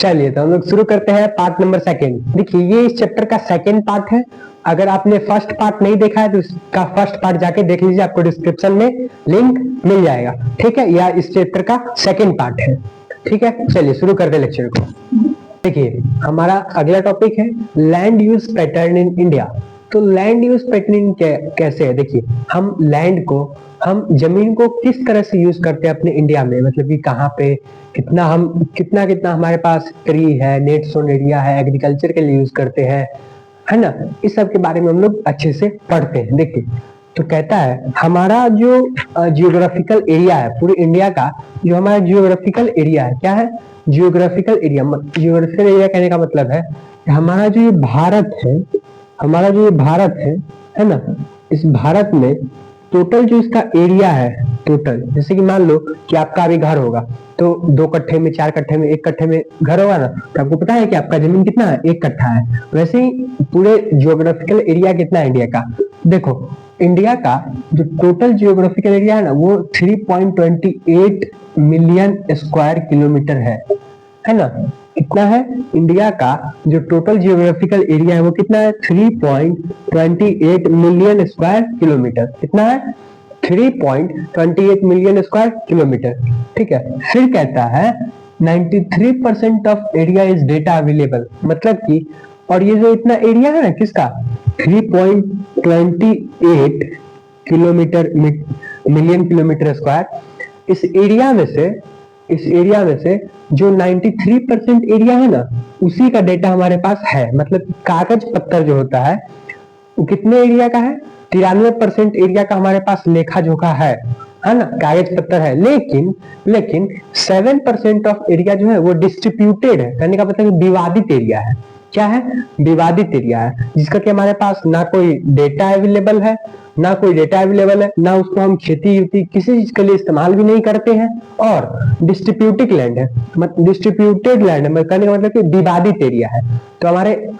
चलिए तो हम लोग शुरू करते हैं पार्ट नंबर सेकंड। देखिए ये इस चैप्टर का सेकंड पार्ट है। अगर आपने फर्स्ट पार्ट नहीं देखा है तो इसका फर्स्ट पार्ट जाके देख लीजिए, आपको डिस्क्रिप्शन में लिंक मिल जाएगा। ठीक है, या इस चैप्टर का सेकंड पार्ट है। ठीक है, चलिए शुरू करते हैं लेक्चर को। देखिए हमारा अगला टॉपिक है land use pattern in India. तो लैंड यूज पैटर्न कैसे है? देखिए हम लैंड को, हम जमीन को किस तरह से यूज करते हैं अपने इंडिया में, मतलब कि कहाँ पे कितना हम कितना कितना हमारे पास ट्री है, नेट सोन एरिया है, एग्रीकल्चर के लिए यूज करते हैं, है ना। इस सब के बारे में हम लोग अच्छे से पढ़ते हैं। देखिए तो कहता है हमारा जो जियोग्राफिकल एरिया है पूरी इंडिया का, जो हमारा जियोग्राफिकल एरिया है, क्या है? Geographical area. जियोग्राफिकल एरिया कहने का मतलब है कि हमारा जो ये भारत है, हमारा जो ये भारत है ना, इस भारत में टोटल जो इसका एरिया है, टोटल जैसे कि मान लो कि आपका अभी घर होगा तो 2 कट्ठे में, 4 कट्ठे में, 1 कट्ठे में घर होगा ना, तो आपको पता है कि आपका जमीन कितना है? 1 कट्ठा है। वैसे ही पूरे जियोग्राफिकल एरिया कितना है इंडिया का? देखो इंडिया का जो टोटल जियोग्राफिकल एरिया है ना वो 3.28 मिलियन स्क्वायर किलोमीटर है ना। कितना है इंडिया का जो टोटल जियोग्राफिकल एरिया है वो कितना है? 3.28 मिलियन स्क्वायर किलोमीटर। कितना है? 3.28 मिलियन स्क्वायर किलोमीटर। ठीक है, फिर कहता है 93% of area is data available, मतलब कि, और ये जो इतना एरिया है ना किसका? 3.28 किलोमीटर मिलियन किलोमीटर स्क्वायर। इस एरिया में से जो 93% एरिया है ना उसी का डेटा हमारे पास है। मतलब कागज पत्थर जो होता है वो कितने एरिया का है? 93% एरिया का हमारे पास लेखा जोखा है ना, कागज पत्थर है। लेकिन 7% ऑफ एरिया जो है वो डिस्ट्रीब्यूटेड है। कहने का मतलब विवादित एरिया है। क्या है? विवादित एरिया है, जिसका कि हमारे पास ना कोई डेटा अवेलेबल है, ना उसको हम खेती किसी चीज के लिए इस्तेमाल भी नहीं करते हैं, और डिस्ट्रीब्यूटेड लैंड है। डिस्ट्रीब्यूटेड लैंड है कहने का मतलब कि विवादित एरिया है। तो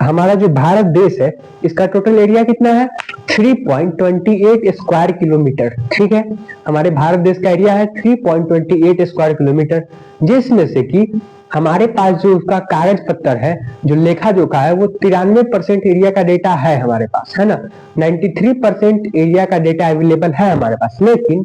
हमारा जो भारत देश है इसका टोटल एरिया कितना है? 3.28 स्क्वायर किलोमीटर। ठीक है, हमारे भारत देश का एरिया है 3.28 स्क्वायर किलोमीटर, जिसमें से कि हमारे पास जो उसका कागज पत्तर है, जो लेखा जोखा है, वो 93% एरिया का डेटा है हमारे पास, है ना। 93% एरिया का डेटा अवेलेबल है हमारे पास, लेकिन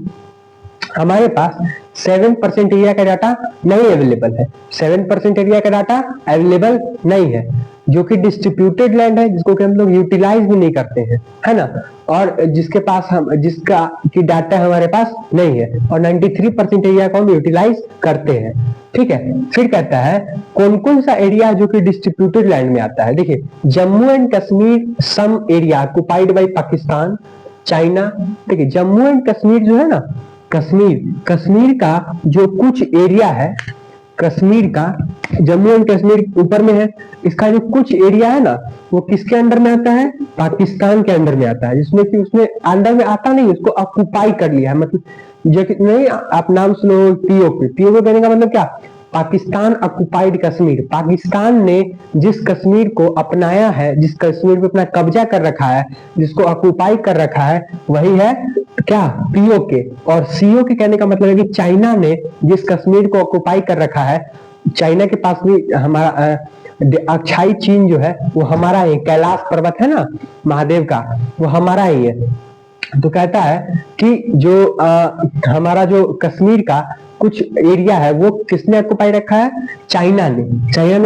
हमारे पास 7% एरिया का डाटा नहीं अवेलेबल है। 7% एरिया का डाटा अवेलेबल नहीं है, जो कि डिस्ट्रीब्यूटेड लैंड है, जिसको कि हम लोग यूटिलाइज भी नहीं करते हैं, है ना। और जिसका की डाटा हमारे पास नहीं है, और 93% एरिया को हम यूटिलाइज करते हैं। ठीक है, फिर कहता है कौन कौन सा एरिया जो कि डिस्ट्रीब्यूटेड लैंड में आता है। देखिए Jammu and Kashmir some area occupied by Pakistan, China. देखिए जम्मू एंड कश्मीर जो है ना, कश्मीर का जो कुछ एरिया है, कश्मीर का, जम्मू एंड कश्मीर ऊपर में है, इसका जो कुछ एरिया है ना वो किसके अंडर में आता है? पाकिस्तान के अंडर में आता है, जिसमें कि उसने अंडर में आता नहीं, उसको ऑक्युपाई कर लिया है। मतलब जो नहीं, आप नाम सुनो पीओके। पीओके कहने का मतलब क्या? पाकिस्तान ऑक्युपाइड कश्मीर। पाकिस्तान ने जिस कश्मीर को अपनाया है, जिस कश्मीर पे अपना कब्जा कर रखा है, जिसको ऑक्युपाई कर रखा है, वही है क्या? पीओके। और सीओके कहने का मतलब है कि चाइना ने जिस कश्मीर को ऑक्युपाई कर रखा है, चाइना के पास भी हमारा अक्षाई चीन जो है वो हमारा ही, कैलाश पर्वत है ना महादेव का, वो हमारा ही है। तो कहता है कि जो हमारा जो कश्मीर का कुछ एरिया है वो किसने ऑक्युपाई रखा है? चाइना ने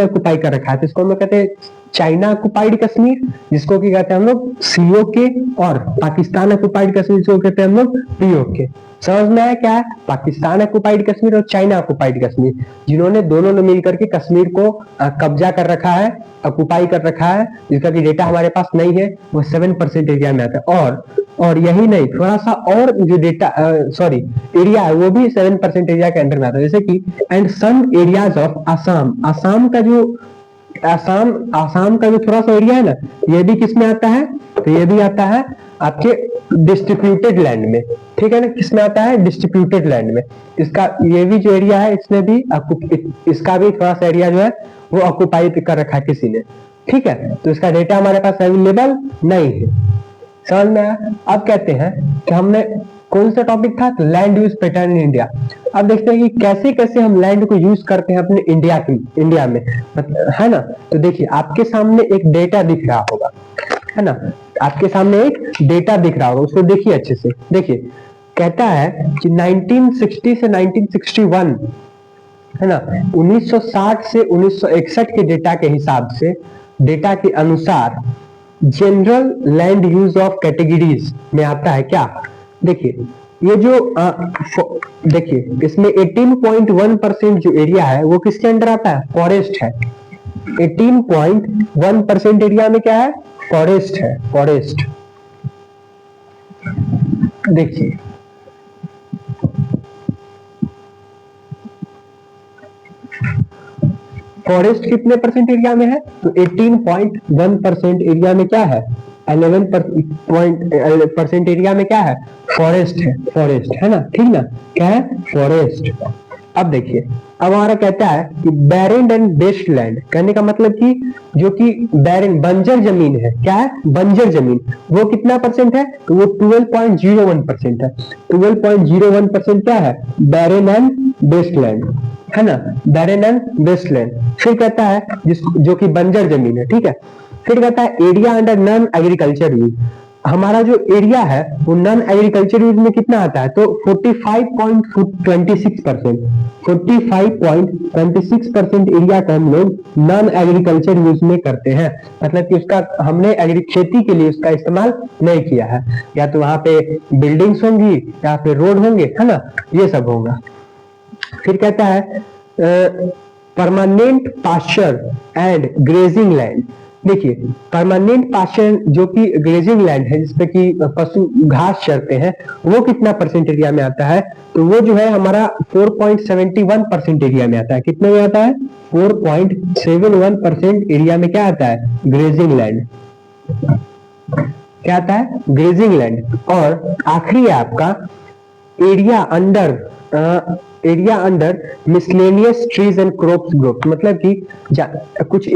ऑक्युपाई कर रखा है। तो इसको हम लोग कहते हैं चाइना ऑक्युपाइड कश्मीर, जिसको कि कहते हैं हम लोग सीओके, और पाकिस्तान ऑक्युपाइड कश्मीर जिसको कहते हैं हम लोग पीओके। समझ में आया क्या है? पाकिस्तान ऑक्युपाइड कश्मीर और चाइना ऑक्युपाइड कश्मीर, जिन्होंने दोनों ने मिलकर के कश्मीर को कब्जा कर रखा है, ऑक्युपाई कर रखा है, जिसका कि डेटा हमारे पास नहीं है, वो 7% एरिया में आता है। और यही नहीं, थोड़ा सा और जो डेटा एरिया है वो भी 7% एरिया के अंडर में आता है, जैसे कि and some areas of Assam. Assam का जो थोड़ा सा एरिया है ना, ये भी किसमें आता है? तो ये भी आता है आपके डिस्ट्रीब्यूटेड लैंड में। ठीक है ना, किसमें आता है? डिस्ट्रीब्यूटेड लैंड में। इसका ये भी जो एरिया है इसमें भी इसका भी थोड़ा सा एरिया जो है वो ऑक्युपाई कर रखा है किसी ने। ठीक है, तो इसका डेटा हमारे पास अवेलेबल नहीं है। समझ में आया? अब कहते हैं कि हमने कौन सा टॉपिक था? Land use pattern in India. अब देखते हैं कि कैसे कैसे हम लैंड को यूज करते हैं अपने इंडिया में, है ना। तो देखिए आपके सामने एक डेटा दिख रहा होगा, है ना, आपके सामने एक डेटा दिख रहा होगा, उसको देखिए अच्छे से। देखिए कहता है कि 1960 से 1961, है ना, 1960 से 1961 के डेटा के हिसाब से, डेटा के अनुसार general land use of categories में आता है क्या? देखिए ये जो देखिए इसमें 18.1% जो एरिया है वो किसके अंडर आता है? फॉरेस्ट है। 18.1% एरिया में क्या है? फॉरेस्ट है, फॉरेस्ट। देखिए फॉरेस्ट कितने परसेंट एरिया में है? तो 18.1% एरिया में क्या है? 11% एरिया में क्या है? फॉरेस्ट है, फॉरेस्ट, है ना, ठीक ना, क्या है? फॉरेस्ट। अब देखिए अब हमारा कहता है कि बैरन एंड वेस्ट लैंड, कहने का मतलब कि जो कि बैरन बंजर जमीन है, क्या है? बंजर जमीन, वो कितना परसेंट है? तो वो 12.01% है। 12.01% क्या है? बैरन एंड वेस्ट लैंड, है ना, बैरन एंड वेस्ट लैंड। फिर कहता है जो कि बंजर जमीन है, ठीक है। फिर कहता है area under non agriculture use, हमारा जो एरिया है वो नॉन एग्रीकल्चर यूज में कितना आता है? तो 45.26%, 45.26% एरिया का हम लोग नॉन एग्रीकल्चर यूज में करते हैं, मतलब कि उसका हमने खेती के लिए उसका इस्तेमाल नहीं किया है। या तो वहां पे बिल्डिंग्स होंगी या फिर रोड होंगे, है ना, ये सब होगा। फिर कहता है permanent pasture and grazing land. देखिए परमानेंट पास्चर जो कि ग्रेजिंग लैंड है, जिसपे कि पशु घास चरते हैं, वो कितना परसेंट एरिया में आता है? तो वो जो है हमारा 4.71% एरिया में आता है। कितने में आता है? 4.71% एरिया में क्या आता है? Grazing land. क्या आता है? Grazing land. और आखिरी है आपका area under miscellaneous trees and crops group, मतलब कि कुछ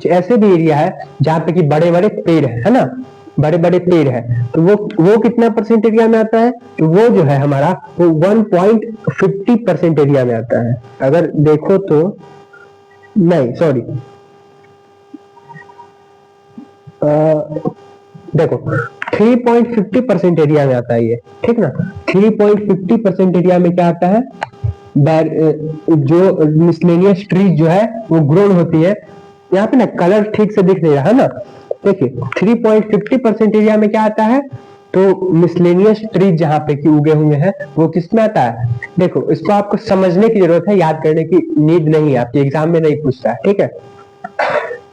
ऐसे भी एरिया है जहां पे कि बड़े बड़े पेड़ है ना, बड़े बड़े पेड़ है, तो वो कितना परसेंट एरिया में आता है? तो वो जो है हमारा वो 1.50% एरिया में आता है। अगर देखो तो नहीं, सॉरी, देखो 3.50% एरिया में आता है ये, ठीक ना। 3.50% एरिया में क्या आता है? जो मिसलेनियस ट्रीज जो है वो ग्रोन होती है। यहाँ पे ना कलर ठीक से दिख नहीं रहा है ना, देखिए 3.50% एरिया में क्या आता है? तो मिसलेनियस ट्रीज जहां पे कि उगे हुए हैं वो किसमें आता है? देखो इसको आपको समझने की जरूरत है, याद करने की नीड नहीं है, आपके एग्जाम में नहीं पूछता है, ठीक है।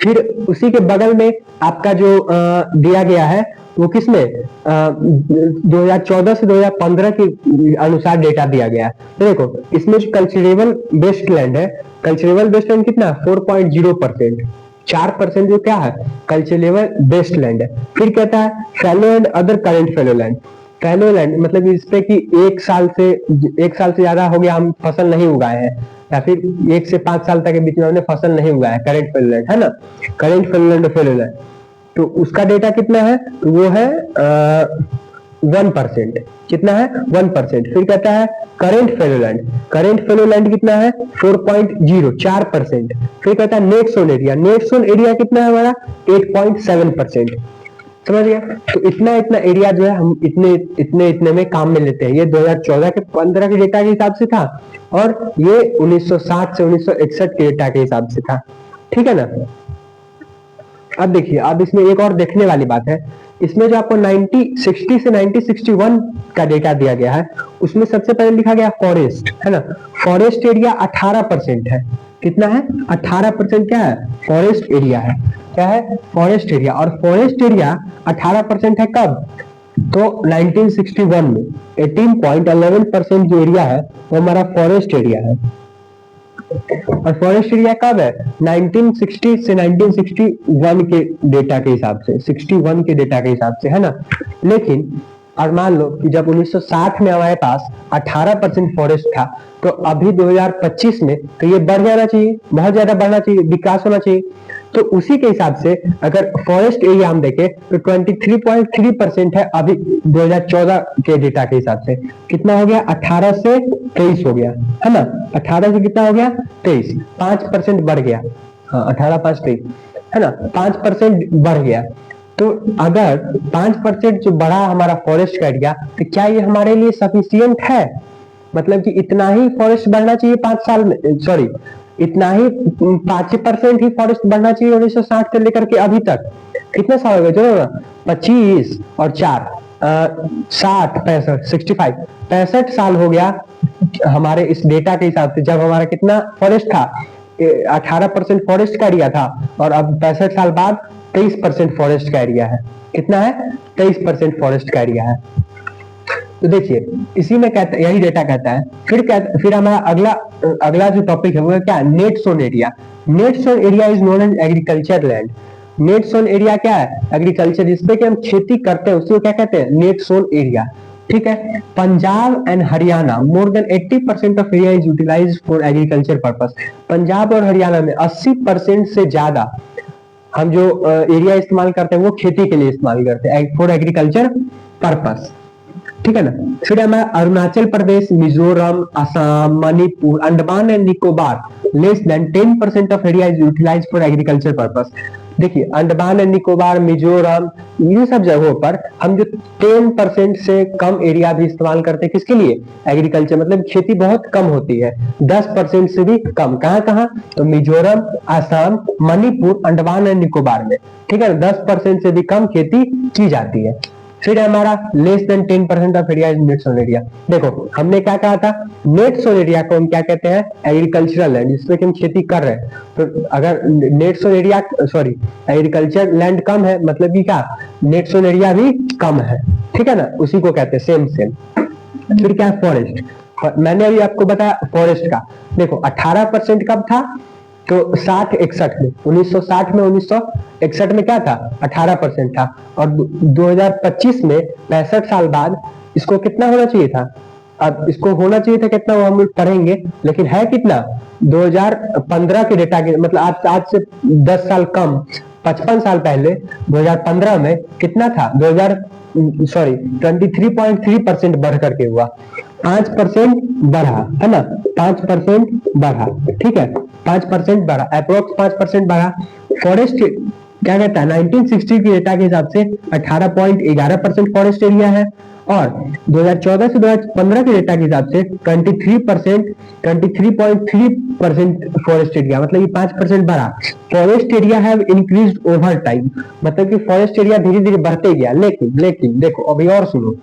फिर उसी के बगल में आपका जो दिया गया है वो किसमें 2014 से 2015 के अनुसार डेटा दिया गया है। तो देखो इसमें जो कल्चरेबल वेस्टलैंड है, कल्चरेबल वेस्टलैंड कितना? 4.0%, 4% जो क्या है? कल्चरेबल वेस्टलैंड है। फिर कहता है fallow and other current fallow land. Fallow land मतलब इस पे कि एक साल से ज्यादा हो गया हम फसल नहीं उगाए हैं, या फिर 1 से 5 साल तक के बीच में हमने फसल नहीं उगाया, करेंट फैलो लैंड, है ना, current fallow land, fallow land. तो उसका डेटा कितना है? तो वो है 1%। कितना है? 1%। फिर कहता है current fellow land, current fellow land कितना है? 4.0, 4%। फिर कहता है net sown area, net sown area कितना है हमारा? 8.7%। समझ गया? तो इतना एरिया जो है हम इतने में काम में लेते हैं। ये 2014 के 15 के डेटा के हिसाब से था, और ये 1960 से 1961 के डेटा के हिसाब से था, ठीक है ना। अब देखिए, अब इसमें एक और देखने वाली बात है, इसमें जो आपको 1960 से 1961 का डेटा दिया गया है, उसमें सबसे पहले लिखा गया फॉरेस्ट, है ना। फॉरेस्ट एरिया 18% है। कितना है? 18% क्या है? फॉरेस्ट एरिया है। क्या है? Forest area. और फॉरेस्ट एरिया 18% है कब? तो 1961 में 18.11% जो एरिया है वो हमारा फॉरेस्ट एरिया है। और फॉरेस्ट एरिया कब है? 1960 से 1961 के डेटा के हिसाब से, 61 के डेटा के हिसाब से, है ना। लेकिन और मान लो कि जब 1960 में हमारे पास 18% फॉरेस्ट था, तो अभी 2025 में तो ये बढ़ जाना चाहिए, बहुत ज्यादा बढ़ना चाहिए, विकास होना चाहिए। तो उसी के हिसाब से अगर फॉरेस्ट एरिया हम देखें तो 23.3% है अभी 2014 के डेटा के हिसाब से। कितना हो गया? 18 से 23 हो गया, है ना। 18 से कितना हो गया? 23, 5% बढ़ गया। हाँ, 18 5 23, है ना, 5% बढ़ गया। तो अगर 5% जो बढ़ा हमारा फॉरेस्ट का एरिया, तो क्या ये हमारे लिए सफिशियंट है? मतलब कि इतना ही फॉरेस्ट बढ़ना चाहिए 5 साल में, सॉरी इतना ही 5% ही फॉरेस्ट बढ़ना चाहिए 1960 से लेकर के अभी तक। कितने साल हो गए? चलो ना, 25 और 4 60 65 65 साल हो गया हमारे इस डेटा के हिसाब से, जब हमारा कितना फॉरेस्ट था? 18% फॉरेस्ट का एरिया था, और अब 65 साल बाद 23% फॉरेस्ट का एरिया है। कितना है? 23% फॉरेस्ट का एरिया है। तो देखिए इसी में कहता, यही डेटा कहता है। फिर हमारा अगला जो टॉपिक है वो है क्या? Net sown area. Net sown area is known as agriculture land. Net sown area क्या है? एग्रीकल्चर, जिसपे कि हम खेती करते हैं उसको क्या कहते हैं? Net sown area. ठीक है। Punjab and Haryana more than 80% of area is utilised for agriculture purpose. Punjab और हरियाणा में 80% से ज्यादा हम जो एरिया इस्तेमाल करते हैं वो खेती के लिए इस्तेमाल करते हैं, फॉर एग्रीकल्चर पर्पस। ठीक है ना। फिर हमारा Arunachal Pradesh, Mizoram, Assam, Manipur, Andaman and Nicobar less than 10% of area is utilised for agriculture purpose. देखिए अंडमान एंड निकोबार, मिजोरम, ये सब जगहों पर हम जो 10% से कम एरिया भी इस्तेमाल करते हैं, किसके लिए? एग्रीकल्चर, मतलब खेती बहुत कम होती है, 10% से भी कम। कहाँ कहाँ? तो मिजोरम, असम, मणिपुर, अंडमान एंड निकोबार में। ठीक है, 10% से भी कम खेती की जाती है। फिर हमारा less than 10% of area is net sown area. देखो हमने क्या कहा था? नेट सोन एरिया को हम क्या कहते हैं? एग्रीकल्चरल लैंड, जिसमें कि हम खेती कर रहे हैं। तो अगर net sown area, sorry agriculture land कम है, मतलब कि क्या? नेट सोन एरिया भी कम है। ठीक है ना, उसी को कहते हैं सेम सेम। फिर क्या है? फॉरेस्ट। मैंने अभी आपको बताया फॉरेस्ट का। देखो 18% कब था? तो 60-61 में, 1960 में, 1961 में क्या था? 18% था। और 2025 में 65 साल बाद इसको कितना होना चाहिए था? अब इसको होना चाहिए था कितना, वो हम लोग पढ़ेंगे, लेकिन है कितना? 2015 के डेटा के, मतलब आज से 10 साल कम, 55 साल पहले 2015 में कितना था? 23.3% बढ़ करके हुआ, 5% बढ़ा, है ना, 5% बढ़ा। ठीक है, 5% बढ़ा, अप्रोक्स 5% बढ़ा। फॉरेस्ट क्या कहता है? 1960 के डेटा के हिसाब से 18.11% फॉरेस्ट एरिया है, और 2014 से 2015 के डेटा के हिसाब से 23.3% फॉरेस्ट एरिया, मतलब ये 5% बढ़ा। Forest area have increased over time, मतलब कि फॉरेस्ट एरिया धीरे धीरे बढ़ते गया। लेकिन देखो अभी और सुनो,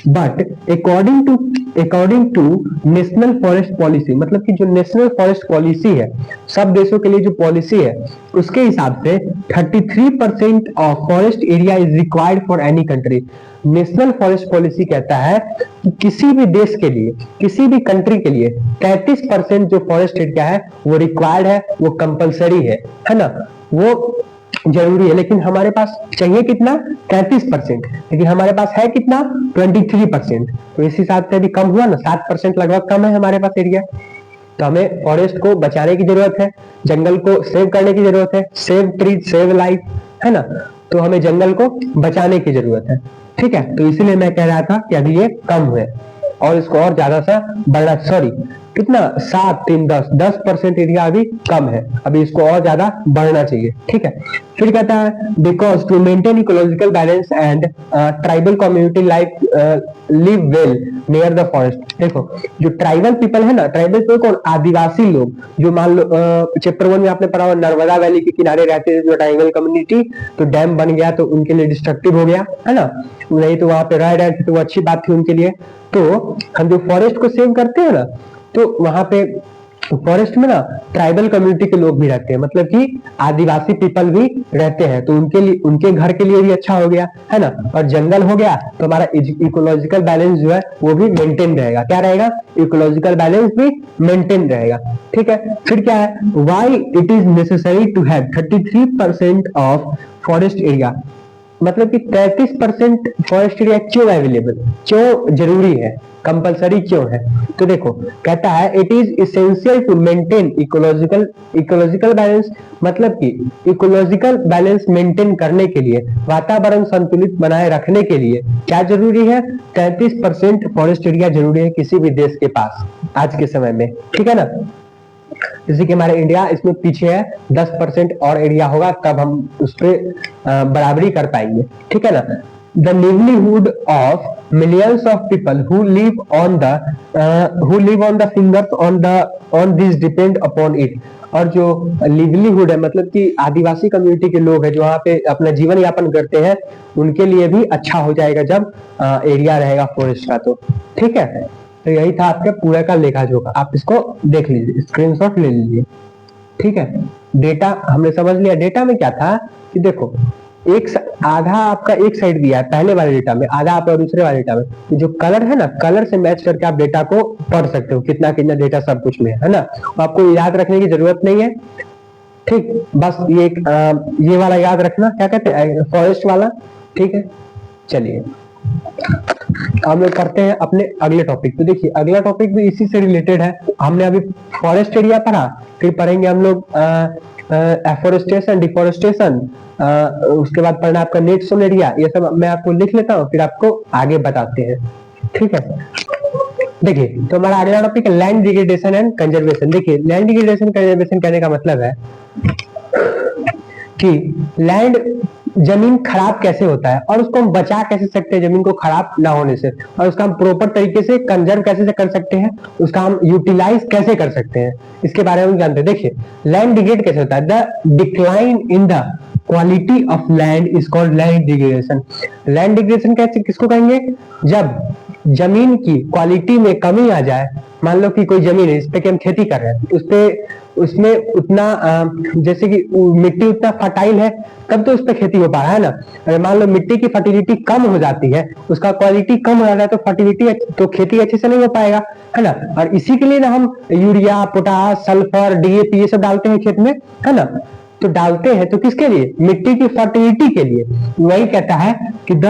but according to national forest policy, मतलब कि जो नेशनल फॉरेस्ट पॉलिसी है, सब देशों के लिए जो पॉलिसी है, उसके हिसाब से 33% of forest area is required for any country. National forest policy कहता है कि किसी भी देश के लिए, किसी भी कंट्री के लिए 33% जो फॉरेस्ट एरिया है वो रिक्वायर्ड है, वो कंपलसरी है ना, वो जरूरी है। लेकिन हमारे पास चाहिए कितना? 33%, लेकिन हमारे पास है कितना? 23%। तो इस हिसाब से भी कम हुआ ना, 7% लगभग कम है हमारे पास एरिया। तो हमें फॉरेस्ट को बचाने की जरूरत है, जंगल को सेव करने की जरूरत है। सेव ट्री सेव लाइफ, है ना। तो हमें जंगल को बचाने की जरूरत है। ठीक है, तो इसीलिए मैं कह रहा था कि अभी ये कम हुए और इसको और ज्यादा सा बढ़ना, सॉरी कितना, 7 3 10% एरिया अभी कम है, अभी इसको और ज्यादा बढ़ना चाहिए। ठीक है, फिर कहता है because to maintain ecological balance and tribal community life live well near the forest. देखो जो ट्राइबल पीपल है ना, ट्राइबल पीपल कौन? आदिवासी लोग, जो मान लो चैप्टर 1 में आपने पढ़ा नर्मदा वैली के किनारे रहते हैं जो ट्राइबल कम्युनिटी, तो डैम बन गया तो उनके लिए डिस्ट्रक्टिव हो गया, है ना, नहीं तो वहां पे रह रहे थे तो वो अच्छी बात थी उनके लिए। तो हम जो फॉरेस्ट को सेव करते हैं ना, तो वहां पे फॉरेस्ट में ना ट्राइबल कम्युनिटी के लोग भी रहते हैं, मतलब कि आदिवासी पीपल भी रहते हैं, तो उनके लिए, उनके घर के लिए भी अच्छा हो गया, है ना। और जंगल हो गया तो हमारा इकोलॉजिकल बैलेंस जो है वो भी मेंटेन रहेगा। क्या रहेगा? इकोलॉजिकल बैलेंस भी मेंटेन रहेगा। ठीक है, फिर क्या है? Why it is necessary to have 33% of forest area. मतलब कि 33% फॉरेस्ट एरिया क्यों अवेलेबल, क्यों जरूरी है, कंपलसरी क्यों है? तो देखो कहता है it is essential to maintain ecological balance, मतलब कि इकोलॉजिकल बैलेंस मेंटेन करने के लिए, वातावरण संतुलित बनाए रखने के लिए क्या जरूरी है? 33% फॉरेस्ट एरिया जरूरी है किसी भी देश के पास आज के समय में, ठीक है ना। जैसे कि हमारे इंडिया इसमें पीछे है, 10% और एरिया होगा तब हम उस पर बराबरी कर पाएंगे, ठीक है ना। The livelihood of millions of people who live on the fingers on this depend upon it. और जो लिवलीहुड है मतलब कि आदिवासी कम्युनिटी के लोग हैं जो वहाँ पे अपना जीवन यापन करते हैं, उनके लिए भी अच्छा हो जाएगा जब एरिया रहेगा फॉरेस्ट का, तो ठीक है। तो यही था आपके पूरे का लेखा जोखा, आप इसको देख लीजिए, स्क्रीनशॉट ले लीजिए, ठीक है। डेटा हमने समझ लिया। डेटा में क्या था कि देखो आधा आपका एक साइड दिया है पहले वाले डेटा में, आधा आपका दूसरे वाले डेटा में, तो जो कलर है ना, कलर से मैच करके आप डेटा को पढ़ सकते हो, कितना कितना डेटा सब कुछ में है ना। तो आपको याद रखने की जरूरत नहीं है, ठीक, बस ये वाला याद रखना, क्या कहते हैं, फॉरेस्ट वाला, ठीक है। चलिए हम लोग करते हैं अपने अगले टॉपिक। तो देखिए अगला टॉपिक भी इसी से रिलेटेड है। हमने अभी फॉरेस्ट एरिया पढ़ा, फिर पढ़ेंगे हम लोग एफोरेस्टेशन, डिफोरेस्टेशन, उसके बाद पढ़ना आपका नेट सोन एरिया। ये सब मैं आपको लिख लेता हूँ, फिर आपको आगे बताते हैं, ठीक है। देखिए तो हमारा अगला टॉपिक है लैंड डिग्रेडेशन एंड कंजर्वेशन। देखिए लैंड डिग्रेडेशन कंजर्वेशन कहने का मतलब है कि लैंड, जमीन खराब कैसे होता है और उसको हम बचा कैसे सकते हैं जमीन को खराब ना होने से, और उसका हम प्रॉपर तरीके से कंजर्व कैसे कर सकते हैं, उसका हम यूटिलाइज कैसे कर सकते हैं, इसके बारे में जानते हैं। देखिए लैंड डिग्रेड कैसे होता है, the decline in the quality of land is called land degradation. Land degradation कैसे किसको कहेंगे? जब जमीन की क्वालिटी में कमी आ जाए। मान लो कि कोई जमीन है, इस पे कि हम खेती कर रहे हैं, उस पे उसमें उतना जैसे कि मिट्टी उतना फर्टाइल है तब तो उस पर खेती हो पा रहा है ना। अगर मान लो मिट्टी की फर्टिलिटी कम हो जाती है, उसका क्वालिटी कम हो जाता है, तो फर्टिलिटी तो खेती अच्छे से नहीं हो पाएगा, है ना। और इसी के लिए ना हम यूरिया, पोटास, सल्फर, डीएपी ये सब डालते हैं खेत में, है ना। तो डालते हैं तो किसके लिए? मिट्टी की फर्टिलिटी के लिए। वही कहता है कि द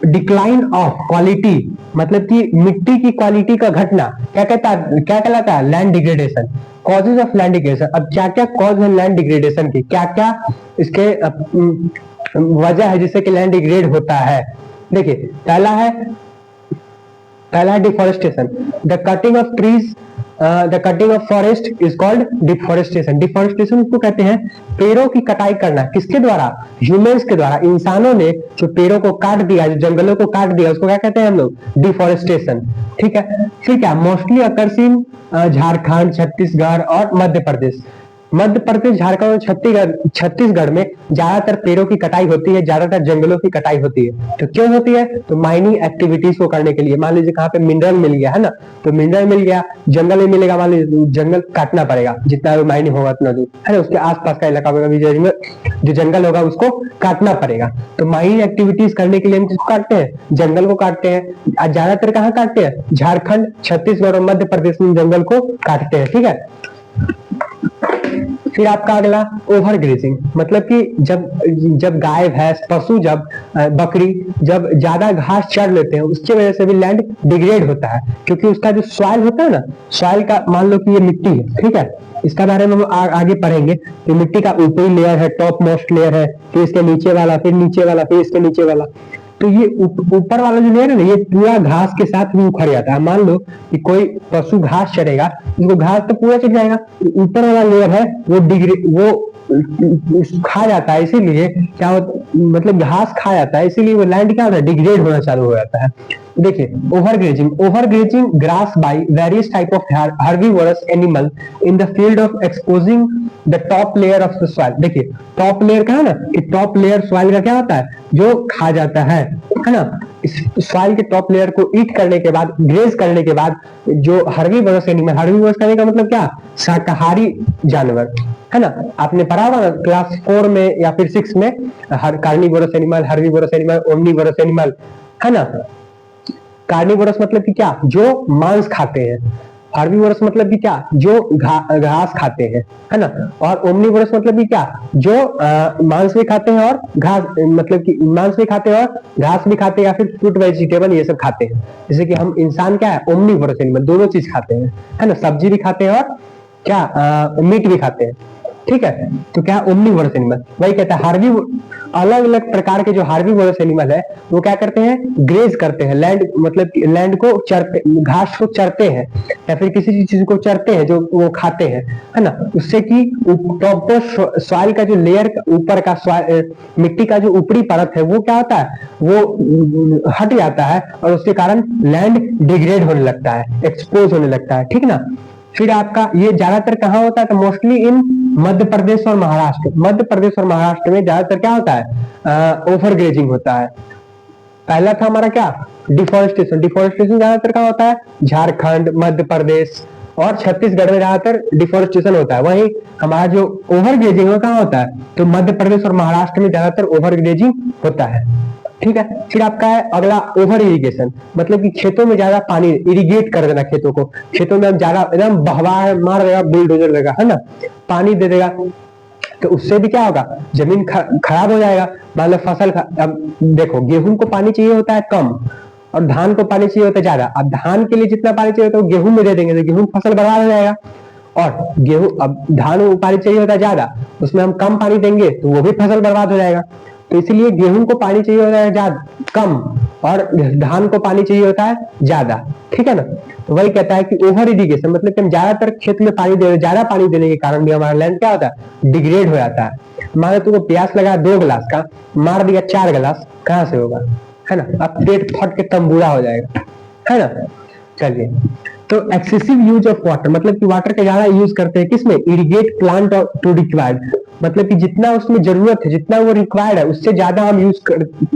डिक्लाइन ऑफ क्वालिटी, मतलब कि मिट्टी की क्वालिटी का घटना क्या कहलाता है? Land degradation. Causes of land degradation, अब क्या क्या कॉज है लैंड डिग्रेडेशन की, क्या क्या इसके वजह है जिससे कि लैंड डिग्रेड होता है। देखिए पहला है deforestation, the cutting of trees, the cutting of forest is called deforestation. Deforestation को कहते हैं पेड़ों की कटाई करना, किसके द्वारा? ह्यूमंस के द्वारा। इंसानों ने जो पेड़ों को काट दिया, जो जंगलों को काट दिया, उसको क्या कहते हैं हम लोग? डिफोरेस्टेशन, ठीक है। फिर क्या mostly occurs in Jharkhand, Chhattisgarh और मध्य प्रदेश। मध्य प्रदेश, झारखंड और छत्तीसगढ़ में ज्यादातर पेड़ों की कटाई होती है, ज्यादातर जंगलों की कटाई होती है। तो क्यों होती है? तो माइनिंग एक्टिविटीज को करने के लिए। मान लीजिए कहाँ पे मिनरल मिल गया है ना, तो मिनरल मिल गया, जंगल में मिलेगा, मान लीजिए जंगल काटना पड़ेगा, जितना माइनिंग होगा उतना दूर, है ना, उसके आसपास का इलाका जो जंगल होगा उसको काटना पड़ेगा। तो माइनिंग एक्टिविटीज करने के लिए हम किसको काटते हैं? जंगल को काटते हैं। ज्यादातर कहाँ काटते हैं? झारखंड, छत्तीसगढ़ और मध्य प्रदेश में जंगल को काटते हैं, ठीक है। फिर आपका अगला ओवर ग्रेजिंग, मतलब कि जब गाय, भैंस, पशु, जब बकरी जब ज्यादा घास चर लेते हैं, उसकी वजह से भी लैंड डिग्रेड होता है। क्योंकि उसका जो सॉइल होता है ना, सॉइल का, मान लो कि ये मिट्टी है, ठीक है, इसका बारे में हम आगे पढ़ेंगे। तो मिट्टी का ऊपरी लेयर है, टॉप मोस्ट लेयर है, फिर इसके नीचे वाला, फिर नीचे वाला, फिर इसके नीचे वाला। तो ये ऊपर वाला जो लेयर है ना, ये पूरा घास के साथ भी उखड़ जाता है। मान लो कि कोई पशु घास चरेगा, उसको घास तो पूरा चढ़ जाएगा, ऊपर वाला लेयर है वो खा जाता है, इसीलिए क्या होता, मतलब घास खा जाता है, इसीलिए वो लैंड क्या होता है? डिग्रेड होना चालू हो जाता है। देखिए overgrazing grass by various type of herbivorous animal in the field of exposing the top layer of the soil. देखिए टॉप लेयर का है ना, कि टॉप लेयर सॉइल का क्या होता है? जो खा जाता है ना। इस सॉइल के टॉप लेयर को ईट करने के बाद, ग्रेज करने के बाद, जो हर्बीवोरस एनिमल, हर्बीवोरस करने का मतलब क्या? शाकाहारी जानवर, है ना। आपने पढ़ा होगा क्लास 4 में या फिर 6 में, carnivorous animal, herbivorous animal, omnivorous animal, है ना। कार्निवोरस मतलब कि क्या? जो मांस खाते हैं, हार्बीवोरस मतलब कि क्या, जो घास खाते हैं, है ना। और ओमनीवोरस मतलब कि क्या, जो मांस भी खाते हैं और घास, मतलब कि मांस भी खाते हैं और घास भी खाते हैं, या फिर फ्रूट वेजिटेबल ये सब खाते हैं। जैसे कि हम इंसान क्या है, ओमनीवोरस एनिमल, दोनों चीज खाते हैं, है ना, सब्जी भी खाते हैं और क्या मीट भी खाते हैं, ठीक है। तो क्या ओमनीवोरस एनिमल, वही कहता है हार्बी, अलग अलग प्रकार के जो हार्बीवोरस एनिमल है वो क्या करते हैं, ग्रेज करते हैं, लैंड मतलब लैंड को चरते, घास को चरते हैं, या फिर किसी चीज को चरते हैं जो वो खाते हैं, है ना। उससे कि टॉप सॉइल का जो लेयर ऊपर का मिट्टी का जो ऊपरी परत है वो क्या होता है, वो हट जाता है, और उसके कारण लैंड डिग्रेड होने लगता है, एक्सपोज होने लगता है, ठीक ना। फिर आपका ये ज्यादातर कहाँ होता है, तो मोस्टली इन मध्य प्रदेश और महाराष्ट्र, मध्य प्रदेश और महाराष्ट्र में ज्यादातर क्या होता है, ओवर ग्रेजिंग होता है। पहला था हमारा क्या, डिफॉरेस्टेशन, डिफॉरेस्टेशन ज्यादातर कहाँ होता है, झारखंड, मध्य प्रदेश और छत्तीसगढ़ में ज्यादातर डिफॉरेस्टेशन होता है। वहीं हमारा जो ओवर ग्रेजिंग है कहाँ होता है, तो मध्य प्रदेश और महाराष्ट्र में ज्यादातर ओवर ग्रेजिंग होता है, ठीक है। फिर आपका है अगला ओवर इरिगेशन, मतलब कि खेतों में ज्यादा पानी इरिगेट कर देना, खेतों को, खेतों में ज्यादा एकदम बहवा मार देगा, बुलडोजर देगा, है ना, पानी दे देगा, तो उससे भी क्या होगा, जमीन खराब हो जाएगा। मान लो फसल अब देखो, गेहूं को पानी चाहिए होता है कम और धान को पानी चाहिए होता है ज्यादा। अब धान के लिए जितना पानी चाहिए होता है वो गेहूं में दे देंगे तो गेहूं फसल बर्बाद हो जाएगा। और गेहूं, अब धान को पानी चाहिए होता है ज्यादा, उसमें हम कम पानी देंगे तो वो भी फसल बर्बाद हो जाएगा। तो इसलिए गेहूं को पानी चाहिए होता है ज्यादा कम, और धान को पानी चाहिए होता है ज्यादा, ठीक है ना। तो वही कहता है कि ओवर इरिगेशन मतलब कि हम ज्यादातर खेत में पानी दे, ज्यादा पानी देने के कारण भी हमारा लैंड क्या होता है, डिग्रेड हो जाता है। मान लो तुमको प्यास लगा 2 गिलास का, मार दिया 4 गिलास, कहां से होगा, है ना, अब पेट फट के तंबूरा हो जाएगा, है ना। चलिए, तो एक्सेसिव यूज ऑफ वाटर मतलब कि वाटर का ज्यादा यूज करते हैं किसमें, इरिगेट प्लांट टू रिक्वायर्ड, मतलब कि जितना उसमें जरूरत है, जितना वो रिक्वायर्ड है उससे ज्यादा हम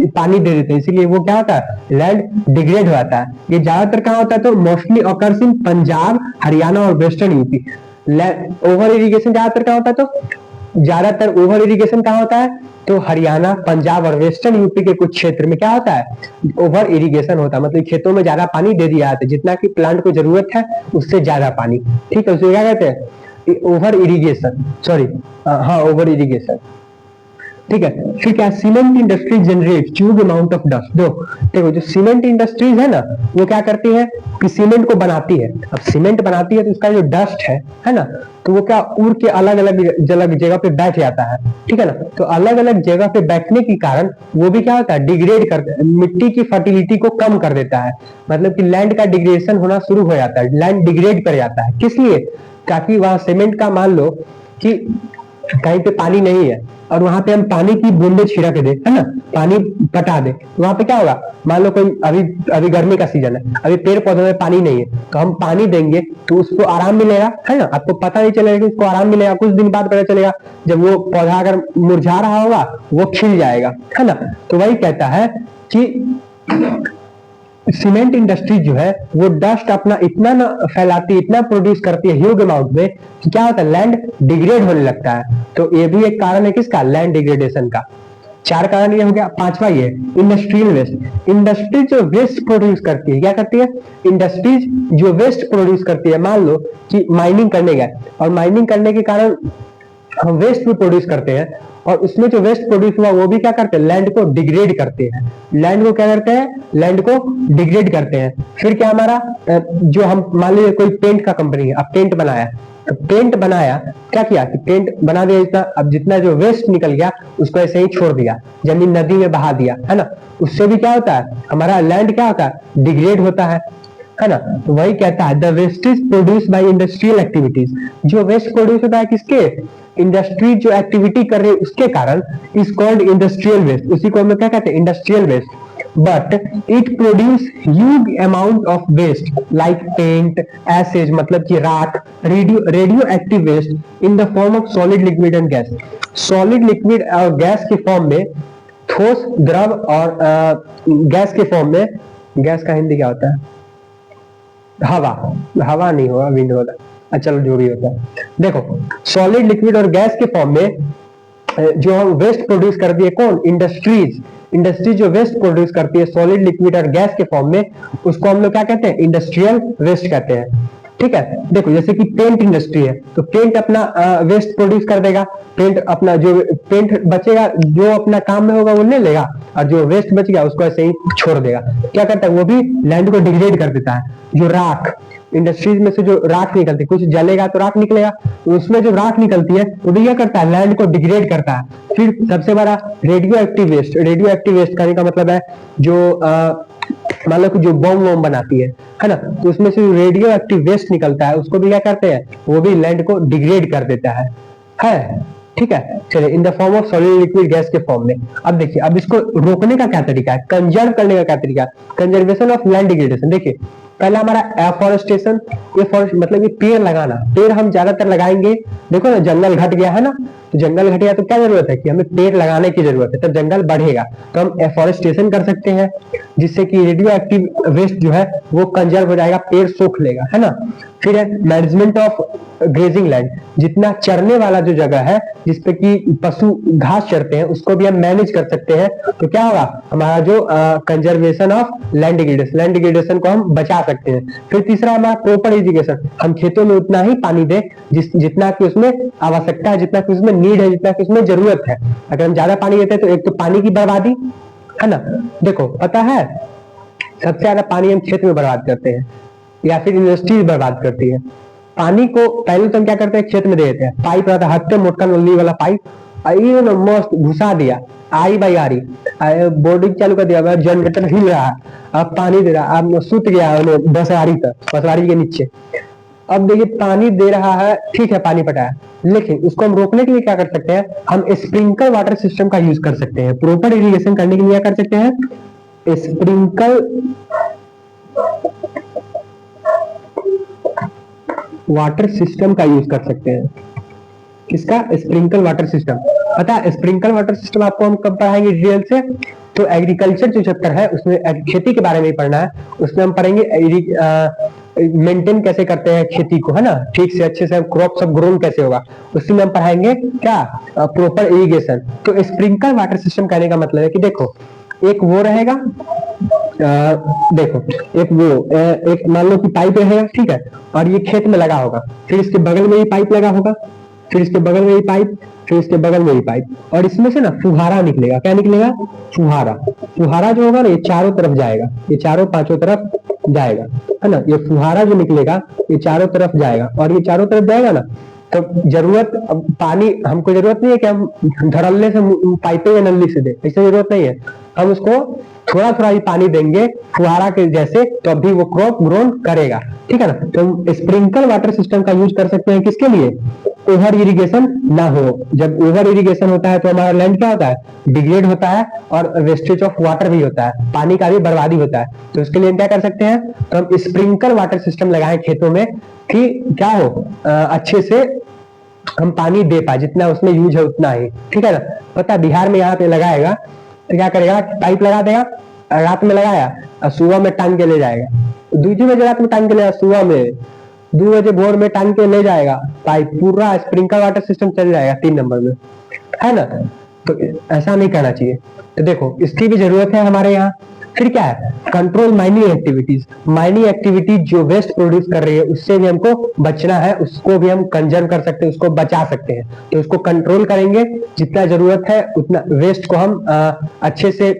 पानी दे देते हैं, इसीलिए वो क्या होता है, लैंड डिग्रेड हो जाता है। ये ज्यादातर कहाँ होता है, तो mostly occurs in Punjab, Haryana और वेस्टर्न यूपी। ओवर इरिगेशन ज्यादातर कहाँ होता है, तो ज्यादातर ओवर इरिगेशन कहाँ होता है, तो हरियाणा, पंजाब और वेस्टर्न यूपी के कुछ क्षेत्र में क्या होता है, ओवर इरिगेशन होता है, मतलब खेतों में ज्यादा पानी दे दिया जाता है, जितना कि प्लांट को जरूरत है उससे ज्यादा पानी, ठीक है, उसे क्या कहते हैं, ओवर इरिगेशन, सॉरी, हाँ ओवर इरिगेशन, ठीक है। फिर क्या, cement industry generate huge amount of dust. देखो जो सीमेंट इंडस्ट्रीज है ना, वो क्या करती है कि सीमेंट को बनाती है। अब सीमेंट बनाती है तो उसका जो डस्ट है ना, तो वो क्या उड़ के अलग अलग जगह पे बैठ जाता है, ठीक है ना। तो अलग अलग जगह पे बैठने के कारण वो भी क्या होता है, डिग्रेड कर, मिट्टी की फर्टिलिटी को कम कर देता है, मतलब कि लैंड का डिग्रेडेशन होना शुरू हो जाता है, लैंड डिग्रेड कर जाता है। किस लिए, ताकि वहां सीमेंट का, मान लो कि कहीं पे पानी नहीं है और वहां पे हम पानी की बूंदे छिड़क दे, है ना, पानी पटा दे, तो वहां पे क्या होगा, मान लो कोई अभी गर्मी का सीजन है, अभी पेड़ पौधों में पानी नहीं है, तो हम पानी देंगे तो उसको आराम मिलेगा, है ना। आपको पता नहीं चलेगा कि उसको आराम मिलेगा, कुछ दिन बाद पता चलेगा जब वो पौधा अगर मुरझा रहा होगा वो खिल जाएगा, है ना। तो वही कहता है कि सीमेंट इंडस्ट्री जो है वो डस्ट अपना इतना ना फैलाती है, इतना प्रोड्यूस करती है ह्यूज अमाउंट में, कि क्या होता है, लैंड डिग्रेड होने लगता है। तो ये भी एक कारण है किसका, लैंड डिग्रेडेशन का। 4 कारण ये हो गया। 5वां ये इंडस्ट्रियल वेस्ट। इंडस्ट्री जो वेस्ट प्रोड्यूस करती है, क्या करती है, इंडस्ट्रीज जो वेस्ट प्रोड्यूस करती है, मान लो कि माइनिंग करने गए और माइनिंग करने के कारण हम वेस्ट भी प्रोड्यूस करते हैं, और उसमें जो वेस्ट प्रोड्यूस हुआ वो भी क्या करते हैं, लैंड को डिग्रेड करते हैं, लैंड को क्या करते हैं, लैंड को डिग्रेड करते हैं। फिर क्या हमारा जो हम मान लीजिए कोई पेंट का कंपनी है, अब पेंट बनाया, तो पेंट बनाया, क्या किया कि पेंट बना दिया इतना, अब जितना जो वेस्ट निकल गया उसको ऐसे ही छोड़ दिया, जमीन नदी में बहा दिया, है ना। उससे भी क्या होता है, हमारा लैंड क्या होता है, डिग्रेड होता है ना। तो वही कहता है the waste is produce by industrial activities, जो वेस्ट प्रोड्यूस होता है किसके, इंडस्ट्री जो एक्टिविटी कर रही है उसके कारण, इज कॉल्ड इंडस्ट्रियल वेस्ट, उसी को हम लोग क्या कहते हैं, industrial waste. But it produce huge amount of waste like paint, ashes मतलब कि राख, radioactive waste in the form of solid, liquid and gas. Solid, liquid और गैस के फॉर्म में, ठोस, द्रव और गैस के फॉर्म में, गैस का हिंदी क्या होता है, हवा, हवा नहीं होगा, विंड होगा, चलो जो भी होता है। देखो सॉलिड, लिक्विड और गैस के फॉर्म में जो हम वेस्ट प्रोड्यूस करती है कौन, इंडस्ट्रीज जो वेस्ट प्रोड्यूस करती है सॉलिड, लिक्विड और गैस के फॉर्म में, उसको हम लोग क्या कहते हैं, इंडस्ट्रियल वेस्ट कहते हैं, ठीक है। देखो जैसे कि पेंट इंडस्ट्री है, तो पेंट अपना वेस्ट प्रोड्यूस कर देगा, पेंट अपना जो पेंट बचेगा जो अपना काम में होगा वो ले लेगा, और जो वेस्ट बच गया उसको ऐसे ही छोड़ देगा। क्या करता है वो भी लैंड को डिग्रेड कर देता है। जो राख इंडस्ट्रीज में से जो राख निकलती है, कुछ जलेगा तो राख निकलेगा, तो उसमें जो राख निकलती है वो भी क्या करता है, लैंड को डिग्रेड करता है। फिर सबसे बड़ा radioactive waste. Radioactive waste करने का मतलब है जो मान लो कि जो बम वम बनाती है ना, तो उसमें से रेडियो एक्टिव वेस्ट निकलता है, उसको भी क्या करते हैं, वो भी लैंड को डिग्रेड कर देता है। ठीक है। चलिए इन the form of solid liquid gas के फॉर्म में। अब देखिए अब इसको रोकने का क्या तरीका है, कंजर्व करने का क्या तरीका है, कंजर्वेशन ऑफ लैंड डिग्रेडेशन। देखिए पहला हमारा एफॉरेस्टेशन, ये फॉरेस्ट मतलब ये पेड़ लगाना, पेड़ हम ज्यादातर लगाएंगे। देखो ना जंगल घट गया है ना, तो जंगल घट गया तो क्या जरूरत है कि हमें पेड़ लगाने की जरूरत है, तब जंगल बढ़ेगा, तो हम एफॉरेस्टेशन कर सकते हैं जिससे कि रेडियो एक्टिव वेस्ट जो है वो कंजर्व हो जाएगा, पेड़ सोख लेगा, है ना। फिर है मैनेजमेंट ऑफ ग्रेजिंग लैंड, जितना चरने वाला जो जगह है जिसपे कि पशु घास चरते हैं उसको भी हम मैनेज कर सकते हैं, तो क्या होगा हमारा जो कंजर्वेशन ऑफ लैंड डिग्रेडेशन को हम बचा सकते हैं। फिर तीसरा हमारा प्रॉपर इरिगेशन, हम खेतों में उतना ही पानी दें जितना कि उसमें आवश्यकता है, जितना कि उसमें नीड है, जितना कि उसमें जरूरत है। अगर हम ज्यादा पानी देते हैं तो एक तो पानी की बर्बादी है ना। देखो पता है सबसे ज्यादा पानी हम खेत में बर्बाद करते हैं या फिर इंडस्ट्रीज बर्बाद करती है। पानी को पहले तो हम क्या करते हैं, खेत में दे देते हैं, पाइप रहता है हत्ते मोटका नली वाला पाइप, मस्त घुसा दिया, आई बाई आ रही, बोर्डिंग चालू कर दिया, जनरेटर हिल रहा है, अब पानी दे रहा, अब सुत गया बसवारी तक, बसवारी के नीचे। अब देखिए पानी दे रहा है, ठीक है पानी पटाया, लेकिन उसको हम रोकने के लिए क्या कर सकते हैं, हम स्प्रिंकल वाटर सिस्टम का यूज कर सकते हैं। प्रॉपर इरिगेशन करने के लिए क्या कर सकते हैं, स्प्रिंकल वाटर सिस्टम का यूज कर सकते हैं। किसका, स्प्रिंकल वाटर सिस्टम। पता है स्प्रिंकल वाटर सिस्टम आपको हम कब पढ़ाएंगे डिटेल से, तो एग्रीकल्चर जो चैप्टर है उसमें खेती के बारे में पढ़ना है, उसमें हम पढ़ेंगे मेंटेन कैसे करते हैं खेती को, है ना, ठीक से अच्छे से क्रॉप सब ग्रोन कैसे होगा, उसी में हम पढ़ाएंगे क्या, प्रॉपर इरिगेशन। तो स्प्रिंकल वाटर सिस्टम कहने का मतलब है कि देखो एक वो रहेगा, देखो एक मान लो कि पाइप रहेगा, ठीक है, और ये खेत में लगा होगा, फिर इसके बगल में ही पाइप लगा होगा, फिर इसके बगल में ही पाइप, फिर इसके बगल में ही पाइप, और इसमें से ना फुहारा निकलेगा। क्या निकलेगा, फुहारा। फुहारा जो होगा ना ये चारों तरफ जाएगा, ये चारों पांचों तरफ जाएगा, है ना। ये फुहारा जो निकलेगा ये चारों तरफ जाएगा, और ये चारों तरफ जाएगा ना, तो जरूरत पानी हमको जरूरत नहीं है कि हम धड़ल्ले से पाइपे या नली से दे, ऐसे जरूरत नहीं है। हम उसको थोड़ा थोड़ा ही पानी देंगे फुहारा के जैसे, तो अभी वो क्रॉप ग्रोन करेगा, ठीक है ना। तो हम स्प्रिंकल वाटर सिस्टम का यूज कर सकते हैं किसके लिए, ओवर इरिगेशन ना हो। जब ओवर इरिगेशन होता है तो हमारा लैंड क्या होता है, डिग्रेड होता है, और वेस्टेज ऑफ वाटर भी होता है, पानी का भी बर्बादी होता है। तो उसके लिए हम क्या कर सकते हैं, तो हम स्प्रिंकल वाटर सिस्टम लगाएं खेतों में कि क्या हो, अच्छे से हम पानी दे पाए, जितना उसमें यूज है उतना ही, ठीक है ना। पता बिहार में यहाँ पे लगाएगा तो क्या करेगा, पाइप लगा देगा, रात में लगाया और सुबह में टांग के ले जाएगा, 2 बजे रात में टांग के ले, सुबह में 2 बजे भोर में टांग के ले जाएगा, पाइप पूरा स्प्रिंकल वाटर सिस्टम चल जाएगा 3 नंबर में, है ना। तो ऐसा नहीं करना चाहिए। तो देखो इसकी भी जरूरत है हमारे यहाँ। फिर क्या है, control mining activities. Mining activities जो वेस्ट प्रोड्यूस कर रही है उससे भी हमको बचना है, उसको भी हम कंजर्व कर सकते हैं, उसको बचा सकते हैं। तो उसको कंट्रोल करेंगे, जितना जरूरत है उतना वेस्ट को हम अच्छे से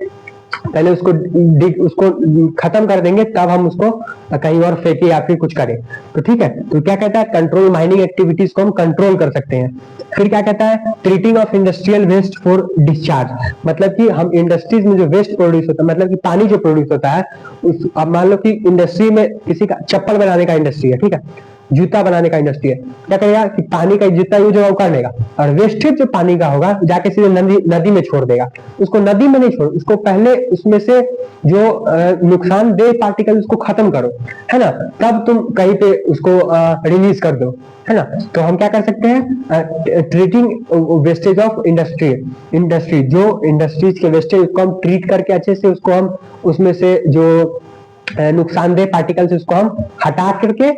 पहले उसको खत्म कर देंगे, तब हम उसको कहीं और फेंके या फिर कुछ करें। तो ठीक है, तो क्या कहता है, कंट्रोल माइनिंग एक्टिविटीज को हम कंट्रोल कर सकते हैं। फिर क्या कहता है, treating of industrial waste for discharge, मतलब कि हम इंडस्ट्रीज में जो वेस्ट प्रोड्यूस होता है, मतलब कि पानी जो प्रोड्यूस होता है उस, अब मान लो कि इंडस्ट्री में किसी का चप्पल बनाने का इंडस्ट्री है, ठीक है, जूता बनाने का इंडस्ट्री है, क्या करेगा कि पानी का जितना यूज होगा वो कर लेगा, और वेस्टेज जो पानी का होगा जाके सीधे नदी में छोड़ देगा। उसको नदी में नहीं छोड़, उसको पहले उसमें से जो नुकसानदेह पार्टिकल उसको खत्म करो, है ना, तब तुम कहीं पे उसको रिलीज कर दो, है ना। तो हम क्या कर सकते हैं, ट्रीटिंग वेस्टेज ऑफ इंडस्ट्री जो इंडस्ट्रीज के वेस्टेज उसको हम ट्रीट करके अच्छे से उसको हम उसमें से जो नुकसानदेह पार्टिकल्स उसको हम हटा करके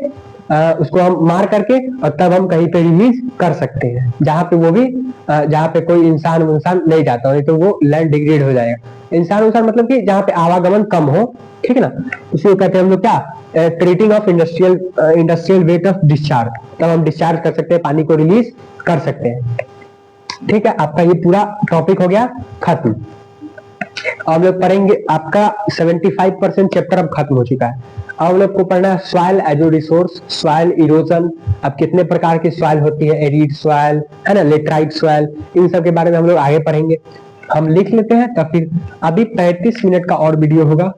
उसको हम मार करके और तब हम कहीं पे रिलीज कर सकते हैं, जहाँ पे वो भी जहाँ पे कोई इंसान नहीं जाता, नहीं तो वो लैंड डिग्रेड हो जाएगा। इंसान मतलब कि जहाँ पे आवागमन कम हो, ठीक है ना, उसी को कहते हैं हम लोग क्या, treating of industrial weight of discharge, तब हम डिस्चार्ज कर सकते हैं, पानी को रिलीज कर सकते हैं। ठीक है, आपका ये पूरा टॉपिक हो गया खत्म। अब लोग पढ़ेंगे, आपका 75% चैप्टर अब खत्म हो चुका है। अब हम लोग को पढ़ना है soil as a resource, soil erosion, अब कितने प्रकार की सॉइल होती है, एरिड सॉइल है ना, लेटराइट सॉइल, इन सब के बारे में हम लोग आगे पढ़ेंगे। हम लिख लेते हैं, तो फिर अभी 35 मिनट का और वीडियो होगा,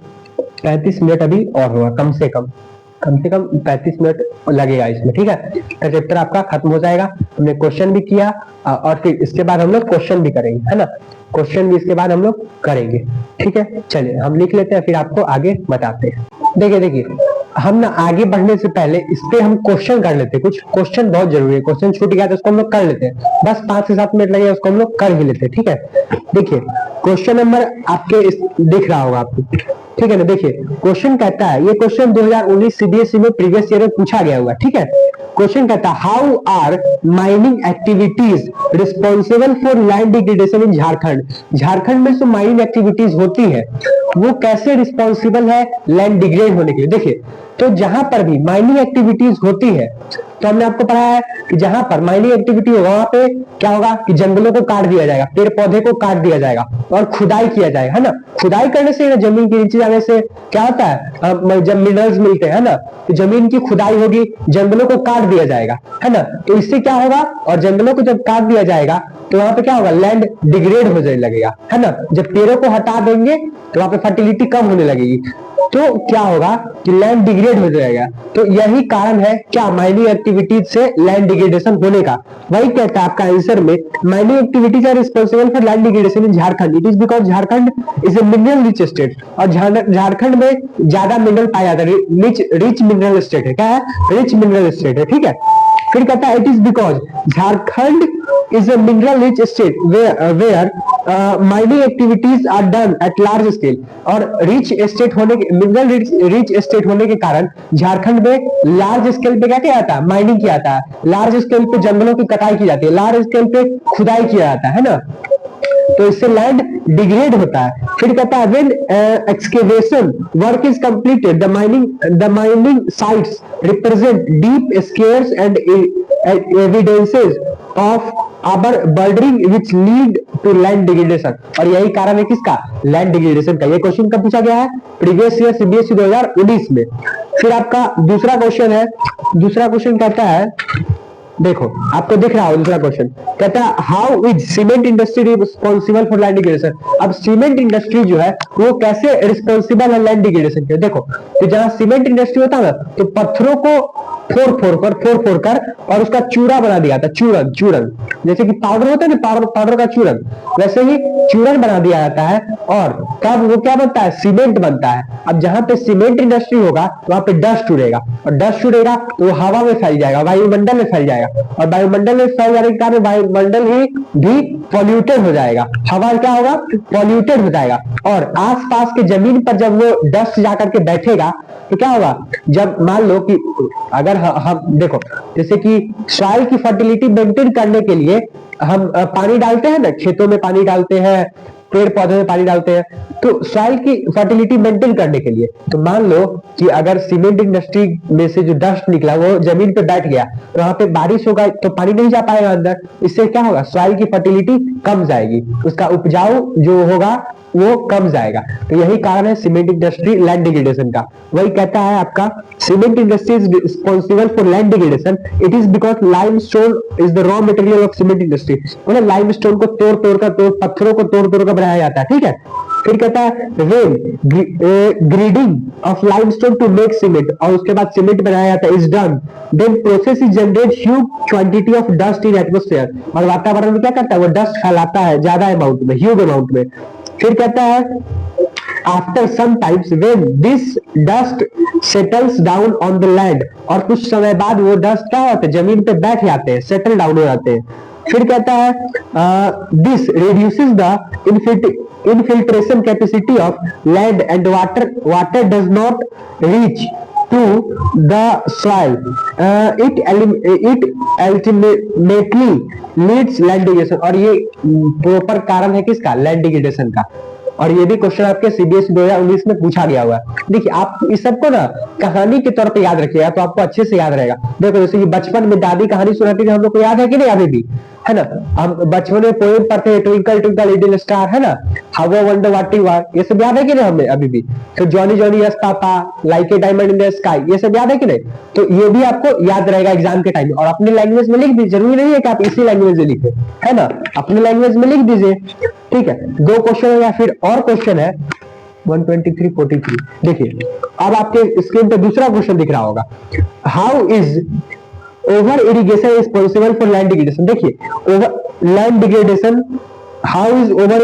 35 मिनट अभी और होगा, कम से कम 35 मिनट लगेगा इसमें। ठीक है, तो चैप्टर आपका खत्म हो जाएगा। हमने क्वेश्चन भी किया और फिर इसके बाद हम लोग क्वेश्चन भी करेंगे, है ना, क्वेश्चन भी इसके बाद हम लोग करेंगे। ठीक है, चलिए हम लिख लेते हैं, फिर आपको आगे बताते हैं। देखिए हम ना आगे बढ़ने से पहले इस पे हम क्वेश्चन कर लेते हैं, कुछ क्वेश्चन बहुत जरूरी है, क्वेश्चन छूट गया तो उसको हम लोग कर लेते हैं, बस 5 से 7 मिनट लगेगा, उसको हम लोग कर ही लेते हैं। ठीक है, देखिए क्वेश्चन नंबर आपके दिख रहा होगा आपको, ठीक है ना। देखिए क्वेश्चन कहता है, ये क्वेश्चन 2019 सीबीएसई में प्रीवियस ईयर में पूछा गया हुआ, ठीक है। क्वेश्चन कहता है how are mining activities responsible for land degradation in Jharkhand. Jharkhand में जो माइनिंग एक्टिविटीज होती है वो कैसे रिस्पॉन्सिबल है लैंड डिग्रेड होने के लिए। देखिए तो जहां पर भी माइनिंग एक्टिविटीज होती है, तो हमने आपको पढ़ा है कि जहां पर माइनिंग एक्टिविटी होगा वहां पे क्या होगा कि जंगलों को काट दिया जाएगा, पेड़ पौधे को काट दिया जाएगा और खुदाई किया जाएगा, है ना। खुदाई करने से जमीन के नीचे जाने से क्या होता है, जब मिनरल्स मिलते हैं ना, तो जमीन की खुदाई होगी, जंगलों को काट दिया जाएगा, है ना। तो इससे क्या होगा, और जंगलों को जब काट दिया जाएगा तो वहां पे क्या होगा, लैंड डिग्रेड हो जाने लगेगा, है ना। जब पेड़ों को हटा देंगे तो वहां पे फर्टिलिटी कम होने लगेगी, तो क्या होगा कि लैंड डिग्रेड हो जाएगा। तो यही कारण है क्या, माइनिंग एक्टिविटीज से लैंड डिग्रेडेशन होने का। वही कहता है आपका आंसर में, mining activities are responsible for land degradation in Jharkhand. It is because Jharkhand is a mineral rich state, और झारखंड में ज्यादा मिनरल पाया जाता है, रिच मिनरल स्टेट है। क्या है, रिच मिनरल स्टेट है, ठीक है। फिर कहता है it is because Jharkhand is a mineral rich state where mining activities are done at large scale। और रिच स्टेट होने के, मिनरल रिच स्टेट होने के कारण झारखंड में लार्ज स्केल पे क्या किया जाता है, माइनिंग किया जाता है, लार्ज स्केल पे जंगलों की कटाई की जाती है, लार्ज स्केल पे खुदाई किया जाता है ना, तो इससे लैंड डिग्रेड होता है। फिर कहता है when excavation work is completed the mining sites represent deep scars and evidences of over burdening which lead to land degradation. और यही कारण है किसका, लैंड डिग्रेडेशन का। ये क्वेश्चन कब पूछा गया है, प्रीवियस ईयर सीबीएसई 2019 में। फिर आपका दूसरा क्वेश्चन है, दूसरा क्वेश्चन कहता है, देखो आपको दिख रहा हो दूसरा क्वेश्चन कहता है how is cement industry responsible for land degradation. अब सीमेंट इंडस्ट्री जो है वो कैसे रिस्पॉन्सिबल है लैंड डिग्रेडेशन के। देखो तो जहां सीमेंट इंडस्ट्री होता है ना, तो पत्थरों को फोड़ कर और उसका चूरा बना दिया था, चूरन जैसे कि पाउडर होता है ना, पाउडर का चूरन, वैसे ही चूरन बना दिया जाता है, और तब वो क्या बनता है, सीमेंट बनता है। अब जहां पे सीमेंट इंडस्ट्री होगा वहां पे डस्ट उड़ेगा, और डस्ट उड़ेगा तो वो हवा में फैल जाएगा, वायुमंडल में फैल जाएगा, और वायुमंडल में फैल जाने के कारण वायुमंडल ही भी पॉल्यूटेड हो जाएगा, हवा क्या होगा, पॉल्यूटेड हो जाएगा। और आसपास के जमीन पर जब वो डस्ट जाकर के बैठेगा तो क्या होगा, जब मान लो कि अगर हम देखो जैसे कि सॉइल की फर्टिलिटी मेंटेन करने के लिए हम पानी डालते हैं ना, खेतों में पानी डालते हैं, पेड़ पौधे में पानी डालते हैं, तो सॉइल की फर्टिलिटी मेंटेन करने के लिए। तो मान लो कि अगर सीमेंट इंडस्ट्री में से जो डस्ट निकला वो जमीन पे बैठ गया, तो वहां पे बारिश होगा तो पानी नहीं जा पाएगा अंदर, इससे क्या होगा, सॉइल की फर्टिलिटी कम जाएगी, उसका उपजाऊ जो होगा वो कम जाएगा। तो यही कारण है सीमेंट इंडस्ट्री लैंड डिग्रेडेशन का। वही कहता है आपका cement industry is responsible for land degradation, it is because limestone is the raw material of cement industry. मतलब लाइमस्टोन को पत्थरों को तोड़ कर बनाया जाता है, ठीक है। फिर कहता है grinding of limestone to make cement, और उसके बाद सीमेंट बनाया जाता है, is done then process is generate huge quantity of dust in atmosphere. और वातावरण में क्या करता है, वो डस्ट फैलाता है ज्यादा अमाउंट में, ह्यूज अमाउंट में। फिर कहता है after some times when this dust settles down on the land, और कुछ समय बाद वो डस्ट क्या होते हैं, जमीन पे बैठ जाते हैं, सेटल डाउन हो जाते हैं। फिर कहता है this reduces the infiltration capacity of land and water does not reach to the soil, it ultimately leads land degradation। और ये प्रॉपर कारण है किसका? लैंड डिग्रेडेशन का। और ये भी क्वेश्चन आपके सीबीएसई 2019 में पूछा गया हुआ है। देखिए आप इस सबको ना कहानी के तौर पे याद रखिएगा तो आपको अच्छे से याद रहेगा। देखो जैसे कि बचपन में दादी कहानी सुनाती थी, हम लोग को याद है कि नहीं अभी भी, है ना? हम बचपन में पोएम पढ़ते हैं, ट्विंकल ट्विंकल लिटिल स्टार, है ना, how I wonder what you are, ये सब याद है कि नहीं हमें अभी भी? तो Johnny Johnny yes papa, like a diamond in the sky, ये सब याद है कि नहीं? तो ये भी आपको याद रहेगा एग्जाम के टाइम में। और अपनी लैंग्वेज में लिख दीजिए, जरूरी नहीं है कि आप इसी लैंग्वेज में लिखे, है ना, अपनी लैंग्वेज में लिख दीजिए। ठीक है, दो क्वेश्चन है या फिर और क्वेश्चन है 123-43। देखिए अब आपके स्क्रीन पे दूसरा क्वेश्चन दिख रहा होगा, how is over irrigation is possible for land degradation. देखिए over land degradation, how is over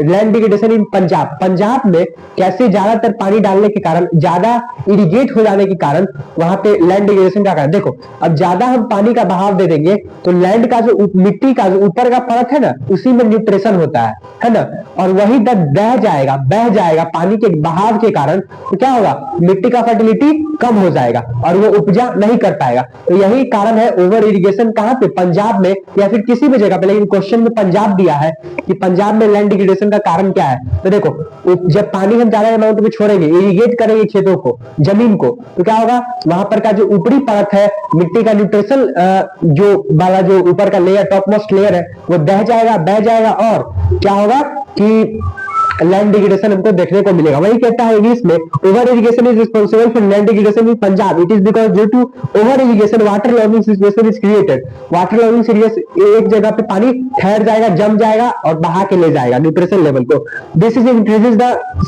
land degradation in Punjab, Punjab में कैसे ज्यादातर पानी डालने के कारण, ज्यादा इरिगेट हो जाने के कारण वहां पे लैंड डिग्रेडेशन का कारण। देखो अब ज्यादा हम पानी का बहाव दे देंगे तो लैंड का जो मिट्टी का जो ऊपर का परत है ना, उसी में न्यूट्रिशन होता है ना, और वही बह जाएगा पानी के बहाव के कारण। तो क्या होगा? मिट्टी का फर्टिलिटी कम हो जाएगा और वो उपजा नहीं कर पाएगा। तो यही कारण है ओवर इरिगेशन। कहां पे? पंजाब में या फिर किसी भी जगह पे, लेकिन क्वेश्चन में पंजाब दिया है कि पंजाब में लैंड डिग्रेडेशन का कारण क्या है। तो देखो जब पानी हम ज्यादा अमाउंट में छोड़ेंगे, इरिगेट करेंगे खेतों को, जमीन को, तो क्या होगा? वहां पर का जो ऊपरी परत है, मिट्टी का न्यूट्रिशन जो वाला जो ऊपर का लेयर, टॉप मोस्ट लेयर है, वो बह जाएगा और क्या होगा कि लैंड डिग्रेडेशन हमको देखने को मिलेगा। वही कहता है इंग्लिश में, over irrigation is responsible for land degradation in Punjab, it is because due to over irrigation waterlogging situation is created. Waterlogging situation, एक जगह पे पानी ठहर जाएगा, जम जाएगा और बहा के ले जाएगा न्यूट्रिशन लेवल को। This is increases the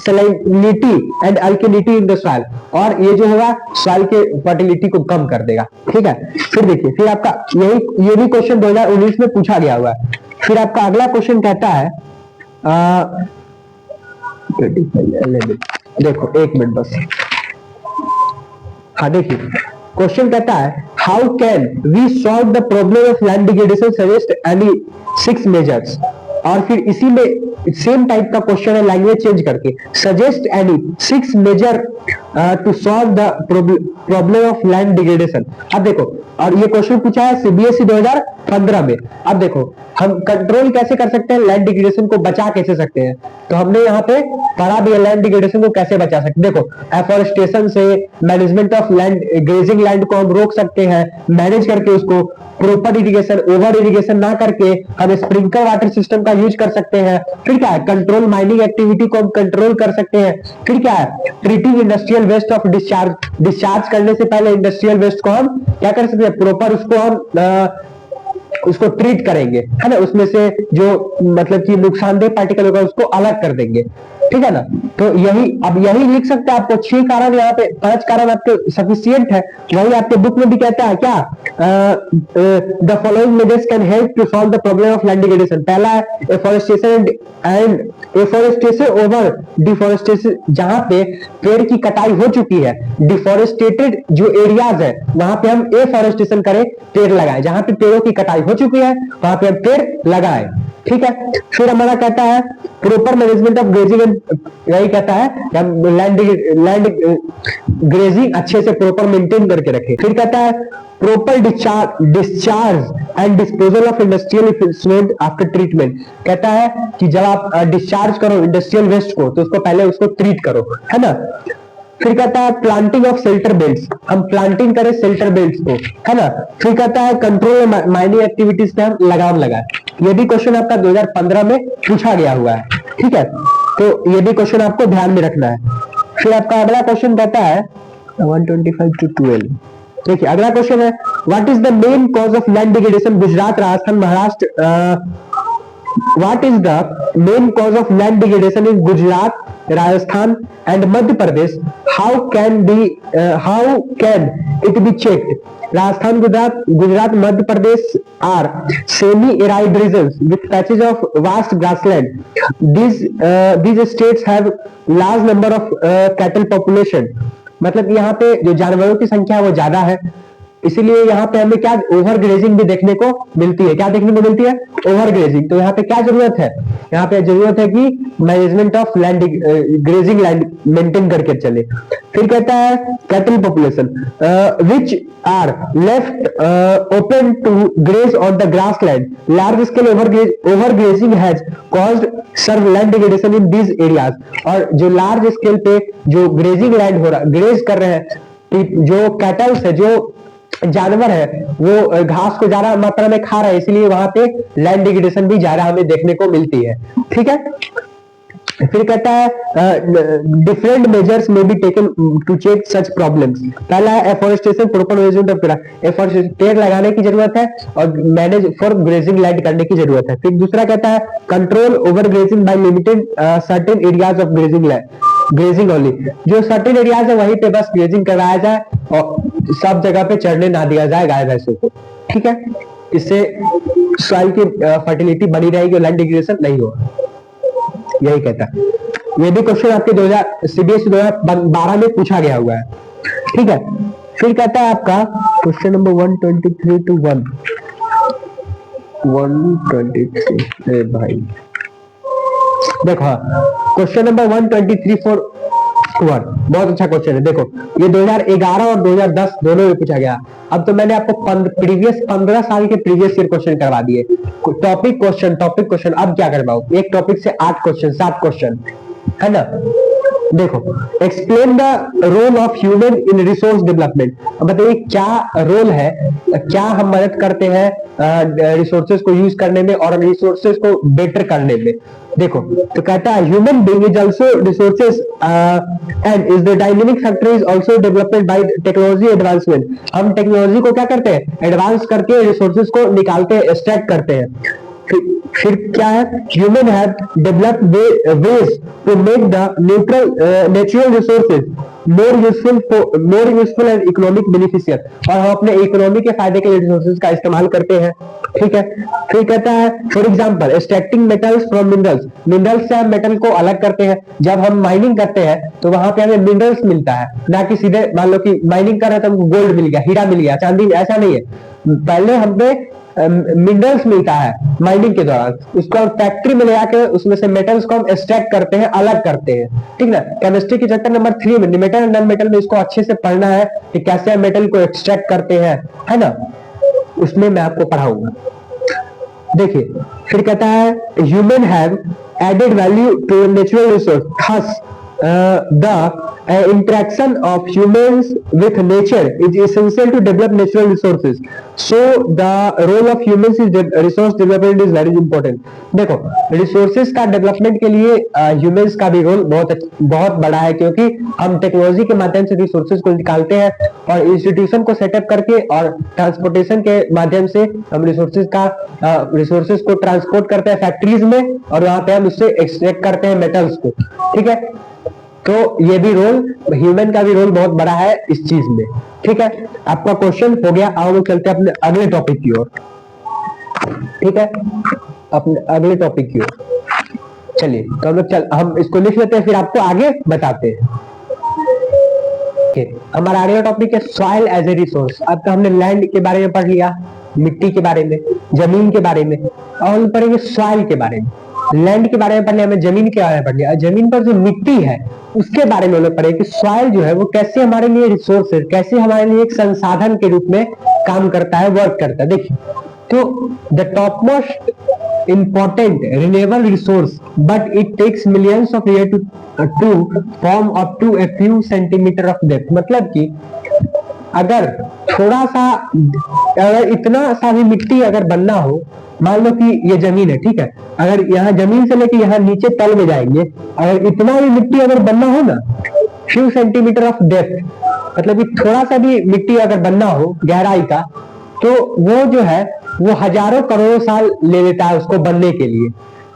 salinity and alkalinity in the soil, और ये जो होगा सॉइल के फर्टिलिटी को कम कर देगा। ठीक है, फिर देखिए, फिर आपका ये भी क्वेश्चन 2019 में पूछा गया हुआ है। फिर आपका अगला क्वेश्चन कहता है देखो एक मिनट बस, हाँ देखिए क्वेश्चन कहता है, how can we solve the problem of land degradation, suggest any 6 measures. और फिर इसी में सेम टाइप का क्वेश्चन है, लैंग्वेज चेंज करके, suggest any 6 measure to solve the problem of land degradation. अब देखो, और ये क्वेश्चन पूछा है सीबीएसई 2015 में। अब देखो हम कंट्रोल कैसे कर सकते हैं, लैंड डिग्रेडेशन को बचा कैसे सकते हैं, तो हमने यहाँ पे पढ़ा भी है लैंड डिग्रेडेशन को कैसे बचा सकते हैं। देखो एफोरेस्टेशन से, management of land, grazing land को हम रोक सकते हैं, मैनेज करके उसको, प्रॉपर इरिगेशन, ओवर इरिगेशन ना करके हम स्प्रिंकलर वाटर सिस्टम का यूज कर सकते हैं। फिर क्या है, कंट्रोल माइनिंग एक्टिविटी को हम कंट्रोल कर सकते हैं। फिर क्या है, treating industrial waste of discharge करने से पहले इंडस्ट्रियल वेस्ट को हम क्या कर सकते हैं, प्रॉपर उसको हम उसको ट्रीट करेंगे, है ना, उसमें से जो मतलब कि नुकसानदेह पार्टिकल होगा उसको अलग कर देंगे। ठीक है ना, तो यही लिख सकते हैं। आपको 6 कारण, यहाँ पे 5 कारण आपके सफिशिएंट है। वही आपके बुक में भी कहता है क्या, the following measures can help to solve the problem of land degradation. पहला है afforestation and afforestation over deforestation, जहां पे पेड़ की कटाई हो चुकी है, डिफोरेस्टेटेड जो एरियाज है वहां पे हम एफोरेस्टेशन करें, पेड़ लगाए। जहां पे पेड़ों की कटाई हो चुकी है वहां पे हम पेड़ लगाए। ठीक है, फिर हमारा कहता है प्रॉपर मैनेजमेंट ऑफ ग्रेजिंग, यही कहता है लैंड ग्रेजिंग अच्छे से प्रॉपर मेंटेन करके रखें। फिर कहता है proper discharge and disposal of industrial effluent after treatment. कहता है कि जब आप डिस्चार्ज करो इंडस्ट्रियल वेस्ट को, तो उसको पहले उसको ट्रीट करो, है ना। फिर कहता है प्लांटिंग ऑफ शेल्टर बेल्ट्स, हम प्लांटिंग करें शेल्टर बेल्ट्स को, है ना। फिर कहता है कंट्रोल माइनिंग एक्टिविटीज पे हम लगाम लगाए। ये भी क्वेश्चन आपका 2015 में पूछा गया हुआ है। ठीक है, तो ये भी क्वेश्चन आपको ध्यान में रखना है। फिर आपका अगला क्वेश्चन कहता है 125 to 12। देखिए अगला क्वेश्चन है, what is the main cause of land degradation Gujarat, Rajasthan, Maharashtra. What is the main cause of land degradation in Gujarat, Rajasthan and Madhya Pradesh? How can it be checked? Rajasthan, Gujarat, Madhya Pradesh are semi-arid regions with patches of vast grassland. These states have large number of cattle population. मतलब यहाँ पे जो जानवरों की संख्या है वो ज्यादा है, इसीलिए यहाँ पे हमें क्या ओवर ग्रेजिंग भी देखने को मिलती है। क्या देखने को मिलती है? Over grazing. तो यहाँ पे क्या जरूरत है? यहाँ पे जरूरत है कि management of land, grazing land maintain करके चले। फिर कहता है cattle population which are left open to graze on the grassland, large scale overgrazing has caused severe land degradation in these areas. और जो लार्ज स्केल पे जो grazing land हो रहा, ग्रेज कर रहे हैं, जो कैटल्स है, जो जानवर है, वो घास को ज्यादा मात्रा में खा रहा है, इसलिए वहां पे लैंड डिग्रेडेशन भी ज्यादा हमें देखने को मिलती है। ठीक है। फिर कहता है different measures may be taken to check such problems. पहला है afforestation, proper management of afforestation, पेड़ लगाने की जरूरत है और मैनेज फॉर ग्रेजिंग लैंड करने की जरूरत है। फिर दूसरा कहता है control over grazing by limited certain areas of grazing land, grazing only. जो सर्टेन एरियाज है वहीं पे बस ग्रेजिंग कराया जाए और सब जगह पे चढ़ने ना दिया जाए गाय भैंसों को। ठीक है। इससे सॉइल की फर्टिलिटी बनी रहेगी और लैंड डिग्रेडेशन नहीं होगा। यही कहता है। ये भी क्वेश्चन आपके सीबीएसई 2012 में पूछा गया हुआ है। ठीक है। फिर कहता है आपका क्वेश्चन नंबर 123 to 123। भाई देखो क्वेश्चन नंबर 123 for 1 बहुत अच्छा क्वेश्चन है। देखो ये 2011 और 2010 दोनों में पूछा गया। अब तो मैंने आपको प्रीवियस 15 साल के प्रीवियस ईयर क्वेश्चन करवा दिए। टॉपिक क्वेश्चन अब क्या करवाओ? एक टॉपिक से 8 क्वेश्चन, 7 क्वेश्चन, है ना। देखो explain the role of human in resource development. बताइए क्या रोल है, क्या हम मदद करते हैं रिसोर्सेज को यूज करने में और रिसोर्सेज को बेटर करने में। देखो तो कहता है human being is also resources and is the dynamic factor is also development bye technology advancement. हम टेक्नोलॉजी को क्या करते हैं? एडवांस करके रिसोर्सेज को निकालते हैं, एक्सट्रैक्ट करते हैं। फिर क्या है? Human have developed ways to make the natural resources more useful and economic beneficial. और हम अपने इकोनॉमी के फायदे के लिए रिसोर्सेज का इस्तेमाल करते हैं। ठीक है। फिर कहता है for example extracting metals from minerals. Minerals से हम मेटल को अलग करते हैं। जब हम माइनिंग करते हैं तो वहां पे हमें मिनरल्स मिलता है, ना कि सीधे मान लो कि माइनिंग कर रहे तो हमको गोल्ड मिल गया, हीरा मिल गया, चांदी। ऐसा नहीं है। पहले हमें मिनरल्स मिलता है माइनिंग के दौरान, उसको हम फैक्ट्री में ले आकर उसमें से मेटल्स को हम एक्सट्रैक्ट करते हैं, अलग करते हैं। ठीक ना। केमिस्ट्री की चैप्टर नंबर 3 में मेटल एंड नॉन मेटल में इसको अच्छे से पढ़ना है कि कैसे मेटल को एक्सट्रैक्ट करते हैं, है ना। उसमें मैं आपको पढ़ाऊंगा। देखिए फिर कहता है human have added value to natural resource, thus the interaction of humans with nature is essential to develop natural resources. So the role of humans is resource development is very important. देखो resources का development के लिए humans का भी role बहुत बड़ा है, क्योंकि हम टेक्नोलॉजी के माध्यम से रिसोर्सेज को निकालते हैं और इंस्टीट्यूशन को सेटअप करके और ट्रांसपोर्टेशन के माध्यम से हम रिसोर्सेज को ट्रांसपोर्ट करते हैं फैक्ट्रीज में और वहां पे हम उससे एक्सट्रैक्ट करते हैं मेटल्स को। ठीक है। तो ये भी रोल, ह्यूमन का भी रोल बहुत बड़ा है इस चीज में। ठीक है। आपका क्वेश्चन हो गया। आओ लोग चलते हैं अपने अगले टॉपिक की ओर। ठीक है। अपने अगले टॉपिक की ओर चलिए। तो हम लोग हम इसको लिख लेते हैं, फिर आपको आगे बताते हैं। हमारा अगला टॉपिक है सॉइल एज ए रिसोर्स। अब तो हमने लैंड के बारे में पढ़ लिया, मिट्टी के बारे में, जमीन के बारे में, और हम पढ़ेंगे सॉइल के बारे में। लैंड के बारे में पढ़ लिया, हमें जमीन के बारे में पढ़ लिया। जमीन पर जो मिट्टी है उसके बारे में लोग पढ़े कि सॉइल जो है वो कैसे हमारे लिए रिसोर्स है, कैसे हमारे लिए एक संसाधन के रूप में काम करता है, वर्क करता है। देखिए तो the top most important renewable resource but it takes millions of years to form up to a few centimeter of depth। मतलब कि अगर थोड़ा सा, अगर इतना सा भी मिट्टी अगर बनना हो, मान लो कि ये जमीन है, ठीक है, अगर यहाँ जमीन से लेके यहाँ नीचे तल में जाएंगे, अगर इतना भी मिट्टी अगर बनना हो ना, few centimeter of depth, मतलब कि थोड़ा सा भी मिट्टी अगर बनना हो गहराई का, तो वो जो है वो हजारों करोड़ों साल ले लेता है उसको बनने के लिए।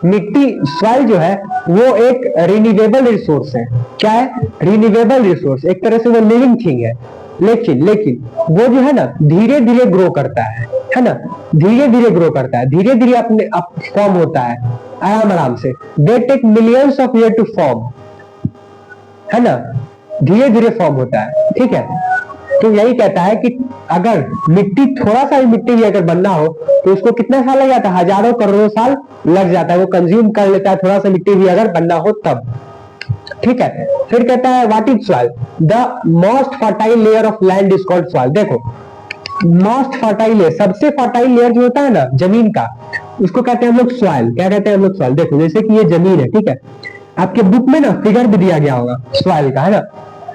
मिट्टी, सॉइल जो है वो एक रिन्यूएबल रिसोर्स है। क्या है? Renewable resource. एक तरह से वो लिविंग थिंग है, लेकिन वो जो है ना धीरे धीरे ग्रो करता है ना, धीरे धीरे ग्रो करता है, धीरे धीरे अपने फॉर्म होता है आराम से। They take millions of year to form, है ना, धीरे धीरे फॉर्म होता है। ठीक है। तो यही कहता है कि अगर मिट्टी, थोड़ा सा भी मिट्टी भी अगर बनना हो तो उसको कितना साल लग जाता है, हजारों करोड़ों साल लग जाता है, वो कंज्यूम कर लेता है थोड़ा सा मिट्टी भी अगर बनना हो तब। ठीक है, फिर कहता है what is soil, the most fertile layer of land is called soil. देखो मोस्ट फर्टाइल लेयर, सबसे फर्टाइल लेयर जो होता है ना जमीन का, उसको कहते हैं हम लोग सॉइल। क्या कहते हैं हम लोग? सॉइल। देखो जैसे कि ये जमीन है, ठीक है, आपके बुक में ना फिगर भी दिया गया होगा सॉइल का, है ना।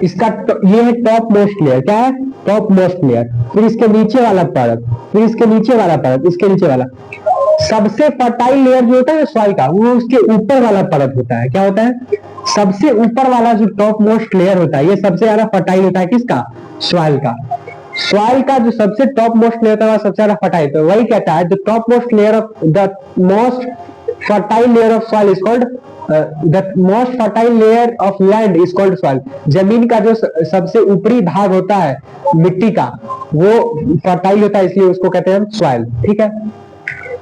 इसका ये है टॉप मोस्ट लेयर। क्या है? Top most layer. फिर इसके नीचे वाला परत, फिर इसके नीचे वाला परत, इसके नीचे वाला। सबसे फर्टाइल लेयर जो होता है सॉइल का, वो उसके ऊपर वाला परत होता है। क्या होता है? सबसे ऊपर वाला जो टॉप मोस्ट लेयर होता है, ये सबसे ज्यादा फर्टाइल होता है। किसका? सॉइल का। सॉइल का जो सबसे टॉप मोस्ट लेयर होता है सबसे ज्यादा फर्टाइल। तो वही कहता है the top most layer of the most fertile layer of soil is called, the most fertile layer of land is called soil. जमीन का जो सबसे ऊपरी भाग होता है मिट्टी का, वो फर्टाइल होता है, इसलिए उसको कहते हैं हम सॉइल। ठीक है।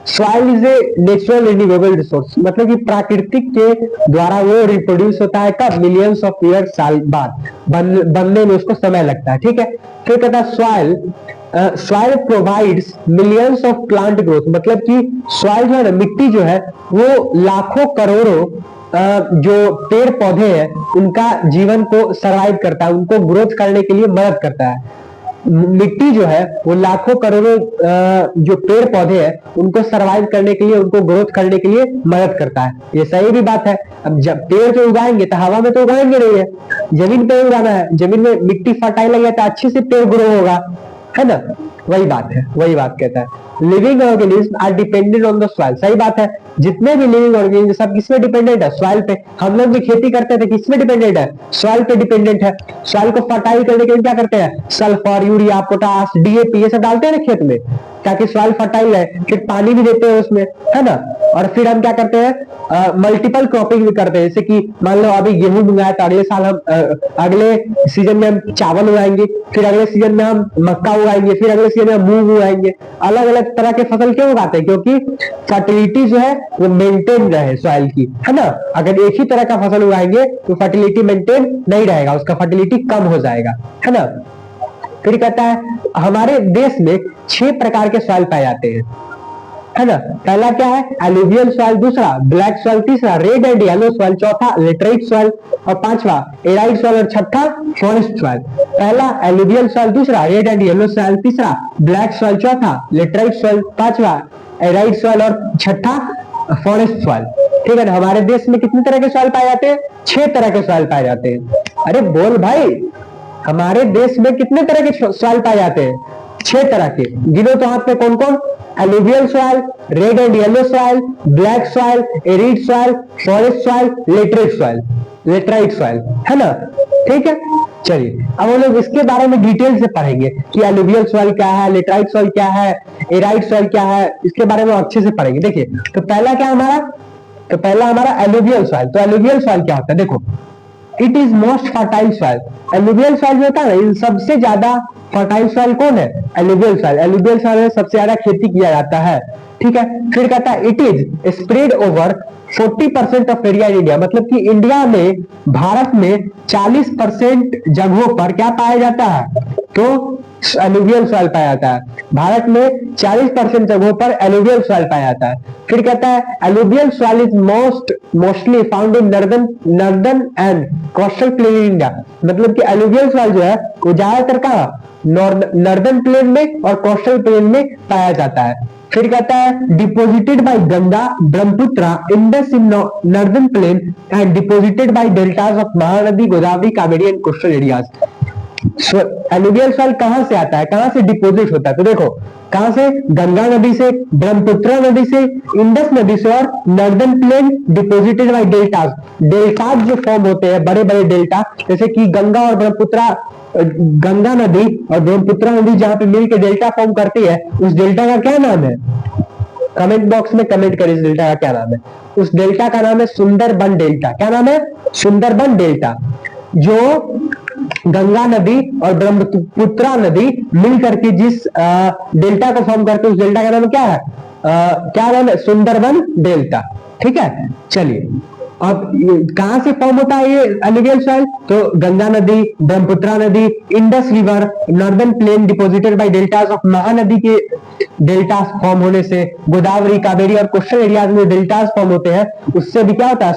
Soil is a natural renewable resource, मतलब कि प्राकृतिक के द्वारा वो रिप्रोड्यूस होता है कब? मिलियंस ऑफ ईयर, साल बाद बनने में उसको समय लगता है। ठीक है। फिर कहता है soil, soil provides millions of plant growth, मतलब कि सॉइल जो है ना, मिट्टी जो है, वो लाखों करोड़ों जो पेड़ पौधे हैं उनका जीवन को सरवाइव करता है, उनको ग्रोथ करने के लिए मदद करता है। मिट्टी जो है वो लाखों करोड़ों जो पेड़ पौधे हैं उनको सरवाइव करने के लिए, उनको ग्रोथ करने के लिए मदद करता है। ये सही भी बात है। अब जब पेड़ जो उगाएंगे तो हवा में तो उगाएंगे नहीं है, जमीन पे उगाना है। जमीन में मिट्टी फर्टाइल लग जाता है, अच्छे से पेड़ ग्रो होगा, है ना। वही बात है, वही बात कहता है living organism are dependent on the soil. सही बात है। जितने भी लिविंग ऑर्गेनिज्म सब किस पे डिपेंडेंट है? सॉइल पे। हम लोग भी खेती करते थे, किस पे डिपेंडेंट है? सॉइल पे डिपेंडेंट है। सॉइल को फर्टाइल करने के लिए क्या करते हैं? सल्फर, यूरिया, पोटास, डीएपी ये सब डालते हैं ना खेत में, ताकि सॉइल फर्टाइल है। फिर पानी भी देते हैं उसमें, है ना। और फिर हम क्या करते हैं? मल्टीपल क्रॉपिंग भी करते हैं। जैसे कि मान लो अभी गेहूं उगाया तो अगले साल हम अगले सीजन में हम चावल उगाएंगे, फिर अगले सीजन में हम मक्का उगाएंगे, फिर अगले सीजन में मूंग उगाएंगे। अलग अलग तरह के फसल क्यों उगाते हैं? क्योंकि फर्टिलिटी जो है वो मेंटेन रहे सॉइल की, है ना। अगर एक ही तरह का फसल उगाएंगे तो फर्टिलिटी मेंटेन नहीं रहेगा, उसका फर्टिलिटी कम हो जाएगा, है ना। फिर कहता है हमारे देश में 6 प्रकार के सॉइल पाए जाते हैं, है ना। पहला क्या है? एलुवियल सॉइल, दूसरा ब्लैक सॉइल, तीसरा रेड एंड येलो सॉइल, चौथा लेटराइट सॉइल और पांचवा एराइड सॉइल और छठा फॉरेस्ट सॉइल। पहला एलुवियल सॉइल, दूसरा रेड एंड येलो सॉइल, तीसरा ब्लैक सॉइल, चौथा लेटराइट सॉइल, पांचवा एराइड सॉइल और छठा फॉरेस्ट सॉइल। ठीक है ना। हमारे देश में कितने तरह के सॉइल पाए जाते हैं? 6 तरह के सॉइल पाए जाते हैं। अरे बोल भाई, हमारे देश में कितने तरह के सॉइल पाए जाते हैं? 6 तरह के। गिनो तो हाथ में कौन कौन? Alluvial soil, red and yellow soil, black soil, arid soil, forest soil, laterite soil, laterite soil, है ना। ठीक है। चलिए अब हम लोग इसके बारे में डिटेल से पढ़ेंगे कि एलुवियल सॉइल क्या है, लेटराइट सॉइल क्या है, एराइड सॉइल क्या है, इसके बारे में अच्छे से पढ़ेंगे। देखिए तो पहला क्या हमारा? तो पहला हमारा एलुवियल सॉइल। तो एलुवियल सॉइल क्या होता है? देखो it is most fertile soil. Alluvial soil जो होता है ना, सबसे ज्यादा फर्टाइल सॉइल कौन है? Alluvial soil. एलुवियल सॉइल में सबसे ज्यादा खेती किया जाता है। ठीक है। फिर कहता है it is spread over 40% of area in India, मतलब कि इंडिया में, भारत में 40% जगहों पर क्या पाया जाता है? तो एलुवियल सॉइल पाया जाता है। भारत में 40% जगहों पर एलुवियल सॉइल पाया जाता है। फिर कहता है alluvial soil is mostly found in northern and coastal plain in India, मतलब कि एलुवियल सॉइल जो है वो ज्यादातर कहां? नॉर्दर्न प्लेन में और कोस्टल प्लेन में पाया जाता है। फिर कहता है deposited bye Ganga, Brahmaputra, Indus in northern plain and deposited bye deltas of Mahanadi, Godavari, Kaveri and coastal areas. Alluvial soil कहां से आता है? कहां से डिपोजिट होता है? तो देखो कहां से? गंगा नदी से, ब्रह्मपुत्र नदी से, इंडस नदी से और northern plain deposited bye deltas. Deltas जो फॉर्म होते हैं, बड़े बड़े डेल्टा, जैसे कि गंगा और ब्रह्मपुत्र, गंगा नदी और ब्रह्मपुत्र नदी जहां पे मिलकर डेल्टा फॉर्म करती है, उस डेल्टा का क्या नाम है? कमेंट बॉक्स में कमेंट करिए इस डेल्टा का क्या नाम है। उस डेल्टा का नाम है सुंदरबन डेल्टा। क्या नाम है? सुंदरबन डेल्टा। जो गंगा नदी और ब्रह्मपुत्र नदी मिलकर के जिस डेल्टा को फॉर्म करते हैं, उस डेल्टा का नाम क्या है? क्या नाम है? सुंदरबन डेल्टा। ठीक है। चलिए अब कहां से फॉर्म होता है ये एलुवियल सॉइल? तो गंगा नदी, ब्रह्मपुत्रा नदी, Indus river, northern plain deposited bye deltas of Mahanadi के डेल्टास फॉर्म होने से, गोदावरी, कावेरी और कोस्टल एरियाज में डेल्टास फॉर्म होते हैं, उससे भी क्या होता है?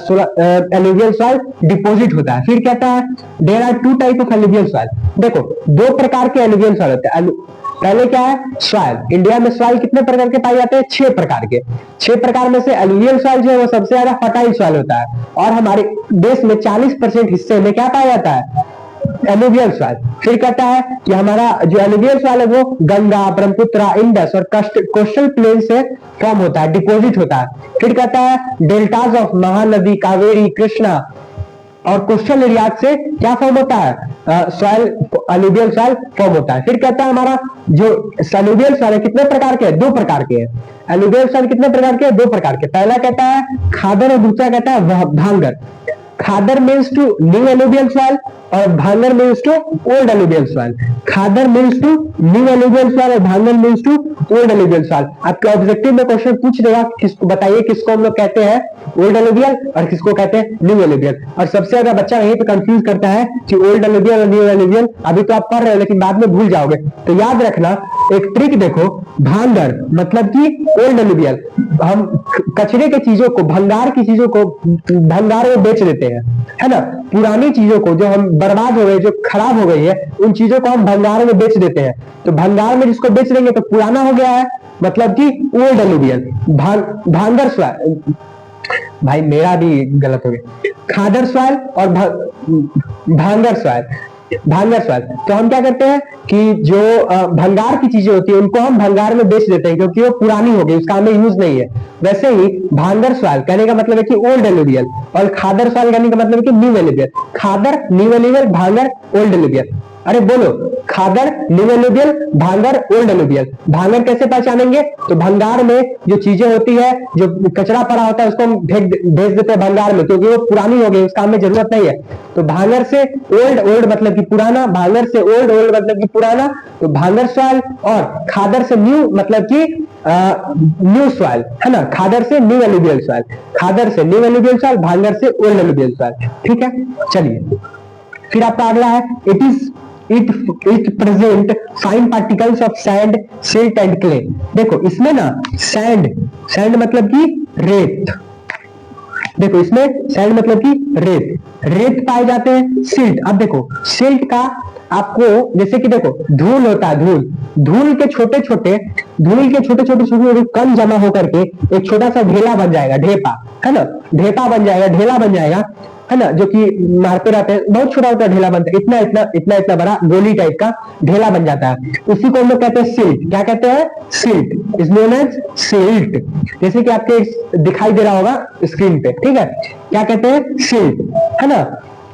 एलुवियल सॉइल डिपोजिट होता है। फिर कहता है there are two type of alluvial soil. देखो दो प्रकार के एलुवियल सॉइल होते हैं। पहले क्या है? सॉइल। इंडिया में सॉइल कितने प्रकार के पाए जाते हैं? 6 प्रकार के। 6 प्रकार में से एलुवियल सॉइल जो है वो सबसे ज्यादा फर्टाइल सॉइल होता है, और हमारे देश में 40% हिस्से में क्या पाया जाता है? Alluvial soil. फिर कहता है कि हमारा जो एलुवियल सॉइल है वो गंगा, ब्रह्मपुत्रा, इंडस और कोस्टल प्लेन से फॉर्म होता है, डिपोजिट होता है। फिर कहता है डेल्टाज ऑफ महानदी, कावेरी, कृष्णा और कोस्टल एरिया से क्या फॉर्म होता है? सॉइल, एलुवियल सॉइल फॉर्म होता है। फिर कहता है हमारा जो एलुवियल सॉइल है कितने प्रकार के हैं? 2 प्रकार के हैं। एलुवियल सॉइल कितने प्रकार के हैं? 2 प्रकार के। पहला कहता है खादर और दूसरा कहता है bhangar. Khadar means to new alluvial soil और bhangar means to old alluvial soil. Khadar means to new alluvial soil और bhangar means to old alluvial soil. आपके ऑब्जेक्टिव में क्वेश्चन पूछ देगा, किसको बताइए किसको हम लोग कहते हैं ओल्ड एलुवियल और किसको कहते हैं न्यू एलुवियल। और सबसे ज्यादा बच्चा यहीं पे कंफ्यूज करता है कि ओल्ड एलुवियल और न्यू एलुवियल। अभी तो आप पढ़ रहे हो लेकिन बाद में भूल जाओगे, तो याद रखना एक ट्रिक। देखो भांगर मतलब कि ओल्ड एलुवियल, हम कचरे के चीजों को, भंगार की चीजों को भंगार में बेच देते हैं, है ना। पुरानी चीजों को जो हम बर्बाद हो गई, जो खराब हो गई है, उन चीजों को हम भंगार में बेच देते हैं। तो भंगार में जिसको बेच देंगे तो पुराना हो गया है, मतलब कि ओल्ड एलुवियल। भांगर सॉइल, भाई मेरा भी गलत हो गया, खादर सॉइल और भांगर सॉइल। भांगर सॉइल तो हम क्या करते हैं कि जो भंगार की चीजें होती है उनको हम भंगार में बेच देते हैं क्योंकि वो पुरानी हो गई, उसका हमें यूज नहीं है। वैसे ही भांगर सॉइल कहने का मतलब है कि ओल्ड एलुवियल, और खादर सॉइल कहने का मतलब है कि न्यू एलुवियल। खादर, न्यू एलुवियल, भांगर, ओल्ड एलुवियल। अरे बोलो, खादर, न्यू एलुवियल, भांगर, ओल्ड एलुवियल। भांगर कैसे पहचानेंगे? तो भंगार में जो चीजें होती है, जो कचरा पड़ा होता है, उसको हम भेज देते हैं भंगार में क्योंकि वो पुरानी हो गई, उसका हमें जरूरत नहीं है। तो भांगर से ओल्ड, ओल्ड मतलब कि पुराना, भांगर से ओल्ड, ओल्ड मतलब कि पुराना। तो भांगर सॉइल और खादर से न्यू मतलब कि न्यू सॉइल, है ना। खादर से न्यू एलुवियल सॉइल, खादर से न्यू एलुवियल सॉइल, भांगर से ओल्ड एलुवियल सॉइल। ठीक है, चलिए फिर आपका अगला है it present fine particles of sand, silt and clay। देखो इसमें ना सैंड मतलब कि रेत, देखो इसमें सैंड मतलब कि रेत पाए जाते हैं। सिल्ट, अब देखो सिल्ट का आपको, जैसे कि देखो धूल होता है, धूल के छोटे छोटे कण जमा होकर के एक छोटा सा ढेला बन जाएगा, ढेपा, है ना। ढेपा बन जाएगा, ढेला बन जाएगा, है ना, जो कि मारते रहते हैं, बहुत छोटा होता है ढेला बनता है, इतना बड़ा गोली टाइप का ढेला बन जाता है। उसी को हम लोग कहते हैं सिल्ट। क्या कहते हैं? Silt is known as silt. जैसे कि आपके दिखाई दे रहा होगा स्क्रीन पे, ठीक है। क्या कहते हैं? सिल्ट, है ना।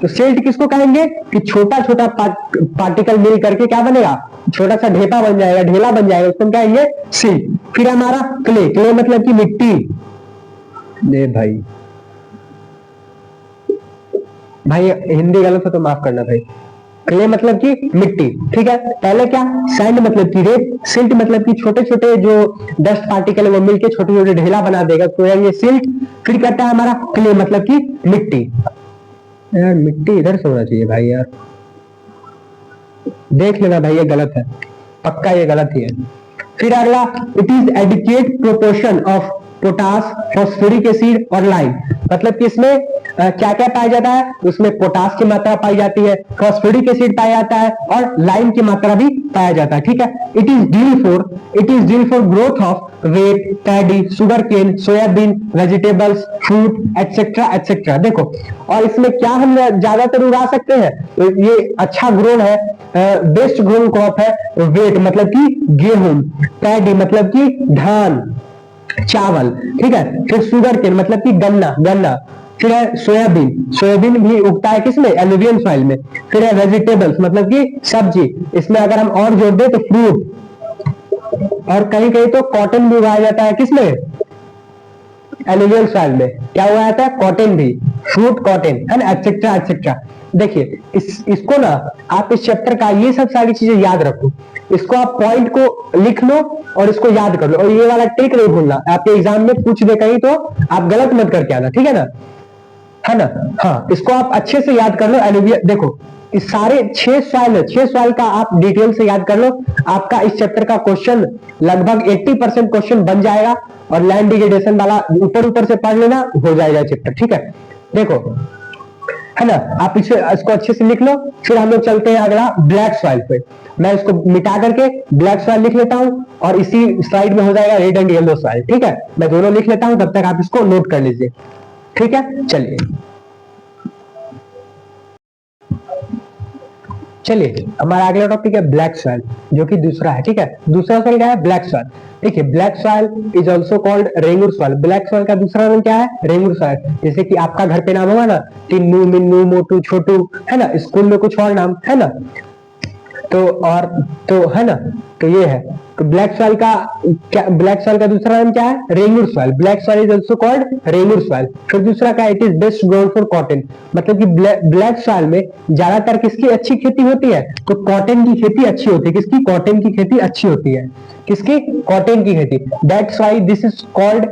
तो सिल्ट किसको कहेंगे कि छोटा छोटा पार्टिकल मिल करके क्या बनेगा? छोटा सा ढेपा बन जाएगा, ढेला बन जाएगा, उसको हम कहेंगे सिल्ट। फिर हमारा क्ले मतलब कि मिट्टी। भाई हिंदी गलत है तो माफ करना भाई। क्ले मतलब कि मिट्टी, ठीक है। पहले क्या? सैंड मतलब कि रेत, सिल्ट मतलब कि छोटे छोटे जो डस्ट पार्टिकल है वो मिलके छोटे छोटे ढेला बना देगा, तो ये सिल्ट। फिर कहता है हमारा क्ले मतलब कि मिट्टी। यार मिट्टी इधर से होना चाहिए भाई, यार देख लेना भाई, ये गलत है, पक्का ये गलत ही है। फिर अगला, it is adequate proportion of potash, phosphoric acid और लाइम। मतलब कि इसमें क्या क्या पाया जाता है? उसमें पोटास की मात्रा पाई जाती है, फॉस्फोरिक एसिड पाया जाता है और लाइम की मात्रा भी पाया जाता है, ठीक है। It is deal for growth of wheat, paddy, sugar cane, soybean, vegetables, fruit etcetera etcetera. देखो, और इसमें क्या हम ज्यादातर उगा सकते हैं? तो ये अच्छा ग्रोन है, बेस्ट ग्रोन क्रॉप है वेट मतलब कि गेहूं, पैडी मतलब कि धान, चावल, ठीक है। फिर शुगर केन मतलब कि गन्ना। फिर है सोयाबीन भी उगता है किसमें? एलुवियल सॉइल में। फिर है वेजिटेबल्स मतलब कि सब्जी, इसमें अगर हम और जोड़ दे तो फ्रूट, और कहीं कहीं तो कॉटन भी उगाया जाता है किसमें? एलुवियल सॉइल में। क्या उगाया जाता है? कॉटन भी, फ्रूट कॉटन, है ना, एटसेट्रा एटसेट्रा। देखिए इसको ना आप इस चैप्टर का ये सब सारी चीजें याद रखो, इसको आप पॉइंट को लिख लो और इसको याद कर लो, और ये वाला ट्रिक नहीं भूलना, आपके एग्जाम में पूछ दे कहीं तो आप गलत मत करके आना, ठीक है ना। है ना। हाँ, इसको आप अच्छे से याद कर लो। एलुवियल देखो, इस सारे 6 सवाल है, 6 सवाल का आप डिटेल से याद कर लो। आपका इस चैप्टर का क्वेश्चन लगभग 80% क्वेश्चन बन जाएगा, और लैंड डिग्रेडेशन वाला ऊपर ऊपर से पढ़ लेना, हो जाएगा चैप्टर। ठीक है, देखो, है ना, आप इसको अच्छे से लिख लो। फिर हम लोग चलते हैं अगला ब्लैक सॉइल पे। मैं इसको मिटा करके ब्लैक सॉइल लिख लेता हूं, और इसी स्लाइड में हो जाएगा रेड एंड येलो सॉइल। ठीक है, मैं दोनों लिख लेता हूं, तब तक आप इसको नोट कर लीजिए। ठीक है, चलिए चलिए, हमारा अगला टॉपिक है ब्लैक सॉइल, जो कि दूसरा है। ठीक है, दूसरा सॉइल क्या है? Black soil. देखिए, black soil is also called regur soil. Black soil का दूसरा नाम क्या है? रेंगुर सॉइल। जैसे कि आपका घर पे नाम होगा ना, टिन्नू, मिन्नू, मोटू, छोटू, है ना, स्कूल में कुछ और नाम है ना, तो और तो है ना, तो ये है। तो ब्लैक सॉइल का क्या, ब्लैक सॉइल का दूसरा नाम क्या है? Regur soil. Black soil is also called regur soil. फिर दूसरा का it is best grown for cotton. मतलब कि ब्लैक सॉइल में ज्यादातर किसकी अच्छी खेती होती है? तो कॉटन की खेती अच्छी होती है। किसकी? कॉटन की खेती अच्छी होती है। किसकी? कॉटन की खेती। That's why this is called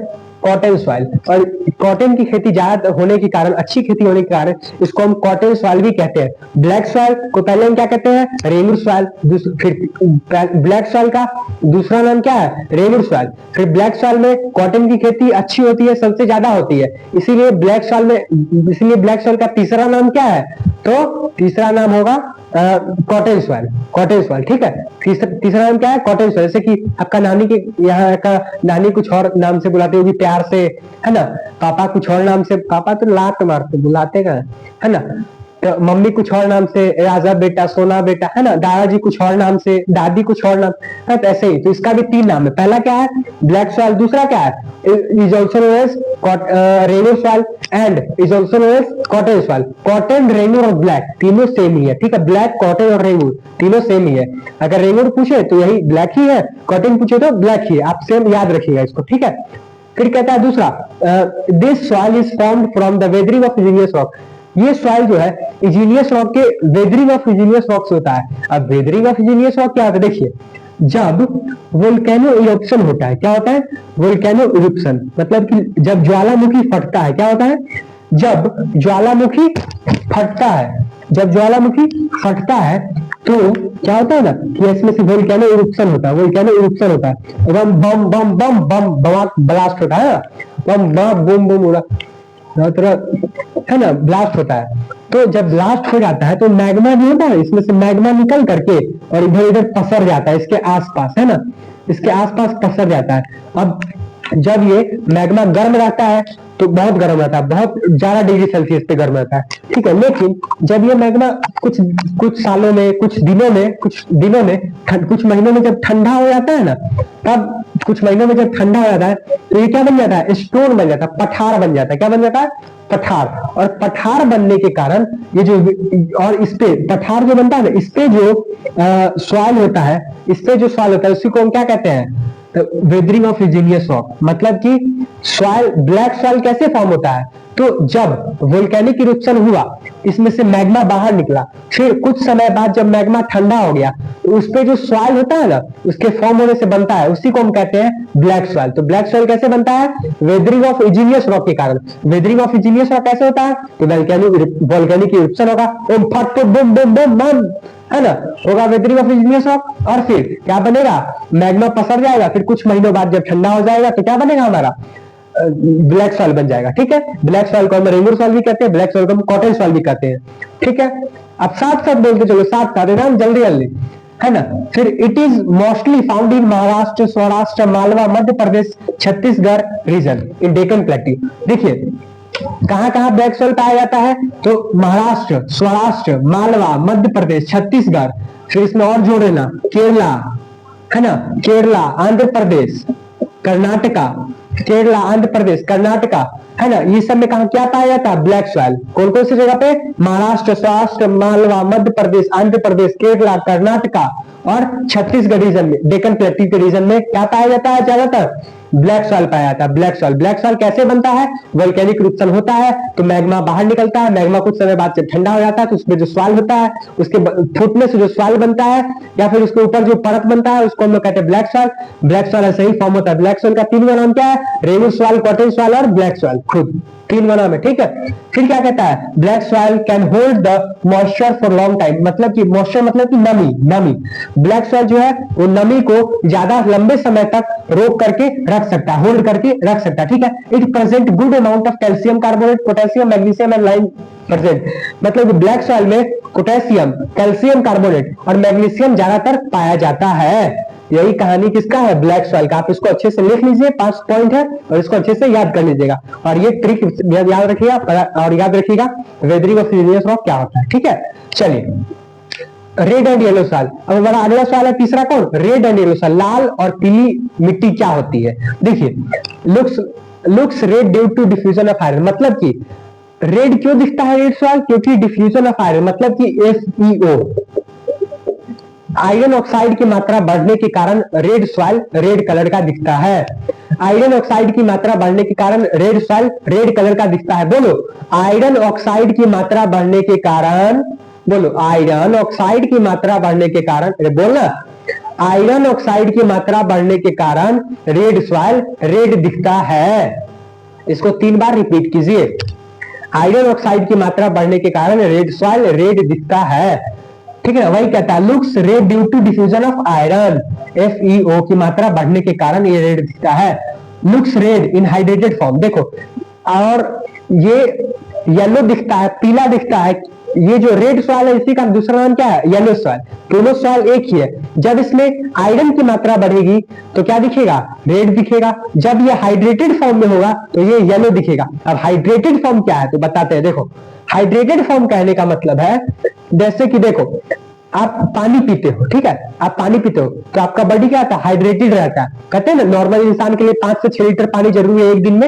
cotton soil. और कॉटन की खेती ज्यादा होने के कारण, अच्छी खेती होने के कारण, इसको हम कॉटन सॉइल भी कहते हैं। ब्लैक सॉइल को पहले हम क्या कहते हैं? रेंगुर सॉइल। फिर ब्लैक सॉइल का दूसरा नाम क्या है? रेंगुर सॉइल। फिर ब्लैक सॉइल में कॉटन की खेती अच्छी होती है, सबसे ज्यादा होती है, इसीलिए ब्लैक सॉइल में, इसीलिए ब्लैक सॉइल का तीसरा नाम क्या है? तो तीसरा नाम होगा कॉटन सॉइल। Cotton soil. ठीक है, तीसरा नाम क्या है? Cotton soil. जैसे कि आपका नानी के यहाँ का नानी कुछ और नाम से बुलाते होगी प्यार से, है ना, पापा कुछ और नाम से, पापा तो लात मारते बुलाते का, है ना, तो मम्मी कुछ और नाम से, राजा बेटा, सोना बेटा, है ना, दादाजी कुछ और नाम से, दादी कुछ और नाम है, तो ऐसे ही। तो इसका भी 3 नाम है। पहला क्या है? Black soil. दूसरा क्या है? इज ऑल्सो नोन एज रेनू soil and is also known as cotton soil. Cotton, रेनू और ब्लैक तीनों सेम ही है। ठीक है, ब्लैक, कॉटन और रेनू तीनों सेम ही है। अगर रेनू पूछे तो यही ब्लैक ही है, कॉटन पूछे तो ब्लैक ही है। आप सेम याद रखिएगा इसको। ठीक है, फिर कहता है दूसरा, this soil is formed from the weathering of igneous rock. ये सॉइल जो है इग्नियस रॉक के, वेदरिंग ऑफ इग्नियस रॉक से होता है। अब वेदरिंग ऑफ इग्नियस रॉक क्या होता है? देखिए, जब वोल्केनो इरप्शन होता है, क्या होता है? वोल्केनो इरप्शन, मतलब कि जब ज्वालामुखी फटता है। क्या होता है? जब ज्वालामुखी फटता है, जब ज्वालामुखी फटता है तो क्या होता है ना कि इसमें से वोल्केनो इरप्शन होता है। वोल्केनो इरप्शन होता है, बम बम बम बम बम ब्लास्ट होता है, बम बम बम बम उड़ा, है ना, ब्लास्ट होता है। तो जब ब्लास्ट हो जाता है तो मैग्मा जो होता है, इसमें से मैग्मा निकल करके और इधर इधर पसर जाता है, इसके आसपास, है ना, इसके आसपास पसर जाता है। अब जब ये मैग्मा गर्म रहता है तो बहुत गर्म रहता है, बहुत ज्यादा डिग्री सेल्सियस पे गर्म रहता है। ठीक है, लेकिन जब ये मैग्मा कुछ कुछ सालों में, कुछ दिनों में, कुछ महीनों में जब ठंडा हो जाता है ना, तब कुछ महीनों में जब ठंडा हो जाता है तो ये क्या बन जाता है? स्टोन बन जाता है, पठार बन जाता है। क्या बन जाता है? पठार। और पठार बनने के कारण ये जो, और इस पे पठार जो बनता है ना, इस पे जो सॉइल होता है, इस पे जो सॉइल होता है उसी को हम क्या कहते हैं? Weathering of igneous rock. मतलब कि सॉइल, ब्लैक सॉइल कैसे फॉर्म होता है? तो जब वोल्केनिक इरप्शन हुआ, इसमें से मैग्मा बाहर निकला, फिर कुछ समय बाद जब मैग्मा ठंडा हो गया तो उस पे जो सॉइल होता है ना, उसके फॉर्म होने से बनता है, उसी को हम कहते हैं ब्लैक सॉइल। तो ब्लैक सॉइल कैसे बनता है? वेदरिंग ऑफ इग्नियस रॉक के कारण। वेदरिंग ऑफ इग्नियस रॉक कैसे होता है? तो वोल्केनिक इरप्शन होगा, फट बम बम बम बम, है ना, होगा वेदरिंग ऑफ इग्नियस रॉक, और फिर क्या बनेगा? मैग्मा पसर जाएगा, फिर कुछ महीनों बाद जब ठंडा हो जाएगा तो क्या बनेगा? हमारा ब्लैक सॉइल बन जाएगा। ठीक है, ब्लैक सॉइल को हम रेंगुर सॉइल भी कहते हैं, ब्लैक सॉइल को हम कॉटन सॉइल भी कहते हैं। ठीक है, अब साथ साथ बोलते चलो, साथ साथ ना, जल्दी जल्दी, है ना। फिर it is mostly found in Maharashtra, Saurashtra, Malwa, Madhya Pradesh, Chhattisgarh region in Deccan plateau. देखिए, कहां कहां ब्लैक सॉइल पाया जाता है? तो महाराष्ट्र, सौराष्ट्र, मालवा, मध्य प्रदेश, छत्तीसगढ़, फिर इसमें और जोड़ लेना केरला, है ना, केरला, आंध्र प्रदेश, कर्नाटका, केरला, आंध्र प्रदेश, कर्नाटका, है ना, ये सब में कहा क्या पाया जाता है? Black soil. कौन कौन सी जगह पे? महाराष्ट्र, सौराष्ट्र, मालवा, मध्य प्रदेश, आंध्र प्रदेश, केरला, कर्नाटका और छत्तीसगढ़ रीजन में, डेक्कन प्लेट्यू के रीजन में क्या पाया जाता है? ज्यादातर ब्लैक सॉइल पाया जाता है। ब्लैक सॉइल, ब्लैक सॉइल कैसे बनता है? वोल्केनिक इरप्शन होता है तो मैग्मा बाहर निकलता है, मैग्मा कुछ समय बाद से ठंडा हो जाता है तो उसमें जो सॉइल होता है, उसके फूटने से जो सॉइल बनता है या फिर उसके ऊपर जो परत बनता है, उसको हम लोग कहते हैं ब्लैक सॉइल। ब्लैक सॉइल ऐसे ही फॉर्म होता है। ब्लैक सॉइल का 3 नाम क्या है? रेनू सॉइल, कॉटन सॉइल और ब्लैक सॉइल। खुद 3 गुना में, ठीक है। फिर क्या कहता है, black soil can hold the moisture for long time, मतलब कि मॉइस्चर मतलब कि नमी। ब्लैक सॉइल जो है वो नमी को ज्यादा लंबे समय तक रोक करके रख सकता है, होल्ड करके रख सकता है, ठीक है। It present good amount of calcium carbonate, potassium, magnesium and lime present, मतलब ब्लैक सॉइल में पोटेशियम, कैल्शियम कार्बोनेट और मैग्नीशियम ज्यादातर पाया जाता है। यही कहानी किसका है, ब्लैक सॉइल का। आप इसको अच्छे से लिख लीजिए, 5 पॉइंट है, और इसको अच्छे से याद कर लीजिएगा, और ये ट्रिक याद रखिएगा, और याद रखिएगा वेदरिंग ऑफ इग्नियस रॉक क्या होता है, ठीक है। चलिए रेड एंड येलो सॉइल, अब हमारा अगला सवाल है तीसरा कौन, रेड एंड येलो सॉइल, लाल और पीली मिट्टी क्या होती है। देखिए looks red due to diffusion of iron, मतलब कि रेड क्यों दिखता है रेड सॉइल, क्योंकि डिफ्यूजन ऑफ आयरन, मतलब कि FeO, आयरन ऑक्साइड की मात्रा बढ़ने के कारण रेड सॉइल रेड कलर का दिखता है। आयरन ऑक्साइड की मात्रा बढ़ने के कारण रेड सॉइल रेड कलर का दिखता है। बोलो, आयरन ऑक्साइड की मात्रा बढ़ने के कारण, बोलो आयरन ऑक्साइड की मात्रा बढ़ने के कारण, अरे बोलना, आयरन ऑक्साइड की मात्रा बढ़ने के कारण रेड सॉइल रेड दिखता है। इसको 3 बार रिपीट कीजिए, आयरन ऑक्साइड की मात्रा बढ़ने के कारण रेड सॉइल रेड दिखता है, ठीक है। वही कहता है looks red due to diffusion of iron, FeO की मात्रा बढ़ने के कारण ये रेड दिखता है। लुक्स रेड इन हाइड्रेटेड फॉर्म, देखो, और ये येलो दिखता है, पीला दिखता है। ये जो रेड सॉइल है इसी का दूसरा नाम क्या है, येलो सॉइल। दोनों सॉइल एक ही है। जब इसमें आयरन की मात्रा बढ़ेगी तो क्या दिखेगा, रेड दिखेगा। जब ये हाइड्रेटेड फॉर्म में होगा तो ये येलो दिखेगा। अब हाइड्रेटेड फॉर्म क्या है तो बताते हैं। देखो हाइड्रेटेड फॉर्म कहने का मतलब है, जैसे कि देखो आप पानी पीते हो, ठीक है, आप पानी पीते हो तो आपका बॉडी क्या होता है, हाइड्रेटेड रहता है। कहते हैं ना नॉर्मल इंसान के लिए 5 से 6 लीटर पानी जरूरी है एक दिन में,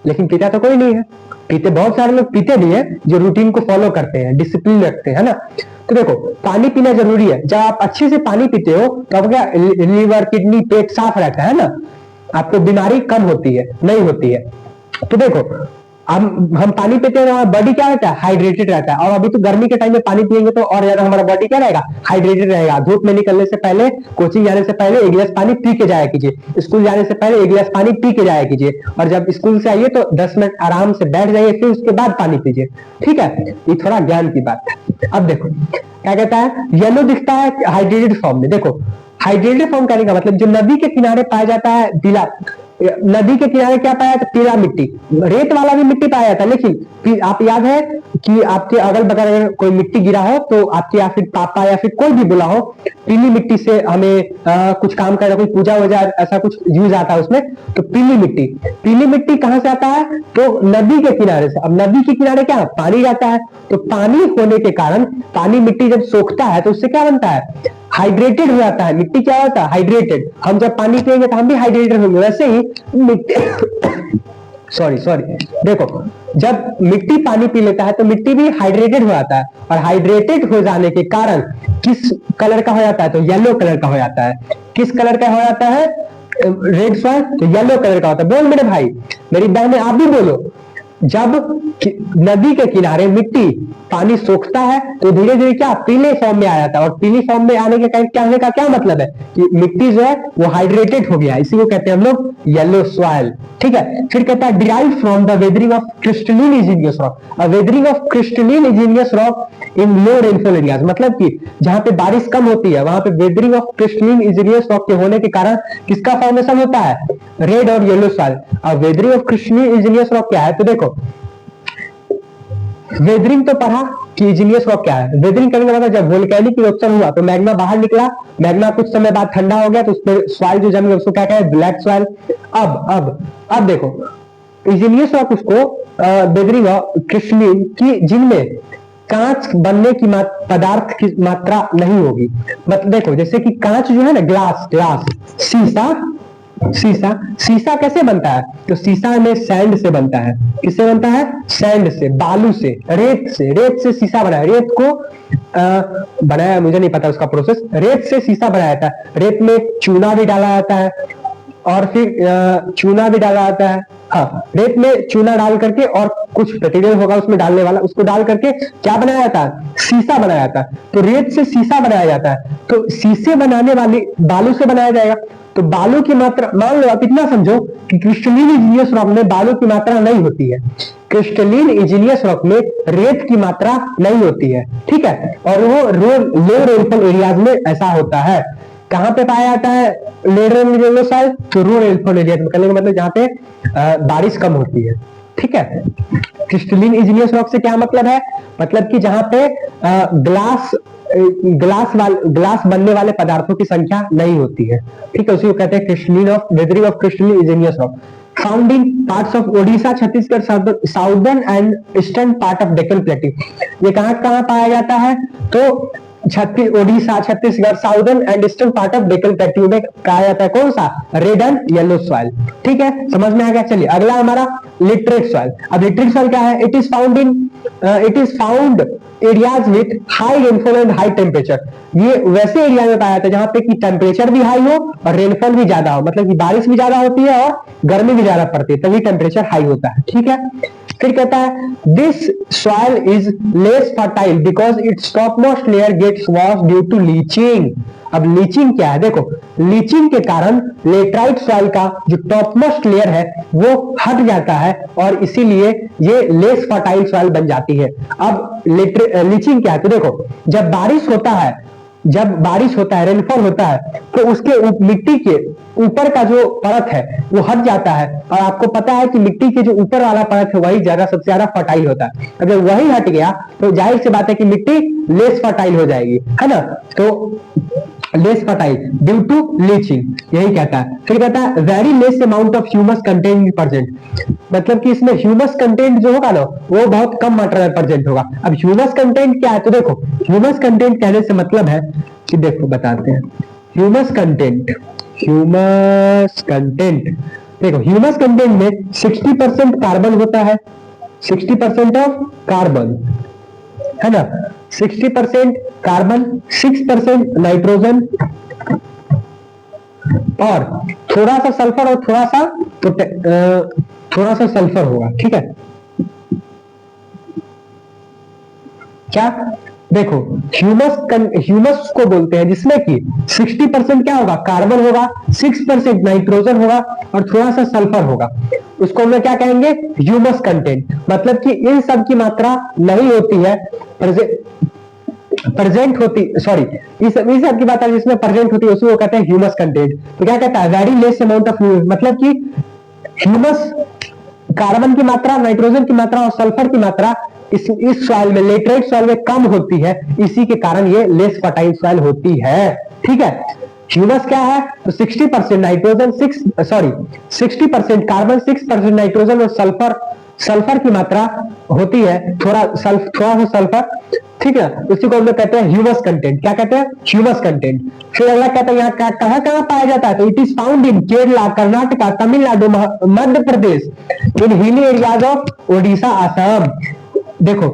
लेकिन पीता तो कोई नहीं है। पीते बहुत सारे लोग पीते नहीं है, जो रूटीन को फॉलो करते हैं, डिसिप्लिन रखते हैं, है ना। तो देखो पानी पीना जरूरी है। जब आप अच्छे से पानी पीते हो तो आपका लीवर, किडनी, पेट साफ रहता है ना, आपको बीमारी कम होती है, नहीं होती है। तो देखो हम पानी पीते हैं, हमारा बॉडी क्या रहता है, हाइड्रेटेड रहता है। और अभी तो गर्मी के टाइम में पानी पिएंगे तो और ज्यादा हमारा बॉडी क्या रहेगा, हाइड्रेटेड रहेगा। धूप में निकलने से पहले, कोचिंग जाने से पहले 1 गिलास पानी पी के जाया कीजिए, स्कूल जाने से पहले 1 गिलास पानी पी के जाया कीजिए, और जब स्कूल से आइए तो 10 मिनट आराम से बैठ जाइए, फिर उसके बाद पानी पीजिए, ठीक है। ये थोड़ा ज्ञान की बात है। अब देखो क्या कहता है, येलो दिखता है हाइड्रेटेड फॉर्म में। देखो हाइड्रेटेड फॉर्म करने का मतलब जो नदी के किनारे पाया जाता है, पीला, नदी के किनारे क्या पाया जाता है, पीला मिट्टी। रेत वाला भी मिट्टी पाया जाता है, लेकिन आप याद है कि आपके अगल बगल अगर कोई मिट्टी गिरा हो तो आपके या फिर पापा या फिर कोई भी बोला हो, पीली मिट्टी से हमें कुछ काम करना, कोई पूजा वूजा ऐसा कुछ यूज आता है उसमें, तो पीली मिट्टी कहां से आता है, तो नदी के किनारे से। अब नदी के किनारे क्या पानी रहता है, तो पानी होने के कारण पानी मिट्टी जब सोखता है तो उससे क्या बनता है, हाइड्रेटेड हो जाता है। मिट्टी क्या होता है, हाइड्रेटेड। हम जब पानी पिएंगे तो हम भी हाइड्रेटेड होंगे, वैसे ही मिट्टी सॉरी देखो जब मिट्टी पानी पी लेता है तो मिट्टी भी हाइड्रेटेड हो जाता है, और हाइड्रेटेड हो जाने के कारण किस कलर का हो जाता है, तो येलो कलर का हो जाता है। किस कलर का हो जाता है, रेड सॉइल, तो येलो कलर का होता है। बोल मेरे भाई, मेरी बहनें आप भी बोलो। जब नदी के किनारे मिट्टी पानी सोखता है तो धीरे धीरे क्या पीले फॉर्म में आ जाता है, और पीली फॉर्म में आने के कहने का क्या मतलब है कि मिट्टी जो है वो हाइड्रेटेड हो गया, इसी को कहते हैं हम लोग येलो सॉइल, ठीक है। फिर कहता है derive from the weathering of crystalline igneous rock, weathering of crystalline igneous rock in low rainfall areas, मतलब कि जहां पे बारिश कम होती है वहां पे weathering of crystalline igneous rock के होने के कारण किसका फॉर्मेशन होता है, रेड और येलो सॉइल। और weathering of crystalline igneous rock क्या है, तो देखो वेदरिंग तो पढ़ा कि इग्नियस रॉक क्या है। वेदरिंग करने का मतलब जब वोल्केनिक इरप्शन हुआ तो मैग्मा बाहर निकला, मैग्मा कुछ समय बाद ठंडा हो गया तो उस पर सॉइल जो जमी उसको क्या कहते हैं, ब्लैक सॉइल। अब देखो इग्नियस रॉक उसको वेदरिंग ऑफ क्रिस्टलीन की जिनमें कांच बनने की पदार्थ की मात्रा नहीं होगी। मतलब देखो जैसे कि कांच जो है ना, ग्लास, शीशा कैसे बनता है, तो शीशा में सैंड से बनता है। किससे बनता है, सैंड से, बालू से, रेत से शीशा बनाया। रेत को बनाया, मुझे नहीं पता उसका प्रोसेस, रेत से शीशा बनाया जाता है। रेत में चूना भी डाला जाता है, और फिर चूना भी डाला जाता है, हाँ, रेत में चूना डाल करके और कुछ मटेरियल होगा उसमें डालने वाला, उसको डाल करके क्या बनाया जाता है, शीशा बनाया जाता है। तो रेत से शीशा बनाया जाता है, तो शीशे बनाने वाली बालू से बनाया जाएगा। तो बालू की मात्रा, मान लो आप इतना समझो कि क्रिस्टलीन इग्नियस रॉक में बालू की मात्रा नहीं होती है, क्रिस्टलीन इग्नियस रॉक में रेत की मात्रा नहीं होती है, ठीक है। और वो लो रेनफॉल एरियाज में ऐसा होता है। कहां पे पाया जाता है लेडर साइल, तो लो रेनफॉल एरिया में, कहने का मतलब जहां पे बारिश कम होती है, ठीक है। क्रिस्टलीन इग्नियस रॉक से क्या मतलब है, मतलब कि जहां पे ग्लास बनने वाले पदार्थों की संख्या नहीं होती है, ठीक है, उसी को कहते हैं crystalline of weathering of crystalline igneous rock. Found in parts of Odisha, Chhattisgarh, southern and eastern part of Deccan plateau. ये कहां कहां पाया जाता है, तो Odisha, Chhattisgarh, southern and eastern part of Deccan plateau में कहा जाता है कौन सा, रेड एंड येलो सॉइल, ठीक है, समझ में आ गया। चलिए अगला हमारा लिटरेट सॉइल। अब लिटरेट सॉइल क्या है, it is found areas with high rainfall and high temperature. ये वैसे एरिया में पाया जाता है जहां पे कि टेम्परेचर भी हाई हो और रेनफॉल भी ज्यादा हो, मतलब कि बारिश भी ज्यादा होती है और गर्मी भी ज्यादा पड़ती है, तभी टेम्परेचर हाई होता है, ठीक है। फिर कहता है this soil is less fertile because its top most layer gets wash due to leaching. अब लीचिंग क्या है, देखो लीचिंग के कारण लेटराइट सॉइल का जो टॉप मोस्ट लेयर है वो हट जाता है और इसीलिए ये लेस फर्टाइल सॉइल बन जाती है। अब लीचिंग क्या है, तो देखो जब बारिश होता है, रेनफॉल होता है, तो उसके मिट्टी के ऊपर का जो परत है वो हट जाता है, और आपको पता है कि मिट्टी के जो ऊपर वाला परत है वही सबसे ज्यादा फर्टाइल होता है। अगर वही हट गया तो जाहिर सी बात है कि मिट्टी लेस फर्टाइल हो जाएगी, है ना। तो less fertile due to leaching, यही कहता है। फिर कहता है very less amount of humus content present, मतलब कि इसमें ह्यूमस कंटेंट जो होगा ना वो बहुत कम मात्रा में प्रेजेंट होगा। अब ह्यूमस कंटेंट क्या है, तो देखो ह्यूमस कंटेंट कहने से मतलब है कि देखो बताते हैं ह्यूमस कंटेंट देखो ह्यूमस कंटेंट में 60% कार्बन होता है, 60% ऑफ कार्बन, है ना, 60% कार्बन, 6% नाइट्रोजन और थोड़ा सा सल्फर और थोड़ा सा सल्फर होगा, ठीक है। क्या, देखो ह्यूमस को बोलते हैं जिसमें कि 60% क्या होगा, कार्बन होगा, 6% नाइट्रोजन होगा और थोड़ा सा सल्फर होगा, उसको हम क्या कहेंगे, ह्यूमस कंटेंट। मतलब कि इन सब की मात्रा नहीं होती है प्रेजेंट होती, सॉरी इस सब की बात है जिसमें प्रेजेंट होती है उसको कहते हैं ह्यूमस कंटेंट। तो क्या कहता है, very less amount of humus, मतलब कि ह्यूमस, कार्बन की मात्रा, नाइट्रोजन की मात्रा और सल्फर की मात्रा इस सॉइल में, लेटराइट सॉइल में कम होती है, इसी के कारण ये लेस फर्टाइल सॉइल होती है, ठीक है। ह्यूमस क्या है, तो 60% नाइट्रोजन, 60% कार्बन, 6% नाइट्रोजन और सल्फर की मात्रा होती है, थोड़ा सा सल्फर, ठीक है, उसी को हम लोग कहते हैं ह्यूमस कंटेंट। क्या कहते हैं, ह्यूमस कंटेंट। फिर अगला कहते हैं यहाँ कहां कहां पाया जाता है, तो it is found in Kerala, Karnataka, Tamil Nadu, Madhya Pradesh, in hilly areas of Odisha, Assam. देखो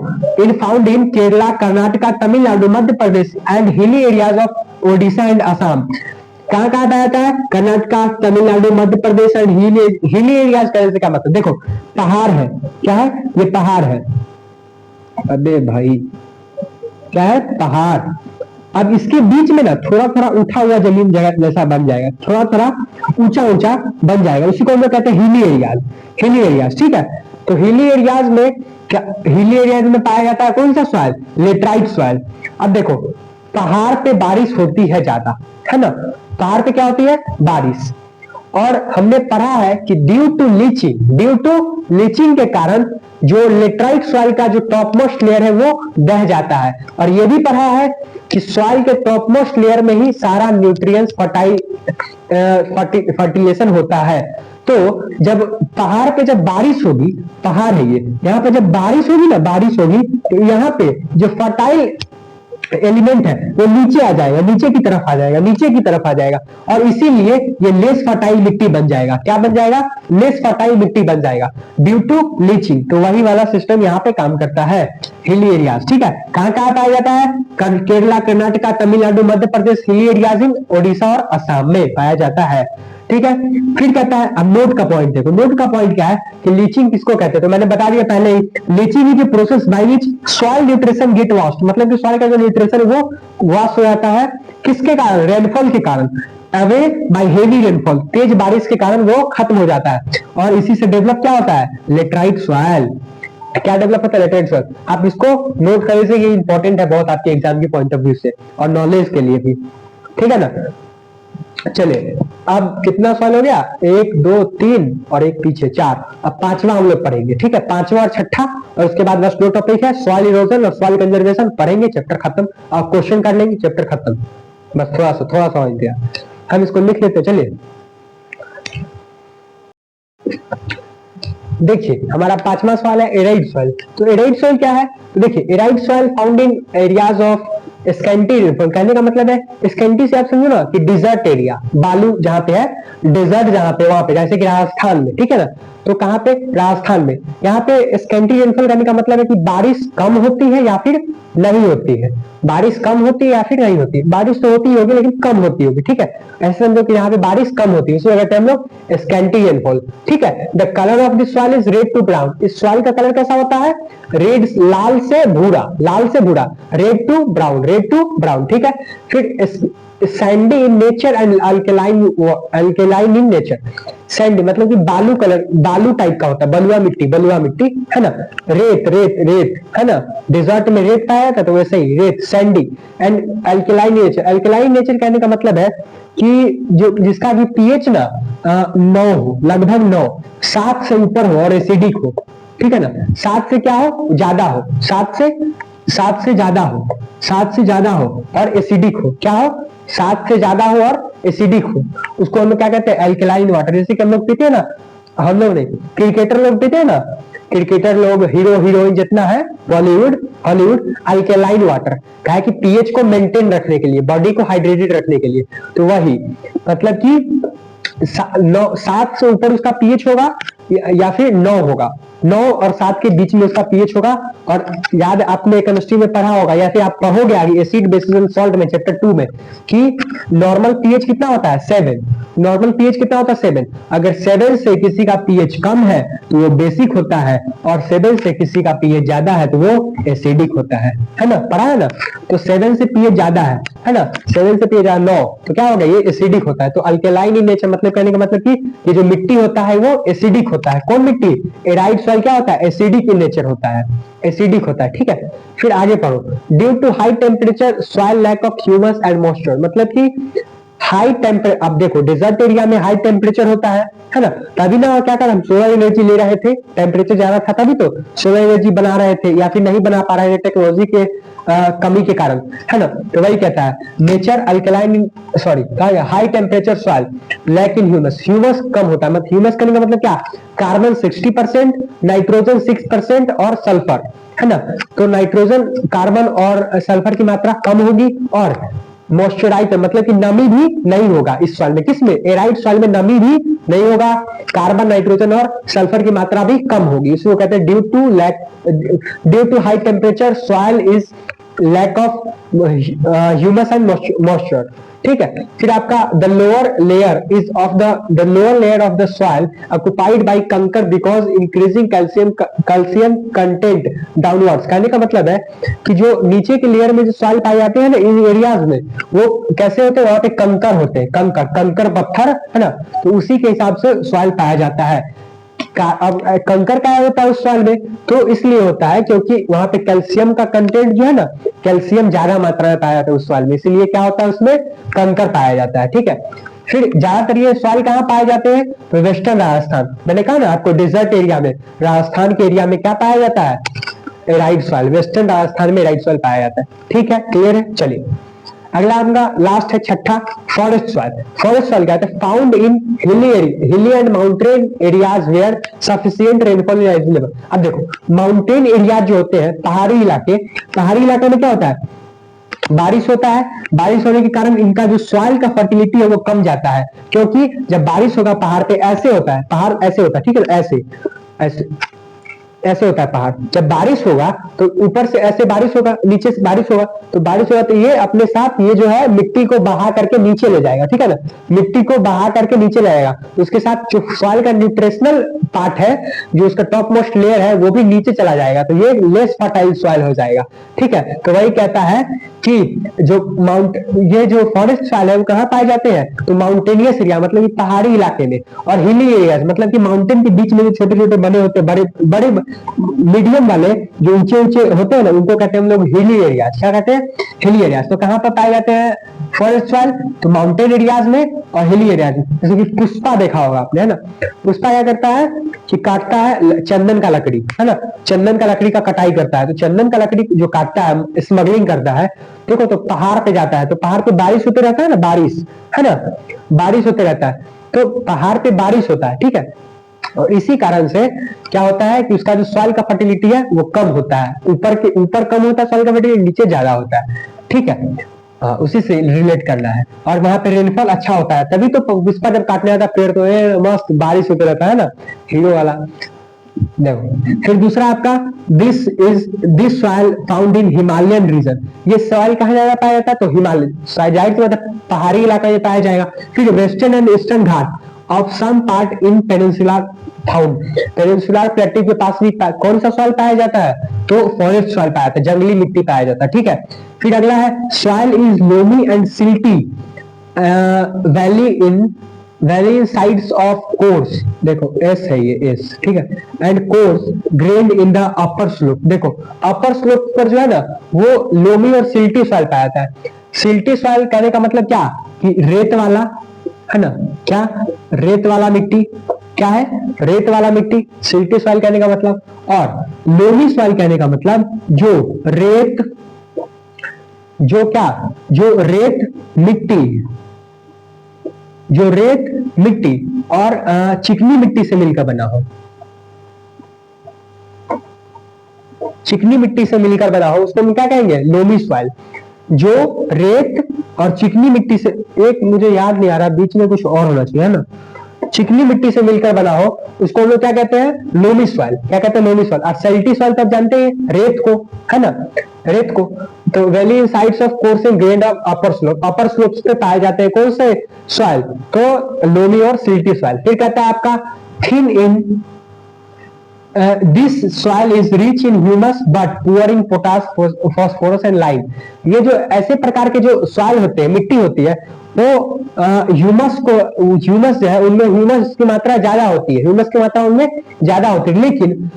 in found in Kerala, Karnataka, Tamil Nadu, Madhya Pradesh and hilly areas of Odisha and Assam. कहां कहां पाया जाता है, Karnataka, Tamil Nadu, Madhya Pradesh and hilly areas. कहने से क्या मतलब, देखो पहाड़ है, क्या है, ये पहाड़ है, अबे भाई क्या है, पहाड़। अब इसके बीच में ना थोड़ा थोड़ा उठा हुआ जमीन जगह जैसा बन जाएगा, थोड़ा थोड़ा ऊंचा ऊंचा बन जाएगा, उसी को हम लोग कहते हैं हिली एरियाज, ठीक है। तो हिली एरियाज में पाया जाता है कौन सा सॉइल, लेटराइट सॉइल। अब देखो पहाड़ पे बारिश होती है ज्यादा, है ना, पहाड़ पे क्या होती है, बारिश, और हमने पढ़ा है कि ड्यू टू लीचिंग के कारण जो लेटराइट सॉइल का जो टॉप मोस्ट लेयर है वो बह जाता है, और ये भी पढ़ा है कि सॉइल के टॉप मोस्ट लेयर में ही सारा न्यूट्रिएंट्स फर्टिलाइजेशन होता है। तो जब पहाड़ पे जब बारिश होगी, पहाड़ है ये, यहाँ पे जब बारिश होगी तो यहाँ पे जो फर्टाइल एलिमेंट है वो नीचे आ जाएगा, नीचे की तरफ आ जाएगा, और इसीलिए ये लेस फर्टाइल मिट्टी बन जाएगा। क्या बन जाएगा, लेस फर्टाइल मिट्टी बन जाएगा ड्यू टू लीचिंग। तो वही वाला सिस्टम यहाँ पे काम करता है, हिली एरियाज, ठीक है। कहां कहां पाया जाता है, केरला, कर्नाटका, तमिलनाडु, मध्य प्रदेश, हिली एरियाज इन ओडिशा और असम में पाया जाता है, ठीक है। फिर कहता है, अब नोट का पॉइंट देखो, नोट का पॉइंट क्या है कि लीचिंग किसको कहते हैं, तो मैंने बता दिया पहले ही, leaching is the process by which soil nutrition get lost, मतलब कि सॉइल का जो न्यूट्रिशन वो वॉश हो जाता है, किसके कारण, रेनफॉल के कारण, अवे बाय हेवी रेनफॉल, तेज बारिश के कारण वो खत्म हो जाता है, और इसी से डेवलप क्या होता है, लेटराइट सॉइल। क्या डेवलप होता है, लेटराइट सॉइल। आप इसको नोट कर लीजिए, ये इंपॉर्टेंट है बहुत आपके एग्जाम के पॉइंट ऑफ व्यू से और नॉलेज के लिए भी, ठीक है ना। चलिए अब कितना सवाल हो गया, 1 2 3 और एक पीछे 4, अब पांचवा हम लोग पढ़ेंगे, ठीक है, पांचवा और छठा, और उसके बाद बस दो टॉपिक है, सॉइल इरोजन और सॉइल कंजर्वेशन पढ़ेंगे, चैप्टर खत्म, और क्वेश्चन कर लेंगे, चैप्टर खत्म, बस थोड़ा सा इंतजार, हम इसको लिख लेते। चलिए देखिए हमारा पांचवा सवाल है एराइड सॉइल। तो एराइड सॉइल क्या है, तो देखिए arid soil found in areas of scanty rainfall, कहने का मतलब है स्कैंटी से आप समझो ना कि डिजर्ट एरिया, बालू जहां पे है, डेजर्ट जहां पे, वहां पे, जैसे कि राजस्थान में, ठीक है ना, तो कहां पे, राजस्थान में, यहाँ पे स्कैंटी रेनफॉल करने का मतलब है कि बारिश कम होती है या फिर नहीं होती है, बारिश कम होती है या फिर नहीं होती, बारिश तो होती होगी लेकिन कम होती होगी, ठीक है, ऐसे समझो कि यहाँ पे बारिश कम होती है, इसको कहते हैं हम लोग स्कैंटी रेनफॉल, ठीक है। The colour of this soil is red to brown, इस सॉइल का कलर कैसा होता है, रेड, लाल से भूरा, लाल से भूरा, red to brown, red to brown, ठीक है। फिर sandy in nature and alkaline in nature, sandy मतलब कि बालू कलर, बालू टाइप का होता है, बलुआ मिट्टी है ना, रेत है ना, डेजर्ट में रेत पाया जाता है तो वैसे ही रेत, Sandy, and alkaline nature, alkaline nature कहने का मतलब है कि जो जिसका भी पीएच ना 9 हो, लगभग 9, 7 से ऊपर हो और एसिडिक हो, ठीक है ना, 7 से क्या हो, ज्यादा हो, 7 से ज्यादा हो, 7 से ज्यादा हो और एसिडिक हो, क्या हो, 7 से ज्यादा हो और एसिडिक हो, उसको हम लोग क्या कहते हैं, अल्कलाइन वाटर। जैसे कि हम लोग पीते हैं ना, हम लोग नहीं, क्रिकेटर लोग पीते हैं ना, क्रिकेटर लोग, हीरो हीरोइन जितना है बॉलीवुड हॉलीवुड, अल्कलाइन वाटर, क्या है कि पीएच को मेंटेन रखने के लिए, बॉडी को हाइड्रेटेड रखने के लिए, तो वही मतलब कि 7 से ऊपर उसका पीएच होगा या फिर 9 होगा, 9 और 7 के बीच में उसका पीएच होगा। और याद आपने केमिस्ट्री में पढ़ा होगा या फिर आप पढ़ोगे आगे एसिड बेसिस एंड सॉल्ट में चैप्टर 2 में कि नॉर्मल पीएच कितना होता है, 7, नॉर्मल पीएच कितना होता है, 7, अगर 7 से किसी का पीएच कम है तो वो बेसिक होता है, और 7 से किसी का पीएच ज्यादा है तो वो एसिडिक होता है ना, पढ़ा है ना। तो 7 से पीएच ज्यादा है ना, 7 से पीएच 9 तो क्या होगा, ये एसिडिक होता है। तो अल्कलाइन इन नेचर मतलब कहने का मतलब कि ये जो मिट्टी होता है वो एसिडिक होता है। कौन मिट्टी, एराइड सॉइल क्या होता है, एसिडिक इन नेचर होता है, एसिडिक होता है, ठीक है। फिर आगे पढ़ो, due to high temperature soil lack of humus and moisture, मतलब कि हाई टेम्परेचर, अब देखो डेजर्ट एरिया में हाई टेम्परेचर होता है ना, तभी ना क्या कर हम सोलर एनर्जी ले रहे थे, टेम्परेचर ज्यादा था तभी तो सोलर एनर्जी बना रहे थे, या फिर नहीं बना पा रहे थे टेक्नोलॉजी के कमी के कारण, है ना। तो वही कहता है nature alkaline, sorry high temperature soil lack in humus, humus कम होता है, मतलब ह्यूमस करने का मतलब क्या, कार्बन 60%, नाइट्रोजन 6% और सल्फर, है ना। तो नाइट्रोजन, कार्बन और सल्फर की मात्रा कम होगी, और मॉइस्चराइज मतलब कि नमी भी नहीं होगा इस सॉइल में, किसमें, एराइड सॉइल में नमी भी नहीं होगा, कार्बन, नाइट्रोजन और सल्फर की मात्रा भी कम होगी, इसको कहते हैं due to high temperature soil is lack of humus and moisture, ठीक है। फिर आपका the lower layer is of the lower layer of the soil occupied by kankar because increasing calcium content downwards, कहने का मतलब है कि जो नीचे के लेयर में जो सॉइल पाए जाते हैं ना इन एरियाज में, वो कैसे होते हैं, वहां पे कंकर होते हैं, कंकर पत्थर, है ना, तो उसी के हिसाब से सॉइल पाया जाता है। अब कंकर क्या होता है उस सॉइल में, तो इसलिए होता है क्योंकि वहां पे कैल्शियम का कंटेंट जो है ना, कैल्शियम ज्यादा मात्रा में पाया जाता है उस सॉइल में, इसलिए क्या होता है उसमें कंकर पाया जाता है, ठीक है। फिर ज्यादातर ये सॉइल कहाँ पाए जाते हैं, तो वेस्टर्न राजस्थान, मैंने कहा ना आपको डेजर्ट एरिया में, राजस्थान के एरिया में क्या पाया जाता है, एराइड सॉइल, वेस्टर्न राजस्थान में एराइड सॉइल पाया जाता है, ठीक है, क्लियर है। चलिए अगला आपका लास्ट है छठा, फॉरेस्ट सॉइल। फॉरेस्ट सॉइल क्या है, found in hilly and mountain areas where sufficient rainfall is available. अब देखो माउंटेन एरिया जो होते हैं, पहाड़ी इलाके में क्या होता है, बारिश होता है, बारिश होने के कारण इनका जो सॉइल का फर्टिलिटी है वो कम जाता है, क्योंकि जब बारिश होगा पहाड़ पे ऐसे होता है, पहाड़ ऐसे होता है, ठीक है, ऐसे ऐसे ऐसे होता है पहाड़। जब बारिश होगा तो ऊपर से ऐसे बारिश होगा, नीचे से बारिश होगा, तो बारिश होगा तो ये अपने साथ ये जो है मिट्टी को बहा करके नीचे ले जाएगा, ठीक है ना, मिट्टी को बहा करके नीचे ले जाएगा। तो उसके साथ जो सॉइल का न्यूट्रिशनल पार्ट है, जो उसका टॉप मोस्ट लेयर है, वो भी नीचे चला जाएगा, तो ये लेस फर्टाइल सॉइल हो जाएगा, ठीक है। तो वही कहता है कि जो ये जो फॉरेस्ट सॉइल है वो कहाँ पाए जाते हैं, तो माउंटेनियस एरिया मतलब कि पहाड़ी इलाके में, और हिली एरियाज मतलब कि माउंटेन के बीच में जो छोटे छोटे बने होते हैं, बड़े बड़े मीडियम वाले जो ऊंचे ऊंचे होते हैं ना, उनको कहते हैं हम लोग हिली एरियाज। क्या कहते हैं? Hilly areas. तो कहाँ पर पाए जाते हैं फॉरेस्ट सॉइल? तो माउंटेन एरियाज में और हिली एरियाज में। जैसे कि पुष्पा देखा होगा आपने, है ना, पुष्पा क्या करता है कि काटता है चंदन का लकड़ी, है ना, चंदन का लकड़ी का कटाई करता है। तो चंदन का लकड़ी जो काटता है, स्मगलिंग करता है, देखो, तो पहाड़ पे जाता है, तो पहाड़ पे बारिश होते रहता है ना, बारिश, है ना, बारिश होते रहता है, तो पहाड़ पे बारिश होता है, ठीक है। और इसी कारण से क्या होता है कि उसका जो सॉइल का फर्टिलिटी है वो कम होता है, ऊपर कम होता है सॉइल का फर्टिलिटी, नीचे ज्यादा होता है, ठीक है। उसी से रिलेट करना है। और वहां पे रेनफॉल अच्छा होता है, तभी तो पुष्पा जब काटने आता है पेड़ तो मस्त बारिश होते रहता है ना, हीरो वाला। देखो, फिर दूसरा आपका this soil found in Himalayan region. ये सॉइल कहाँ ज्यादा पाया जाता है? तो हिमालय, जाहिर सी बात है पहाड़ी इलाका ये पाया जाएगा। फिर western and eastern ghat of some part in peninsular found. Peninsular plateau के पास भी कौन सा सॉइल पाया जाता है? तो फॉरेस्ट सॉइल पाया जाता है, जंगली मिट्टी पाया जाता है, ठीक है। फिर अगला है soil is loamy and silty valley sides of course. देखो एस है ये, एस, ठीक है, and course grand in the upper slope. देखो अपर स्लोप पर जो है ना वो लोमी और सिल्टी सॉइल पाया जाता है। सिल्टी सॉइल कहने का मतलब क्या कि रेत वाला, है ना, क्या रेत वाला मिट्टी, क्या है? रेत वाला मिट्टी, सिल्टी सॉइल कहने का मतलब। और लोमी सॉइल कहने का मतलब जो रेत, जो क्या, जो रेत मिट्टी, जो रेत मिट्टी और चिकनी मिट्टी से मिलकर बना हो, चिकनी मिट्टी से मिलकर बना हो, उसको हम क्या कहेंगे? Loamy soil. जो रेत और चिकनी मिट्टी से, एक मुझे याद नहीं आ रहा, बीच में कुछ और होना चाहिए, है ना, चिकनी मिट्टी से मिलकर बना हो, उसको हम लोग क्या कहते हैं? Loamy soil. क्या कहते हैं? Loamy soil. और सैल्टी सॉइल तब जानते हैं रेत को, है ना, रेत को। तो valley sides of course and grand of upper slope, upper slopes पे पाए जाते हैं कौन से सॉइल? तो लोमी और सिल्टी सॉइल। फिर कहता है आपका thin in this soil is rich in humus but poor in potash, phosphorus and lime. ये जो ऐसे प्रकार के जो सॉइल होते हैं, मिट्टी होती है, वो ह्यूमस जो है उनमें ह्यूमस की मात्रा ज्यादा होती है, ह्यूमस की मात्रा उनमें ज्यादा होती है, लेकिन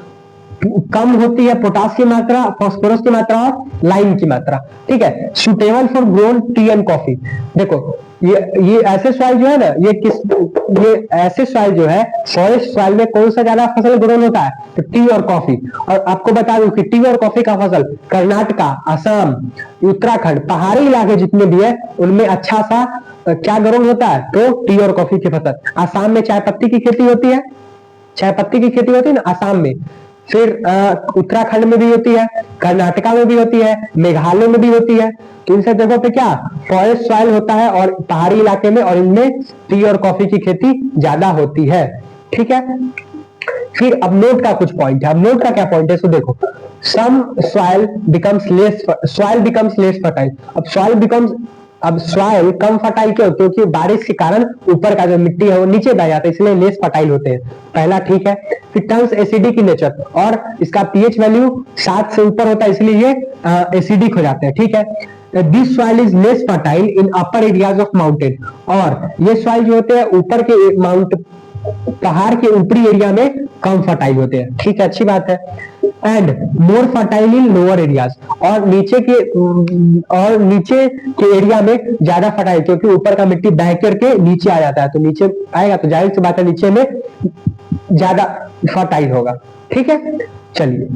कम होती है पोटास की मात्रा, फास्फोरस की मात्रा और लाइम की मात्रा, ठीक है। Suitable for grown T and coffee. देखो ये ऐसे सॉइल जो है ना, ये ऐसे सॉइल जो है, फॉरेस्ट सॉइल में कौन सा ज्यादा फसल ग्रोन होता है? तो टी और कॉफी। और आपको बता दूं कि टी और कॉफी का फसल कर्नाटका, असम, उत्तराखंड, पहाड़ी इलाके जितने भी है उनमें अच्छा सा क्या ग्रोन होता है? तो टी और कॉफी की फसल। आसाम में चाय पत्ती की खेती होती है, चाय पत्ती की खेती होती है ना आसाम में। फिर उत्तराखंड में भी होती है, कर्नाटका में भी होती है, मेघालय में भी होती है। तो इन सब जगहों पे क्या फॉरेस्ट सॉइल होता है और पहाड़ी इलाके में, और इनमें टी और कॉफी की खेती ज्यादा होती है, ठीक है। फिर अब नोट का कुछ पॉइंट है। अब नोट का क्या पॉइंट है? सो देखो, सम सॉइल बिकम्स लेस फर्टाइल। अब सॉइल कम फर्टाइल क्यों? क्योंकि बारिश के कारण ऊपर का जो मिट्टी है वो नीचे बह जाता है, इसलिए लेस फर्टाइल होते हैं, पहला, ठीक है। फिर टर्न्स एसिडिक इन नेचर, और इसका पीएच वैल्यू 7 से ऊपर होता है, इसलिए ये एसिडिक हो जाते हैं, ठीक है। This soil is less fertile in upper areas of mountain. और ये सॉइल जो होते हैं ऊपर के पहाड़ के ऊपरी एरिया में कम फर्टाइल होते हैं, ठीक है, अच्छी बात है। And more fertile in lower areas, और नीचे के एरिया में ज्यादा फर्टाइल, क्योंकि ऊपर का मिट्टी बह करके नीचे आ जाता है, तो नीचे आएगा तो जाहिर सी बात है नीचे में ज्यादा फर्टाइल होगा, ठीक है। चलिए,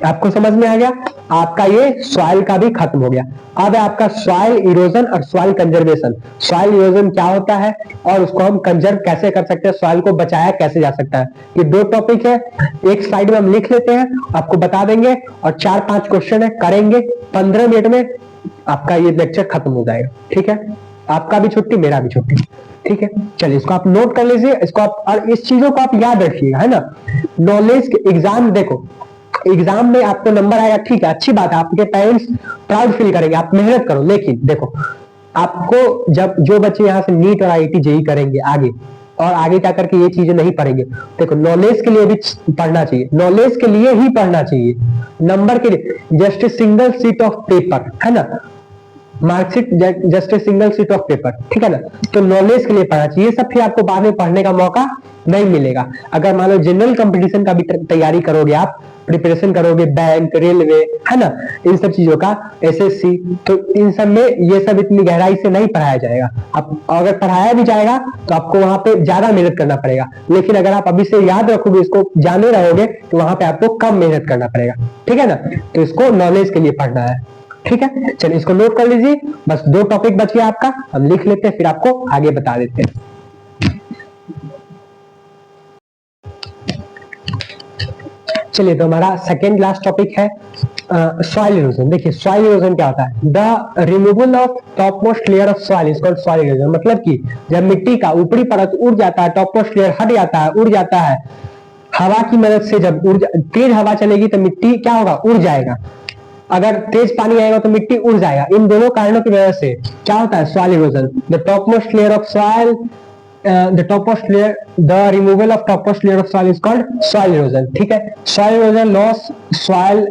आपको समझ में आ गया। आपका ये सॉइल का भी खत्म हो गया। अब है आपका सॉइल इरोजन और सॉइल कंजर्वेशन। सॉइल इरोजन क्या होता है और उसको हम कंजर्व कैसे कर सकते हैं, सॉइल को बचाया कैसे जा सकता है, ये 2 टॉपिक है। एक स्लाइड में हम लिख लेते हैं, आपको बता देंगे, और 4-5 क्वेश्चन है, करेंगे 15 मिनट में आपका ये लेक्चर खत्म हो जाएगा, ठीक है। आपका भी छुट्टी, मेरा भी छुट्टी, ठीक है। चलिए, इसको आप नोट कर लीजिए, इसको आप, और इस चीजों को आप याद रखिएगा, है ना। नॉलेज के एग्जाम, देखो एग्जाम में आपको नंबर आएगा, ठीक है, अच्छी बात है, आपके पेरेंट्स प्राउड फील करेंगे, आप मेहनत करो, लेकिन देखो आपको जब जो बच्चे यहाँ से नीट और आईआईटी जेईई करेंगे आगे, और आगे जाकर के ये चीजें नहीं पढ़ेंगे, देखो नॉलेज के लिए भी पढ़ना चाहिए, नॉलेज के लिए ही पढ़ना चाहिए, नंबर के लिए just a single sheet of paper है ना, marksheet just a single sheet of paper, ठीक है ना, तो नॉलेज के लिए पढ़ना चाहिए, सब फिर आपको बाद में पढ़ने का मौका नहीं मिलेगा। अगर मान लो जनरल कंपटीशन का भी तैयारी करोगे, आप प्रिपरेशन करोगे, बैंक, रेलवे है ना, इन सब चीजों का, एसएससी, तो इन सब में ये सब इतनी गहराई से नहीं पढ़ाया जाएगा। अब अगर पढ़ाया भी जाएगा तो आपको वहां पे ज्यादा मेहनत करना पड़ेगा, लेकिन अगर आप अभी से याद रखोगे, इसको जाने रहोगे, तो वहां पे आपको कम मेहनत करना पड़ेगा, ठीक है ना, तो इसको नॉलेज के लिए पढ़ना है, ठीक है। चलिए इसको नोट कर लीजिए, बस 2 टॉपिक बच गया आपका, हम लिख लेते हैं, फिर आपको आगे बता देते हैं। चलिए तो हमारा सेकेंड लास्ट टॉपिक है सॉइल इरोजन। देखिए सॉइल इरोजन क्या होता है, the removal of top most layer of soil is called soil erosion. मतलब कि जब मिट्टी का ऊपरी परत उड़ जाता है, टॉप मोस्ट लेयर हट जाता है, उड़ जाता है, हवा की मदद से, जब तेज हवा चलेगी तो मिट्टी क्या होगा, उड़ जाएगा, अगर तेज पानी आएगा तो मिट्टी उड़ जाएगा, इन दोनों कारणों की वजह से क्या होता है, soil erosion. The top most layer of soil, the topmost layer, the removal of topmost layer of soil is called soil erosion, ठीक है। soil erosion loss soil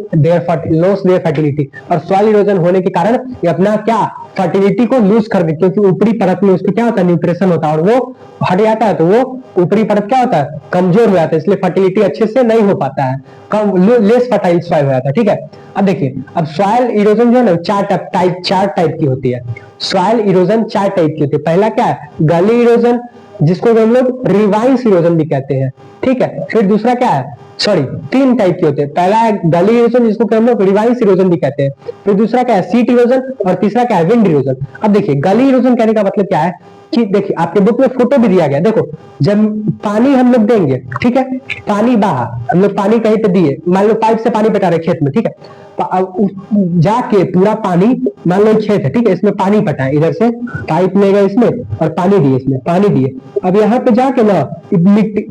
loss their fertility, और soil erosion होने के कारण ये अपना क्या fertility को लूज कर दे, क्योंकि ऊपरी परत में उसको क्या होता है, न्यूट्रिशन होता है, और वो हट जाता है तो वो ऊपरी परत क्या होता है, कमजोर हो जाता है, इसलिए फर्टिलिटी अच्छे से नहीं हो पाता है, कम लेस फर्टाइल सॉइल हो जाता है, ठीक है। अब देखिए, अब सॉइल इरोजन जो है ना, चार टाइप की होती है। सॉइल इरोजन 4 टाइप की होती है। पहला क्या है, गली इरोजन, जिसको हम लोग रिवाइस इरोजन भी कहते हैं, ठीक है। फिर दूसरा क्या है, सॉरी 3 टाइप के होते हैं। पहला है गली इरोजन, जिसको हम लोग रिवाइस इरोजन भी कहते हैं। फिर दूसरा क्या है, सीट इरोजन, और तीसरा क्या है, विंड इरोजन। अब देखिए गली इरोजन कहने का मतलब क्या है कि देखिए आपके बुक में फोटो भी दिया गया, देखो जब पानी हम लोग देंगे, ठीक है, पानी बहा, हम लोग पानी कहीं पे दिए, मान लो पाइप से पानी पटा रहे खेत में, ठीक है, जाके पूरा पानी, मान लो खेत है, ठीक है, इसमें पानी पटाए, इधर से पाइप ले गए इसमें और पानी दिए, इसमें पानी दिए, अब यहाँ पे जाके ना मिट्टी,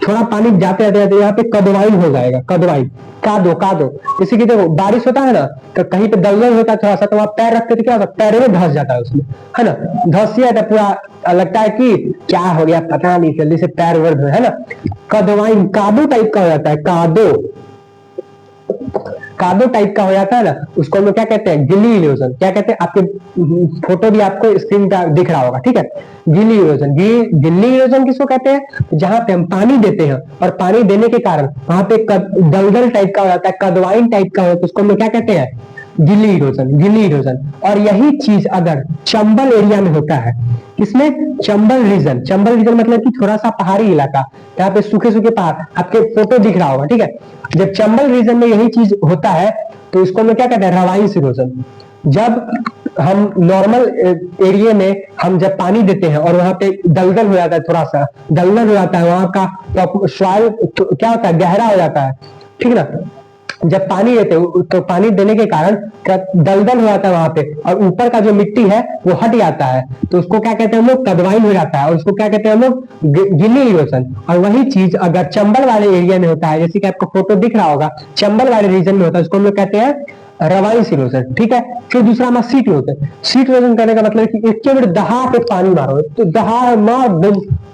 थोड़ा पानी जाते जाते यहाँ पे कदवाइन हो जाएगा, कदवाइन, कादो, जैसे कि देखो बारिश होता है ना, तो कहीं पे दलदल होता है थोड़ा सा, तो वहां पैर रखते तो क्या होता है, पैर में धंस जाता है उसमें, है ना, धंस जाता है पूरा, लगता है कि क्या हो गया पता नहीं, जल्दी से पैर वर्ड है ना, कदवाइन कादो टाइप का हो जाता है, कादो टाइप का हो जाता है ना, उसको हम लोग क्या कहते हैं, गिली इरोजन। क्या कहते हैं, आपके फोटो भी आपको स्क्रीन पर दिख रहा होगा, ठीक है, गिली इरोजन। गिल्ली इरोजन किसको कहते हैं, जहां पे हम पानी देते हैं और पानी देने के कारण वहां पे दलदल टाइप का हो जाता है, कदवाइन टाइप का हो जाता है, उसको हम लोग क्या कहते हैं, गिली इरोजन। और यही चीज अगर चंबल एरिया में होता है, इसमें चंबल रीजन मतलब कि थोड़ा सा पहाड़ी इलाका, यहाँ पे सूखे पहाड़, आपके फोटो दिख रहा होगा, ठीक है, जब चंबल रीजन में यही चीज होता है तो इसको हम क्या कहते हैं, रवाइस इरोजन। जब हम नॉर्मल एरिया में हम जब पानी देते हैं और वहां पे दलदल हो जाता है, थोड़ा सा दलदल हो जाता है, वहां का सॉइल क्या होता है, गहरा हो जाता है, ठीक है ना, जब पानी देते हो तो पानी देने के कारण दलदल हो जाता है वहां पे, और ऊपर का जो मिट्टी है वो हट जाता है, तो उसको क्या कहते हैं हम लोग, कदवाइन हो जाता है, और उसको क्या कहते हैं हम लोग, गिली इरोजन। और वही चीज अगर चंबल वाले एरिया में होता है, जैसे कि आपको फोटो दिख रहा होगा, चंबल वाले रीजन में होता है, उसको हम लोग कहते हैं रवाइस इरोजन, ठीक है। फिर दूसरा हमारा सीट इरोजन। सीट इरोजन करने का मतलब कि एक बार दहा के पानी मारो, तो दहा मार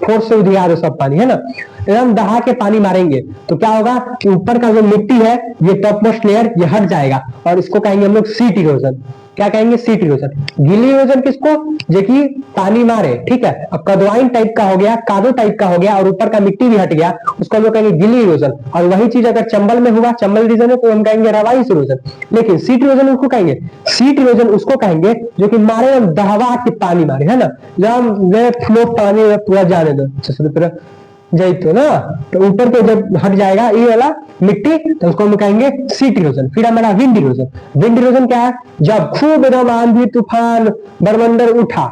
फोर्स से उधिया दो सब पानी, है ना, एकदम दहा के पानी मारेंगे तो क्या होगा कि ऊपर का जो मिट्टी है, ये टॉप मोस्ट लेयर ये हट जाएगा, और इसको कहेंगे हम लोग सीट इरोजन। क्या कहेंगे, सीट इरोजन। गिली इरोजन किसको, जो कि पानी मारे, ठीक है, और कदवाइन टाइप का हो गया, कादो टाइप का हो गया, और ऊपर का मिट्टी भी हट गया, उसको हम लोग कहेंगे गिली इरोजन। और वही चीज अगर चंबल में हुआ, चंबल रीजन में, तो हम कहेंगे रवाइस इरोजन। लेकिन सीट इरोजन उसको कहेंगे, सीट इरोजन उसको कहेंगे जो कि मारे दहवा के पानी मारे, है ना, जब फ्लो पानी में पूरा जाने दो जई तो ना, तो ऊपर को जब हट जाएगा ये वाला मिट्टी, तो उसको हम कहेंगे सीट इरोजन। फिर हमारा विंड इरोजन। विंड इरोजन क्या है, जब खूब एकदम आंधी तूफान बरमंडर उठा,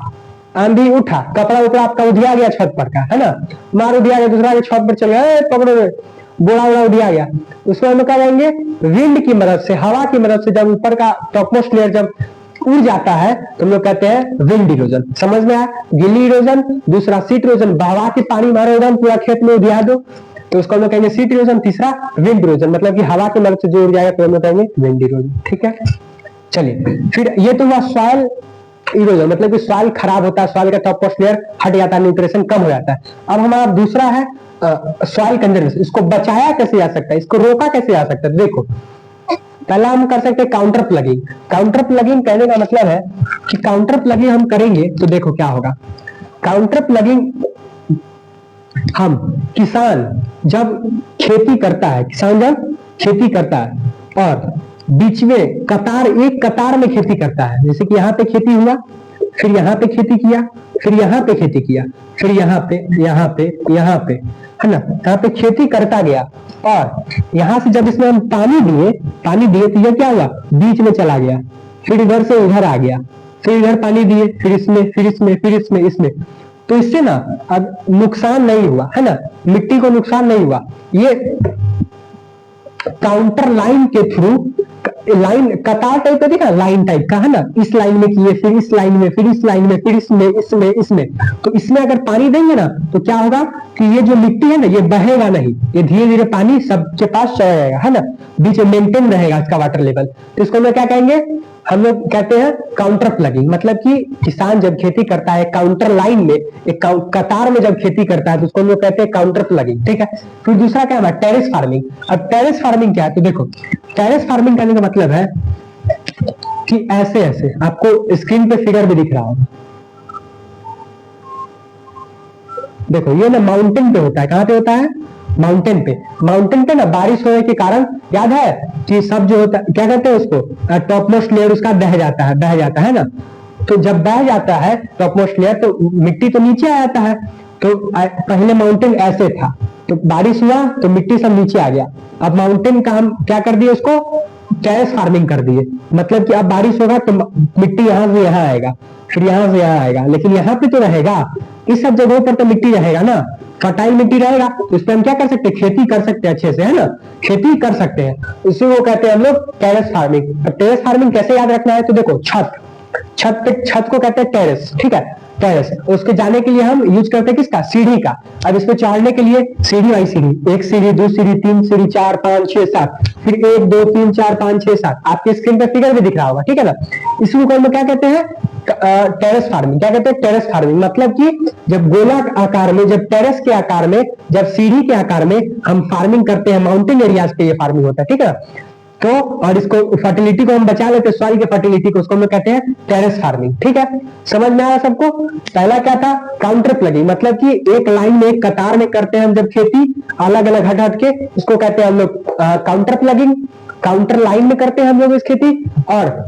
आंधी उठा, कपड़ा उपड़ा आपका उधिया गया छत पर का, है ना, मार उधिया गया, दूसरा के छत पर चल गया, पकड़ो बोड़ा उड़ा उधिया गया, उसको हम क्या कहेंगे, विंड की मदद से, हवा की मदद से, जब ऊपर का टॉपमोस्ट लेयर जब उड़ जाता है तो हम लोग कहते हैं विंड इरोजन। समझ में आया, गिली इरोजन, दूसरा सीट इरोजन, बहवा के पानी मारो एकदम पूरा खेत में उधिया दो, तो उसको हम लोग कहेंगे सीट इरोजन। तीसरा विंड इरोजन, मतलब कि हवा की मदद से जो उड़ जाएगा तो हम लोग कहेंगे विंड इरोजन। ठीक है, चलिए फिर ये तो हुआ सॉइल इरोजन, मतलब कि सॉइल खराब होता है, सॉइल का टॉप मोस्ट लेयर हट जाता है, न्यूट्रिशन कम हो जाता है। अब हमारा दूसरा है सॉइल कंजर्वेशन। इसको बचाया कैसे जा सकता है, इसको रोका कैसे जा सकता है? देखो पहला हम कर सकते हैं काउंटर प्लगिंग। काउंटर प्लगिंग कहने का मतलब है कि काउंटर प्लगिंग हम करेंगे तो देखो क्या होगा। काउंटर प्लगिंग हम किसान जब खेती करता है, किसान जब खेती करता है और बीच में कतार, एक कतार में खेती करता है, जैसे कि यहाँ पे खेती हुआ, फिर यहाँ पे खेती किया, फिर यहाँ पे खेती किया, फिर यहाँ पे, यहाँ पे, यहाँ पे, है ना, यहाँ पे खेती करता गया और यहाँ से जब इसमें हम पानी दिए तो ये क्या हुआ, बीच में चला गया, फिर इधर से उधर आ गया, फिर इधर पानी दिए, फिर इसमें, फिर इसमें, फिर इसमें, इसमें। तो इससे ना अब नुकसान नहीं हुआ, है ना, मिट्टी को नुकसान नहीं हुआ। ये काउंटर लाइन के थ्रू, लाइन कतार टाइप का देखा, लाइन टाइप का, है ना, इस लाइन में किए, फिर इस लाइन में, फिर इस लाइन में, फिर इसमें, इसमें, इसमें। तो इसमें अगर पानी देंगे ना तो क्या होगा कि ये जो मिट्टी है ना ये बहेगा नहीं, ये धीरे धीरे पानी सबके पास चला जाएगा, है ना, बीच में मेंटेन रहेगा इसका वाटर लेवल। तो इसको हम लोग क्या कहेंगे, हम लोग कहते हैं काउंटर प्लगिंग। मतलब कि किसान जब खेती करता है काउंटर लाइन में, एक कतार में जब खेती करता है तो उसको हम लोग कहते हैं काउंटर प्लगिंग। ठीक है, फिर दूसरा क्या है, टेरेस फार्मिंग। अब टेरेस फार्मिंग क्या है, तो देखो टेरेस फार्मिंग करने का मतलब है कि ऐसे ऐसे, आपको स्क्रीन पे फिगर भी दिख रहा होगा, देखो ये ना माउंटेन पे होता है। कहां पे होता है, माउंटेन पे। माउंटेन पे ना बारिश होने के कारण याद है कि सब जो होता है क्या कहते हैं उसको, टॉप मोस्ट लेयर उसका बह जाता है ना। तो जब बह जाता है टॉप मोस्ट लेयर तो मिट्टी तो नीचे आ जाता है। तो पहले माउंटेन ऐसे था, तो बारिश हुआ तो मिट्टी सब नीचे आ गया। अब माउंटेन का हम क्या कर दिए, उसको टेरेस फार्मिंग कर दिए। मतलब कि अब बारिश होगा तो मिट्टी यहां से यहां आएगा, फिर यहां से यहां आएगा, लेकिन यहाँ पे तो रहेगा, इस सब जगहों पर तो मिट्टी रहेगा ना, फर्टाइल मिट्टी रहेगा। तो इस पर हम क्या कर सकते हैं, खेती कर सकते हैं अच्छे से, है ना, खेती कर सकते हैं। इसी को कहते हैं हम लोग टेरेस फार्मिंग। अब टेरेस फार्मिंग कैसे याद रखना है, तो देखो छत को कहते हैं टेरेस। ठीक है, टेरेस, उसके जाने के लिए हम यूज करते हैं किसका, सीढ़ी का। अब इसको चढ़ने के लिए सीढ़ी बाई सीढ़ी, एक सीढ़ी, दो सीढ़ी, तीन सीढ़ी, 4 5 6 7, फिर 1 2 3 4 5 6 7। आपके स्क्रीन पे फिगर भी दिख रहा होगा, ठीक है ना। इसको हम क्या कहते हैं, टेरेस फार्मिंग। क्या कहते हैं, टेरेस फार्मिंग। मतलब कि जब गोला आकार में, जब टेरेस के आकार में, जब सीढ़ी के आकार में हम फार्मिंग करते हैं, माउंटेन एरियाज पे ये फार्मिंग होता है। ठीक है, तो और इसको फर्टिलिटी को हम बचा लेते हैं, सॉइल के फर्टिलिटी को, उसको हम कहते हैं टेरेस फार्मिंग। ठीक है, समझ में आया सबको। पहला क्या था, काउंटर प्लगिंग। मतलब कि एक लाइन में, एक कतार में करते हैं हम जब खेती, अलग अलग हट हट के, उसको कहते हैं हम लोग काउंटर प्लगिंग। काउंटर लाइन में करते हैं हम लोग इस खेती। और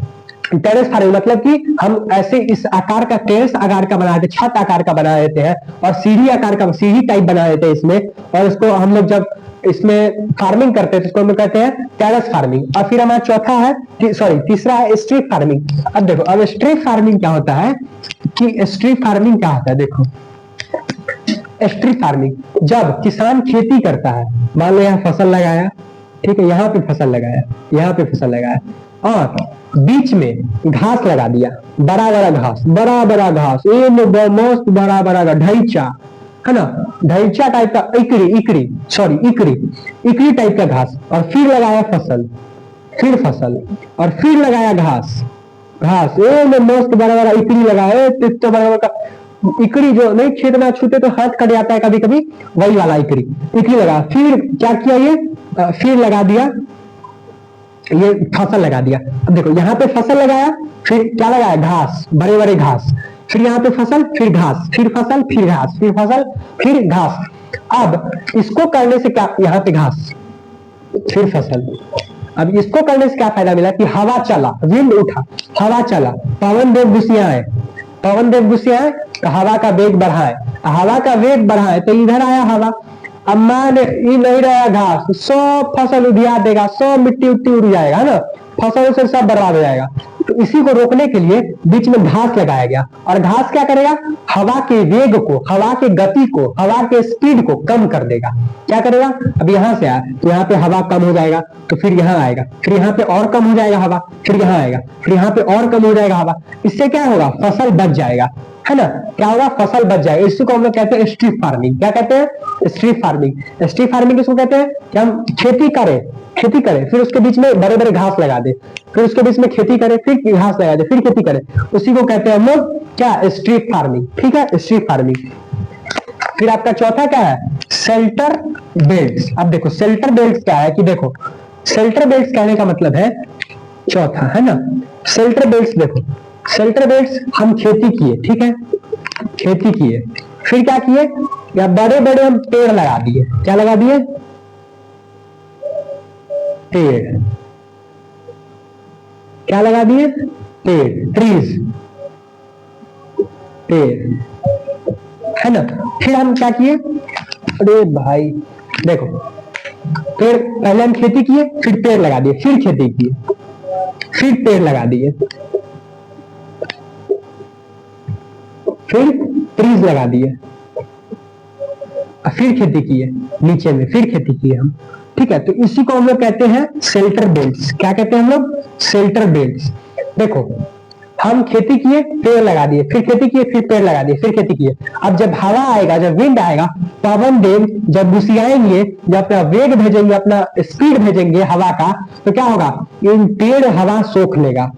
टेरेस फार्मिंग मतलब कि हम ऐसे इस आकार का, टेरेस आकार का बना देते, छत आकार का बना देते हैं, और सीढ़ी आकार का, सीढ़ी टाइप बना देते हैं इसमें, और इसको हम लोग जब इसमें फार्मिंग करते हैं तो इसको हम कहते हैं टेरेस फार्मिंग। और फिर हमारा चौथा है, तीसरा है स्ट्रिप फार्मिंग। अब देखो, अब स्ट्रिप फार्मिंग क्या होता है, कि स्ट्रिप फार्मिंग क्या होता है, देखो स्ट्रिप फार्मिंग जब किसान खेती करता है, मान लो यहाँ फसल लगाया, ठीक है, यहाँ पे फसल लगाया, यहाँ पे फसल लगाया, और बीच में घास लगा दिया, बड़ा बड़ा घास, बड़ा बड़ा घास, मस्त बड़ा बड़ा ढांचा, है ना, ढांचा टाइप का, इकड़ी टाइप का घास। और फिर लगाया फसल, फिर फसल, और फिर लगाया घास, मस्त बड़ा बड़ा इकड़ी लगाया, तो बड़ा बड़ा इकड़ी जो नहीं खेत में छूते तो हाथ कट जाता है कभी कभी, वही वाला इकड़ी लगा। फिर क्या किया, ये फिर लगा दिया, ये फसल लगा दिया। अब देखो यहाँ पे फसल लगाया, फिर क्या लगाया, घास, बड़े बड़े घास, फिर यहाँ पे फसल, फिर घास, फिर फसल, फिर घास, फिर फसल, फिर घास। अब इसको करने से क्या, यहाँ पे घास, फिर फसल। अब इसको करने से क्या फायदा मिला कि हवा चला, विंड उठा, हवा चला, पवन देव घुसियाए, तो हवा का वेग बढ़ाए, हवा का वेग बढ़ाए तो इधर आया हवा। अब मान ये नहीं रहा घास, 100 फसल उधिया देगा, 100 मिट्टी उट्टी उड़ जाएगा, है ना, फसल से सब बर्बाद हो जाएगा। तो इसी को रोकने के लिए बीच में घास लगाया गया, और घास क्या करेगा, हवा के वेग को, हवा के गति को, हवा के स्पीड को कम कर देगा। क्या करेगा, अब यहां से आया तो यहाँ पे हवा कम हो जाएगा, तो फिर यहाँ आएगा, फिर यहाँ पे और कम हो जाएगा हवा, फिर यहाँ आएगा, फिर यहाँ पे और कम हो जाएगा हवा। इससे क्या होगा, फसल बच जाएगा, है ना, क्या होगा, फसल बच जाएगा। इसी को हम लोग कहते हैं स्ट्रिप फार्मिंग। क्या कहते हैं, स्ट्रिप फार्मिंग। स्ट्रिप फार्मिंग किसको कहते हैं, कि हम खेती करें, फिर उसके बीच में बड़े बड़े घास लगा दे, फिर उसके बीच में खेती करें, फिर घास लगा दे, फिर खेती करें, उसी को कहते हैं हम लोग क्या, स्ट्रिप फार्मिंग। ठीक है, स्ट्रिप फार्मिंग। फिर आपका चौथा क्या है, शेल्टर बेल्ट्स। अब देखो शेल्टर बेल्ट्स क्या है, कि देखो शेल्टर बेल्ट्स कहने का मतलब है, चौथा है ना, शेल्टर बेल्ट्स। देखो शेल्टर बेल्ट्स, हम खेती किए, ठीक है, खेती किए, फिर क्या किए, या बड़े बड़े हम पेड़ लगा दिए। क्या लगा दिए, पेड़। क्या लगा दिए, पेड़, ट्रीज, पेड़, है ना। फिर हम क्या किए, अरे भाई देखो, पेड़, पहले हम खेती किए, फिर पेड़ लगा दिए, फिर खेती किए, फिर पेड़ लगा दिए, फिर ट्रीज लगा दिए, फिर खेती की है नीचे में, फिर खेती की है हम। ठीक है, तो इसी को हम लोग कहते हैं शेल्टर बेल्ट्स। क्या कहते हैं हम लोग, शेल्टर बेल्ट्स। देखो हम खेती किए, पेड़ लगा दिए, फिर खेती किए, फिर पेड़ लगा दिए, फिर खेती किए। अब जब हवा आएगा, जब विंड आएगा, पवन देव जब घुसियाएंगे, जब अपना वेग भेजेंगे, अपना स्पीड भेजेंगे हवा का, तो क्या होगा, इन पेड़ हवा सोख लेगा,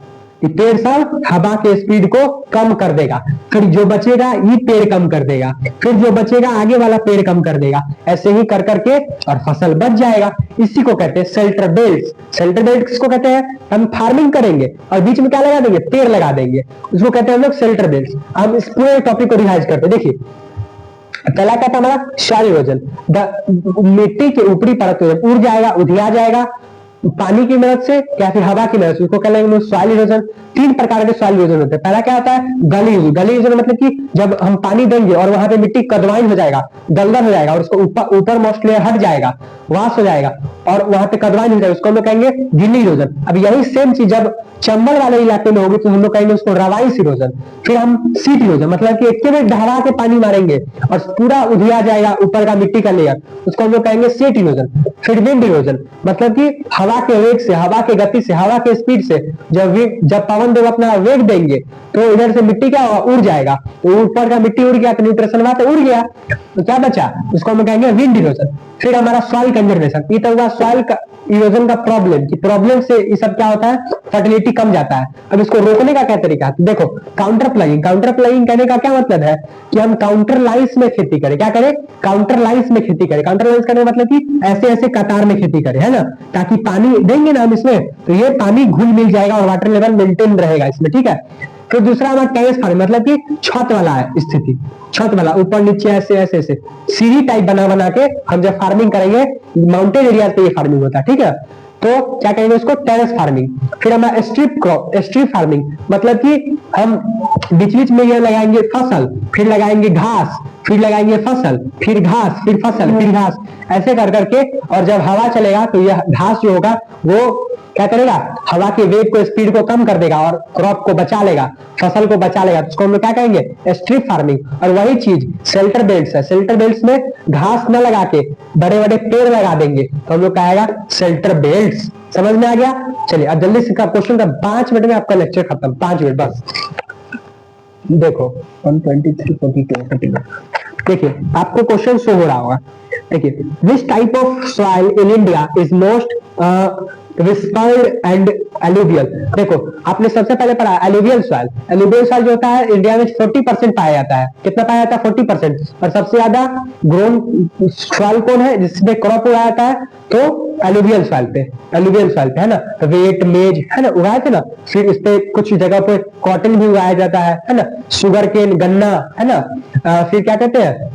पेड़ सब हवा के स्पीड को कम कर देगा, फिर जो बचेगा ये पेड़ कम कर देगा, फिर जो बचेगा आगे वाला पेड़ कम कर देगा, ऐसे ही कर करके और फसल बच जाएगा। इसी को कहते हैं शेल्टर बेल्ट। शेल्टर बेल्ट किसको कहते हैं, हम फार्मिंग करेंगे और बीच में क्या लगा देंगे, पेड़ लगा देंगे, उसको कहते हैं हम लोग शेल्टर बेल्ट। हम इस पूरे टॉपिक को रिवाइज करते हैं। देखिए पहला क्या था हमारा, सॉइल इरोजन, मिट्टी के ऊपरी परत उड़ जाएगा, उधिया जाएगा पानी की मदद से या फिर हवा की मदद से, उसको कहेंगे सॉइल इरोजन। तीन प्रकार के सॉइल इरोजन होते हैं। पहला क्या होता है, गली इरोजन। गली इरोजन मतलब कि जब हम पानी देंगे और वहां पे मिट्टी कदवाइन हो जाएगा, दलदल हो जाएगा, और उसको ऊपर मोस्ट लेयर हट जाएगा, वाश हो जाएगा और वहां पे कदवाइन हो जाएगा, उसको हम लोग कहेंगे गिल्ली इरोजन। अब यही सेम चीज जब चंबल वाले इलाके में होगी तो हम लोग कहेंगे उसको रवाइस इरोजन। फिर हम सीट इरोजन, मतलब कि एक में ढहरा के पानी मारेंगे और पूरा उधिया जाएगा ऊपर का मिट्टी का लेयर, उसको हम लोग कहेंगे सीट इरोजन। फिर विंड इरोजन, मतलब कि हवा के वेग से, हवा के गति से, हवा के स्पीड से जब पवन देव अपना वेग देंगे तो इधर से मिट्टी क्या उड़ जाएगा, तो ऊपर का मिट्टी उड़ गया तो न्यूट्रिशन वहां पे उड़ गया, तो क्या बचा, उसको हम कहेंगे विंड इरोजन। फिर हमारा सॉइल कंजर्वेशन, ये तो हुआ सॉइल का इरोजन का प्रॉब्लम, कि प्रॉब्लम से ये सब क्या होता है, फर्टिलिटी कम जाता है। अब इसको रोकने का क्या तरीका है, देखो काउंटर प्लगिंग। काउंटर प्लगिंग कहने का क्या मतलब है, कि हम काउंटर लाइन्स में खेती करें। क्या करें, काउंटर लाइन्स में खेती करें। काउंटर लाइन्स करने का मतलब कि ऐसे ऐसे कतार में खेती करें, है ना, ताकि पानी देंगे ना हम इसमें तो ये पानी घुल मिल जाएगा और वाटर लेवल मेंटेन रहेगा इसमें। ठीक है, फिर दूसरा हमारा टेरेस फार्मिंग, मतलब कि छत वाला है स्थिति, छत वाला, ऊपर नीचे ऐसे ऐसे ऐसे सीढ़ी टाइप बना बना के हम जब फार्मिंग करेंगे, माउंटेन एरिया पे ये फार्मिंग होता है। ठीक है, तो क्या कहेंगे उसको, टेरेस फार्मिंग। फिर हमारा स्ट्रिप क्रॉप, स्ट्रिप फार्मिंग, मतलब कि हम बीच बीच में ये लगाएंगे फसल, फिर लगाएंगे घास, फिर लगाएंगे फसल, फिर घास, फिर फसल, फिर घास, ऐसे कर करके, और जब हवा चलेगा तो यह घास जो होगा वो क्या करेगा, हवा के वेग को, स्पीड को कम कर देगा और क्रॉप को बचा लेगा, फसल को बचा लेगा, उसको हम लोग क्या कहेंगे, स्ट्रिप फार्मिंग। और वही चीज शेल्टर बेल्ट्स है। शेल्टर बेल्ट्स में घास न लगा के बड़े बड़े पेड़ लगा देंगे तो हम लोग कहेगा शेल्टर बेल्ट्स। समझ में आ गया। चलिए अब जल्दी से क्वेश्चन का 5 मिनट में आपका लेक्चर खत्म, 5 मिनट बस। देखो 123 देखिए आपको क्वेश्चन शो हो रहा होगा। देखिए, which type of soil in India is most dispersed and alluvial. देखो आपने सबसे पहले पढ़ा एलुवियल सॉइल। एलुवियल सॉइल जो होता है इंडिया में 40% पाया जाता है। कितना पाया जाता है, 40%। और सबसे ज्यादा ग्रोन सॉइल कौन है, जिसमें क्रॉप उगाया जाता है, तो एलुवियल सॉइल पे, एलुवियल सॉइल पे, है ना। वेट, मेज, है ना, उगाए थे ना। फिर इस पे कुछ जगह पे कॉटन भी उगाया जाता है ना, शुगर केन, गन्ना, है ना, फिर क्या कहते हैं,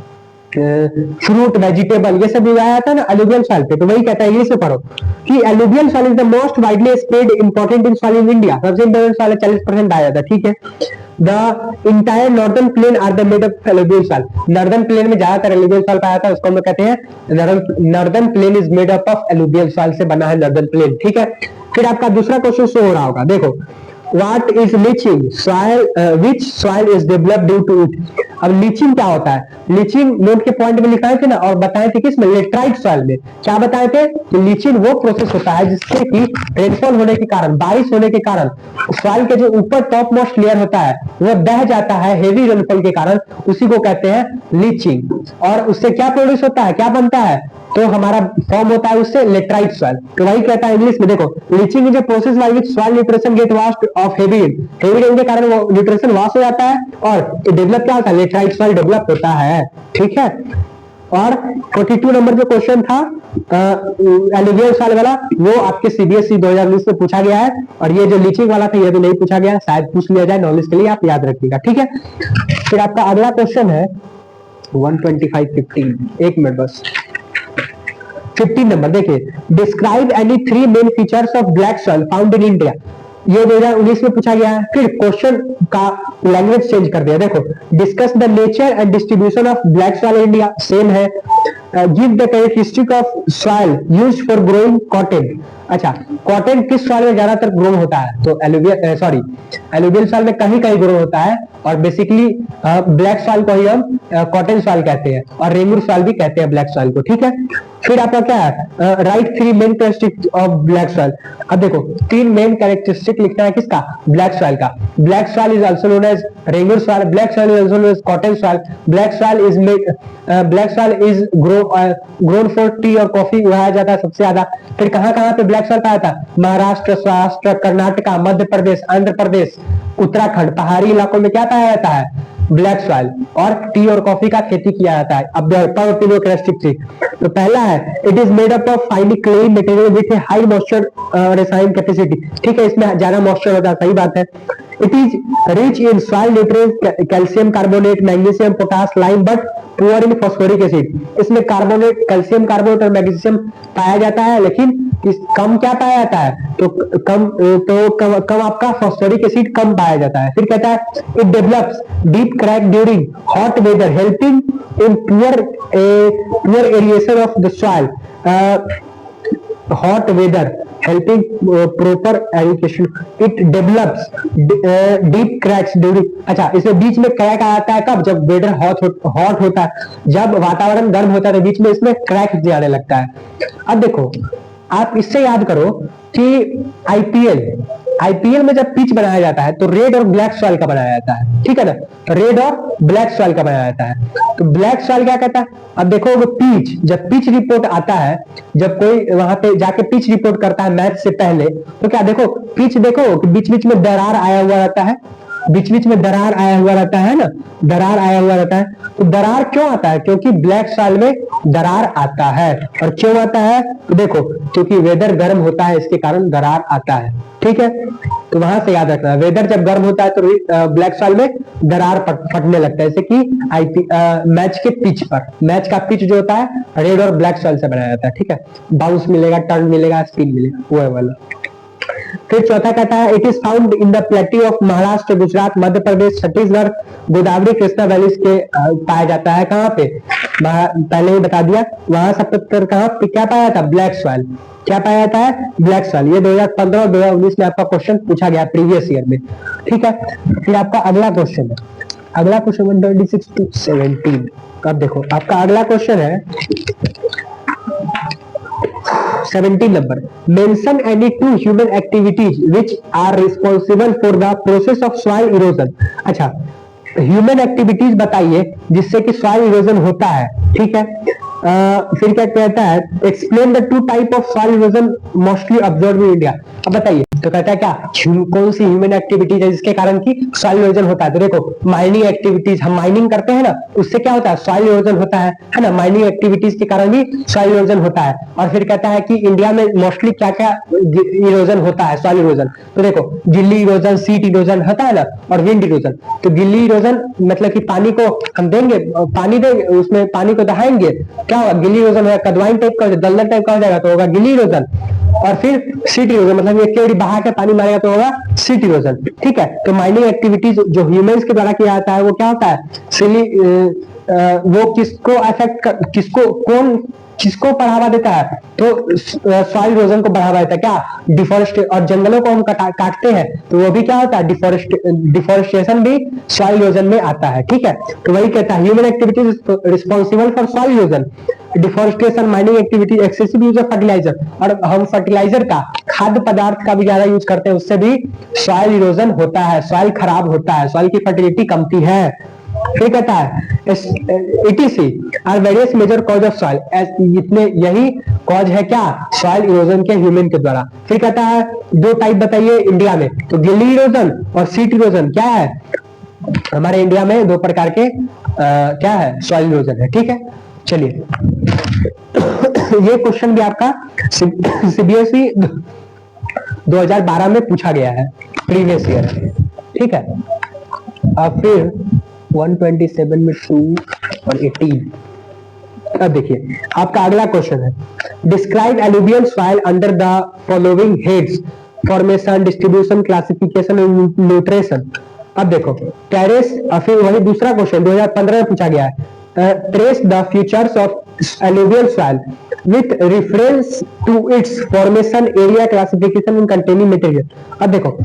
फ्रूट, वेजिटेबल, ये सब उगाया जाता है ना एलुवियल सॉइल पे। तो वही कहता है, इंग्लिश में पढ़ो कि alluvial soil is the most widely spread important in soil in India. सबसे इंपॉर्टेंट सॉइल 40% आया जाता है। ठीक है, the entire northern plain are the made of alluvial soil. Northern plain में ज्यादातर एलुवियल सॉइल पाया जाता है, उसको हम लोग कहते हैं northern plain is made up of alluvial soil से बना है नॉर्दर्न प्लेन। ठीक है, फिर आपका दूसरा क्वेश्चन शो हो रहा होगा। देखो what is leaching soil, which soil is developed due to it. अब लीचिंग क्या होता है, लीचिंग नोट के पॉइंट में लिखाए थे ना, और बताए थे किस में, लेटराइट सॉइल में। क्या बताए थे कि लीचिंग वो प्रोसेस होता है जिससे कि रेनफॉल होने के कारण, बारिश होने के कारण सॉइल के जो ऊपर टॉप मोस्ट लेयर होता है वो बह जाता है हेवी रेनफॉल के कारण, उसी को कहते हैं लीचिंग। और उससे क्या प्रोड्यूस होता है, क्या बनता है, तो हमारा फॉर्म होता है उससे लेटराइट सॉइल। तो वही कहता है इंग्लिश में, देखो leaching is a process by which soil nutrition gate washed of heavy rain के कारण वो न्यूट्रिशन वॉश हो जाता है और डेवलप क्या होता है, लेटराइट सॉइल डेवलप होता है। ठीक है। और 42 नंबर जो क्वेश्चन था एलुवियल सॉइल वाला, वो आपके सीबीएसई 2019 में पूछा गया है, और ये जो लीचिंग वाला था ये भी नहीं पूछा गया, शायद पूछ लिया जाए, नॉलेज के लिए आप याद रखिएगा। ठीक है। फिर आपका अगला क्वेश्चन है 125-15, एक मिनट बस। 15 नंबर देखिए, describe any 3 main features of black soil found in India. ये 2019 में पूछा गया है। फिर क्वेश्चन का लैंग्वेज चेंज कर दिया, देखो discuss the nature and distribution of black soil in India, same है। Give the characteristic of soil used for growing cotton. अच्छा, कॉटन किस सॉइल में ज्यादातर ग्रो होता है, तो एलुवियल एलुवियल सॉइल में कहीं कहीं ग्रो होता है, और बेसिकली ब्लैक सॉइल को ही हम कॉटन सॉइल कहते हैं, और रेंगुर सॉइल भी कहते हैं ब्लैक सॉइल को। ठीक है। फिर आपका क्या है, write 3 main characteristic of black soil. अब देखो 3 मेन कैरेक्टरिस्टिक लिखना है किसका, ब्लैक सॉइल का। Black soil is also known as regur soil, black soil is also known as cotton soil, black soil is grown for tea और coffee उगाया जाता है सबसे ज्यादा। फिर कहां कहां पे ब्लैक सॉइल पाया था, महाराष्ट्र, सौराष्ट्र, कर्नाटका, मध्य प्रदेश, आंध्र प्रदेश, उत्तराखंड, पहाड़ी इलाकों में क्या पाया जाता है, ब्लैक सॉइल, और टी और कॉफी का खेती किया जाता है। अब तीनों कैरेक्टरिस्टिक, तो पहला है it is made up of finally clay material with high moisture resign capacity. ठीक है, इसमें ज्यादा मॉइस्चर होता है, सही बात है। It is rich in soil nutrients, calcium carbonate, magnesium, potash, lime, but poor in phosphoric acid. इसमें कार्बोनेट, कैल्शियम कार्बोनेट और मैग्नीशियम पाया जाता है, लेकिन कम क्या पाया जाता है, तो कम आपका फॉस्फोरिक एसिड कम पाया जाता है। फिर कहता है it develops deep crack during hot weather helping in poor aeration of the soil, hot weather helping proper education. It develops deep cracks during, अच्छा इसमें बीच में क्रैक आता है कब, जब वेदर हॉट होता है, जब वातावरण गर्म होता है तो बीच में इसमें क्रैक जाने लगता है। अब देखो आप इससे याद करो कि आईपीएल में जब पिच बनाया जाता है तो रेड और ब्लैक सॉइल का बनाया जाता है, ठीक है ना, रेड और ब्लैक सॉइल का बनाया जाता है। तो ब्लैक सॉइल क्या कहता है, अब देखो वो पिच, जब पिच रिपोर्ट आता है, जब कोई वहां पे जाके पिच रिपोर्ट करता है मैच से पहले, तो क्या देखो पिच देखो कि बीच बीच में दरार आया हुआ रहता है, बीच बीच में दरार आया हुआ रहता है ना, दरार आया हुआ रहता है। तो दरार क्यों आता है, क्योंकि ब्लैक सॉइल में दरार आता है। और क्यों आता है, तो देखो क्योंकि वेदर गर्म होता है इसके कारण दरार आता है। ठीक है, तो वहां से याद रखना, वेदर जब गर्म होता है तो ब्लैक सॉइल में दरार फटने लगता है, जैसे कि मैच के पिच पर, मैच का पिच जो होता है रेड और ब्लैक सॉइल से बनाया जाता है। ठीक है, बाउंस मिलेगा, टर्न मिलेगा, स्पिन मिलेगा, वो है वाला। फिर चौथा कहता है it is found in the plateau of Maharashtra, Gujarat, Madhya Pradesh, Chhattisgarh, Godavari, Krishna valleys के पाया जाता है। कहाँ पे, पहले ही बता दिया, वहां सब कहाँ पे क्या पाया जाता है, ब्लैक सॉइल। क्या पाया जाता है, ब्लैक सॉइल। ये 2015 और 2019 में आपका क्वेश्चन पूछा गया प्रीवियस ईयर में। ठीक है, फिर आपका अगला क्वेश्चन है, अगला क्वेश्चन 126 to 17। अब देखो आपका अगला क्वेश्चन है 17 number, mention any 2 human activities which are responsible for the process of soil erosion. अच्छा, ह्यूमन एक्टिविटीज बताइए जिससे कि सॉइल इरोजन होता है। ठीक है, फिर क्या कहता है, explain the 2 type of soil erosion mostly observe in India. अब बताइए, तो कहता है क्या, कौन सी ह्यूमन एक्टिविटीज है जिसके कारण की सॉइल इरोजन होता है। तो देखो माइनिंग एक्टिविटीज, हम माइनिंग करते हैं ना, उससे क्या होता है, सॉइल इरोजन होता है ना, माइनिंग एक्टिविटीज के कारण भी सॉइल इरोजन होता है। और फिर कहता है कि इंडिया में मोस्टली क्या क्या इरोजन होता है, सॉइल इरोजन। तो देखो गिल्ली इरोजन, सीट इरोजन होता है ना, और विंड इरोजन। तो गिल्ली इरोजन मतलब कि पानी को हम देंगे, पानी देंगे, उसमें पानी को दहाएंगे, क्या होगा, गिल्ली इरोजन होगा, कदवाइन टाइप का, दलदल टाइप का हो जाएगा, तो होगा गिल्ली इरोजन। और फिर सीट इरोजन, मतलब एक केवड़ी बहा के पानी मारेगा तो होगा सीट इरोजन। ठीक है, तो माइनिंग एक्टिविटीज जो ह्यूमंस के द्वारा किया जाता है वो क्या होता है, वो किसको बढ़ावा देता है? तो सॉइल इरोजन को बढ़ावा देता है। क्या? डिफॉरेस्ट, और जंगलों को हम काटते हैं तो वो भी क्या होता है? डिफॉरेस्टेशन भी सॉइल इरोजन में आता है। ठीक है, तो वही कहता है human activities responsible for soil erosion, deforestation, mining activity, excessive use of fertiliser, और हम फर्टिलाइजर का, खाद्य पदार्थ का भी ज्यादा यूज करते हैं, उससे भी सॉइल इरोजन होता है, सॉइल खराब होता है, सॉइल की फर्टिलिटी कमती है। फिर कहता है ETC are various major cause of soil, इतने यही कॉज है क्या? सॉइल इरोजन के ह्यूमन के द्वारा। फिर कहता है दो टाइप बताइए इंडिया में, तो गिल्ली इरोजन और सीट इरोजन। क्या है हमारे इंडिया में? दो प्रकार के क्या है? सॉइल इरोजन है। ठीक है, चलिए ये क्वेश्चन भी आपका CBSE 2012 में पूछा गया है, प्रीवियस ईयर। ठीक है, अब फिर 127 में 2 और 18। अब देखिए आपका अगला क्वेश्चन है, describe alluvial soil under the following heads, formation, distribution, classification and nutrition. अब देखो टेरेस, फिर वही दूसरा क्वेश्चन 2015 में पूछा गया है, trace the features of alluvial soil with reference to its formation, area, classification and containing material. अब देखो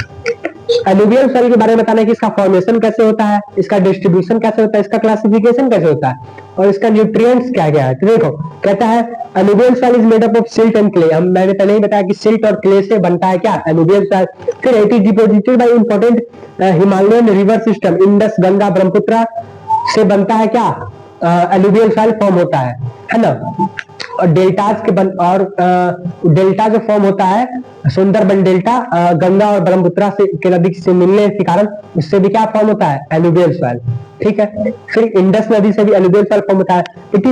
एलुवियल सॉइल के बारे में बताना है कि इसका फॉर्मेशन कैसे होता है, इसका डिस्ट्रीब्यूशन कैसे होता है, इसका क्लासिफिकेशन कैसे होता है, और इसका न्यूट्रिएंट्स क्या क्या है। तो देखो कहता है alluvial soil is made up of silt and clay. हम मैंने पहले ही बताया कि सिल्ट और क्ले से बनता है क्या? Alluvial soil. फिर it is deposited by important Himalayan river system, Indus, Ganga, Brahmaputra से बनता है क्या? एलुवियल सॉइल फॉर्म होता है ना। और डेल्टाज के डेल्टा जो फॉर्म होता है, सुंदरबन डेल्टा, गंगा और ब्रह्मपुत्र के नदी से मिलने के कारण उससे भी क्या फॉर्म होता है? Alluvial soil. ठीक है, फिर इंडस नदी से भी एलुवियल सॉइल फॉर्म होता है। It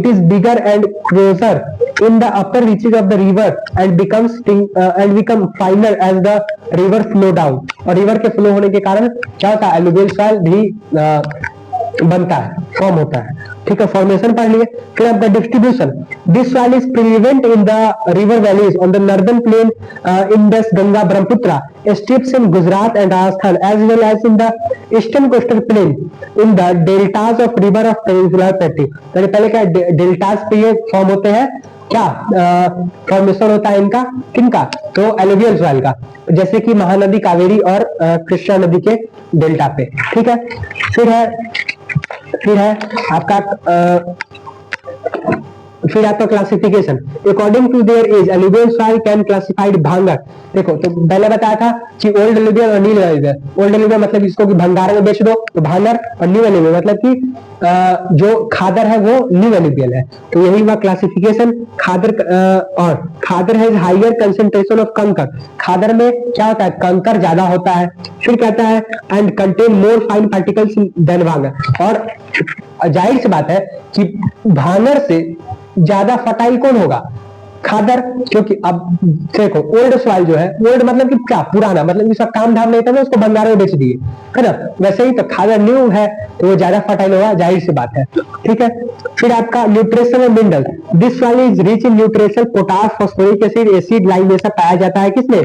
is bigger and closer in the upper reaches of the river and become finer as the river flow down. और रिवर के फ्लो होने के कारण क्या होता है? एलुवियल सॉइल भी बनता है, फॉर्म होता है। ठीक है, फॉर्मेशन पढ़ लिए। फिर आपका distribution, this soil is prevalent in the river valleys on the northern plain, Indus, Ganga, Brahmaputra, strips in Gujarat and Rajasthan as well as in the eastern coastal plain in the deltas of river of peninsular plateau. पहले क्या deltas पे ये form होते हैं, क्या formation होता है इनका, किनका? तो एलुवियल सॉइल का, जैसे कि महानदी, कावेरी और कृष्णा नदी के डेल्टा पे। ठीक है, फिर है आपका classification, according to their age alluvial soil can classified bhangar. देखो तो पहले बताया था कि ओल्ड एलुवियल और न्यू एलुवियल। ओल्ड एलुवियल मतलब इसको कि भंगार में बेच दो तो भांगर, और न्यू एलुवियल मतलब कि जो खादर है वो न्यू एलुवियल है। तो यही हुआ क्लासिफिकेशन। खादर है हाइयर कंसेंट्रेशन ऑफ कंकर, खादर में क्या होता है? कंकर ज्यादा होता है। फिर कहता है and contain more fine particles than bhangar, और जाहिर सी बात है कि भांगर से ज्यादा फर्टाइल कौन होगा? खादर। क्योंकि अब देखो ओल्ड सॉइल जो है, ओल्ड मतलब कि क्या? पुराना, मतलब इसका काम धाम नहीं था ना, उसको भंगार में बेच दिए, है ना। वैसे ही तो खादर न्यू है तो वो ज्यादा फर्टाइल होगा, जाहिर सी बात है। ठीक है, फिर आपका न्यूट्रिशन और mineral, this soil is rich in nutrition, potash, phosphoric acid, lime, ये सब पाया जाता है किसमें?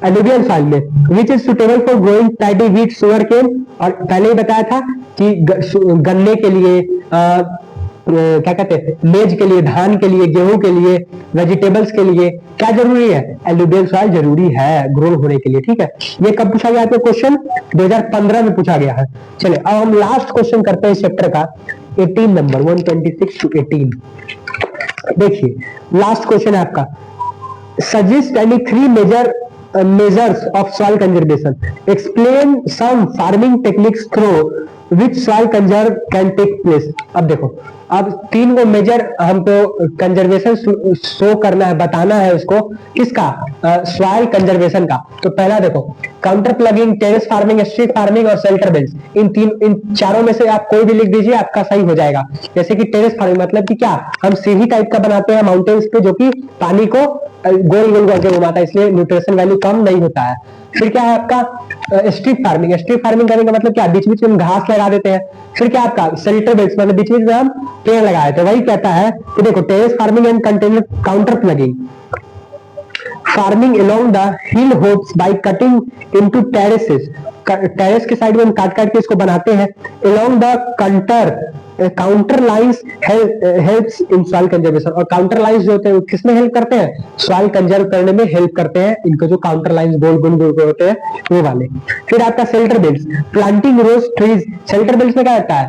एलुवियल सॉइल में। Which is suitable for growing paddy, wheat, sugar cane, और पहले ही बताया था कि गन्ने के लिए, क्या कहते हैं, मेज के लिए, धान के लिए, गेहूं के लिए, वेजिटेबल्स के लिए क्या जरूरी है? एलुवियल सॉइल जरूरी है ग्रो होने के लिए। ठीक है, ये कब पूछा गया था क्वेश्चन? 2015 में पूछा गया है। चलिए अब हम लास्ट क्वेश्चन करते हैं इस चैप्टर का, 18 नंबर 126 to 18। देखिए लास्ट क्वेश्चन है आपका, suggest any 3 major measures of soil conservation, explain some farming techniques through which soil conserve can take place। अब देखो अब 3 को मेजर हमको कंजर्वेशन शो करना है, बताना है उसको, किसका? सॉइल कंजर्वेशन का। तो पहला देखो counter plugging, terrace farming, street farming और शेल्टर बेल्ट। इन चारों में से आप कोई भी लिख दीजिए, आपका सही हो जाएगा। जैसे कि टेरेस फार्मिंग मतलब कि क्या? हम सीढ़ी टाइप का बनाते हैं माउंटेन्स पे, जो कि पानी को गोल गोल करके घुमाता है, इसलिए न्यूट्रिशन वैल्यू कम नहीं होता है। फिर क्या है आपका स्ट्रिप फार्मिंग, स्ट्रिप फार्मिंग करने का मतलब क्या? बीच बीच में हम घास लगा देते हैं। फिर क्या आपका शेल्टर बेल्ट, मतलब बीच बीच में हम पेड़ लगाए थे। वही कहता है कि देखो terrace farming and container counter plugging, farming along the hill hopes by cutting into terraces, terrace के साइड में हम काट काट के इसको बनाते हैं। Along the counter counter lines helps in soil conservation, और काउंटर लाइंस जो होते हैं किसमें हेल्प करते हैं, सॉइल कंजर्व करने में हेल्प करते हैं, इनको जो काउंटर लाइंस गोल गोल गोल होते हैं वो वाले। फिर आपका शेल्टर बेल्ट्स, प्लांटिंग रोज ट्रीज, शेल्टर बेल्ट्स में क्या होता है,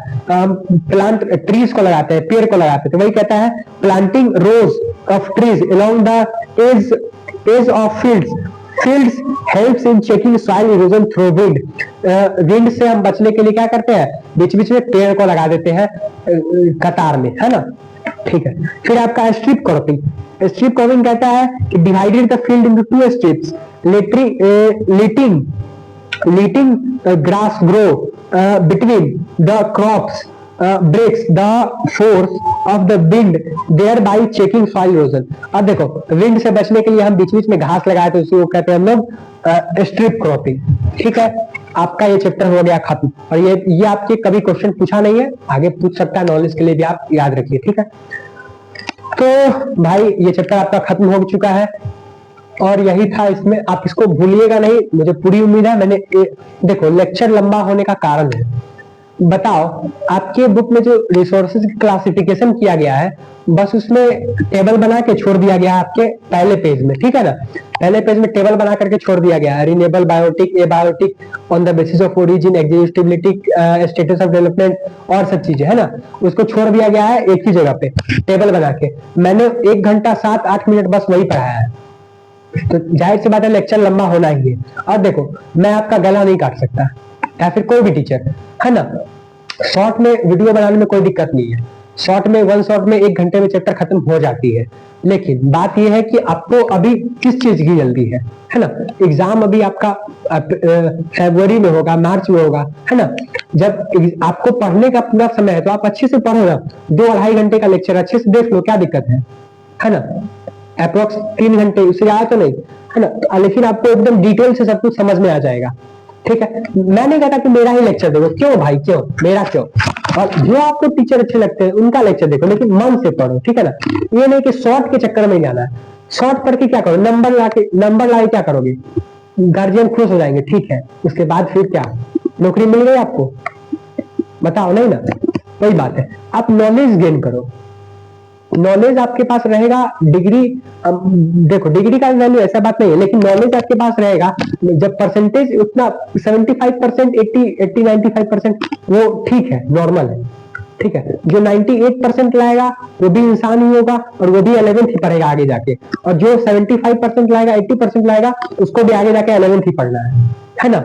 प्लांट ट्रीज को लगाते हैं, पेड़ को लगाते हैं, तो वही कहता है planting rows of trees along the edge of fields helps in checking soil erosion through wind. Wind से हम बचने के लिए क्या करते हैं, बीच बीच में पेड़ को लगा देते हैं कतार में, है ना, ठीक है। फिर आपका स्ट्रिप क्रॉपिंग, स्ट्रिप क्रॉपिंग कहता है कि divided the field into two strips, letting grass grow between the crops, breaks the force of the wind thereby checking soil erosion। अब देखो विंड से बचने के लिए हम बीच बीच में घास लगाए तो उसी को कहते हैं हम लोग स्ट्रिप क्रॉपिंग, ठीक है। आपका ये चैप्टर हो गया खत्म, और ये आपके कभी क्वेश्चन पूछा नहीं है, आगे पूछ सकता है, नॉलेज के लिए भी आप याद रखिए, ठीक है। तो भाई ये चैप्टर आपका खत्म हो चुका है, और यही था इसमें, आप इसको भूलिएगा नहीं, मुझे पूरी उम्मीद है। मैंने देखो लेक्चर लंबा होने का कारण है, बताओ आपके बुक में जो रिसोर्सेज क्लासिफिकेशन किया गया है बस उसमें टेबल बना के छोड़ दिया गया है आपके पहले पेज में, ठीक है ना, पहले पेज में टेबल बना करके छोड़ दिया गया है, renewable, biotic, abiotic, on the basis of origin, exhaustibility, status of development और सब चीजें, है ना, उसको छोड़ दिया गया है एक ही जगह पे टेबल बना के। मैंने 1 घंटा 7-8 मिनट बस वही पढ़ाया है, तो जाहिर सी बात है लेक्चर लंबा होना ही है। और देखो मैं आपका गला नहीं काट सकता, या फिर कोई भी टीचर, है ना, शॉर्ट में वीडियो बनाने में कोई दिक्कत नहीं है, शॉर्ट में 1 शॉट में 1 घंटे में चैप्टर खत्म हो जाती है। लेकिन बात यह है कि आपको अभी किस चीज की जल्दी है ना, एग्जाम अभी आपका फरवरी में होगा, मार्च में होगा, है ना, जब आपको पढ़ने का पूरा समय है तो आप अच्छे से पढ़ो ना, 2-2.5 घंटे का लेक्चर अच्छे से देख लो, क्या दिक्कत है ना, अप्रोक्स 3 घंटे, उससे ज्यादा तो नहीं, है ना, लेकिन आपको एकदम डिटेल से सब कुछ समझ में आ जाएगा, ठीक है। मैं नहीं कहता कि मेरा ही लेक्चर देखो, क्यों भाई, क्यों मेरा, क्यों, और जो आपको टीचर अच्छे लगते हैं उनका लेक्चर देखो, लेकिन मन से पढ़ो, ठीक है ना, ये नहीं कि शॉर्ट के चक्कर में जाना है। शॉर्ट पढ़ के क्या करो, नंबर लाके क्या करोगे, गार्जियन खुश हो जाएंगे, ठीक है, उसके बाद फिर क्या, नौकरी मिल गई आपको, बताओ, नहीं ना, वही बात है। आप नॉलेज गेन करो, नॉलेज आपके पास रहेगा, डिग्री, देखो डिग्री का वैल्यू ऐसा बात नहीं है, लेकिन नॉलेज आपके पास रहेगा जब परसेंटेज उतना 75%, 80-95% वो ठीक है, नॉर्मल है, ठीक है। जो 98% लाएगा वो भी इंसान ही होगा, और वो भी 11th ही पढ़ेगा आगे जाके, और जो 75% लाएगा, 80% लाएगा, उसको भी आगे जाके 11th ही पढ़ना है ना।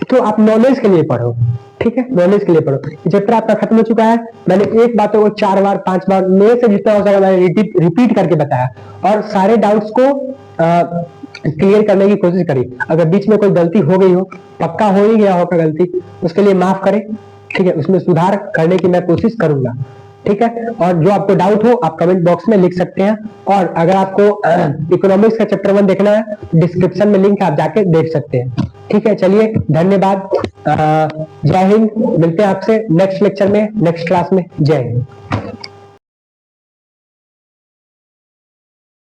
तो आप नॉलेज के लिए पढ़ो, ठीक है, नॉलेज के लिए पढ़ो। चैप्टर आपका खत्म हो चुका है, मैंने एक बातों को 4 बार 5 बार मेरे से जितना हो सका मैंने रिपीट करके बताया, और सारे डाउट्स को क्लियर करने की कोशिश करी। अगर बीच में कोई गलती हो गई हो, पक्का हो ही गया होगा गलती, उसके लिए माफ करें, ठीक है, उसमें सुधार करने की मैं कोशिश करूंगा, ठीक है। और जो आपको डाउट हो आप कमेंट बॉक्स में लिख सकते हैं, और अगर आपको इकोनॉमिक्स का चैप्टर 1 देखना है, डिस्क्रिप्शन में लिंक आप जाके देख सकते हैं, ठीक है। चलिए धन्यवाद, जय हिंद, मिलते हैं आपसे नेक्स्ट लेक्चर में, नेक्स्ट क्लास में, जय हिंद।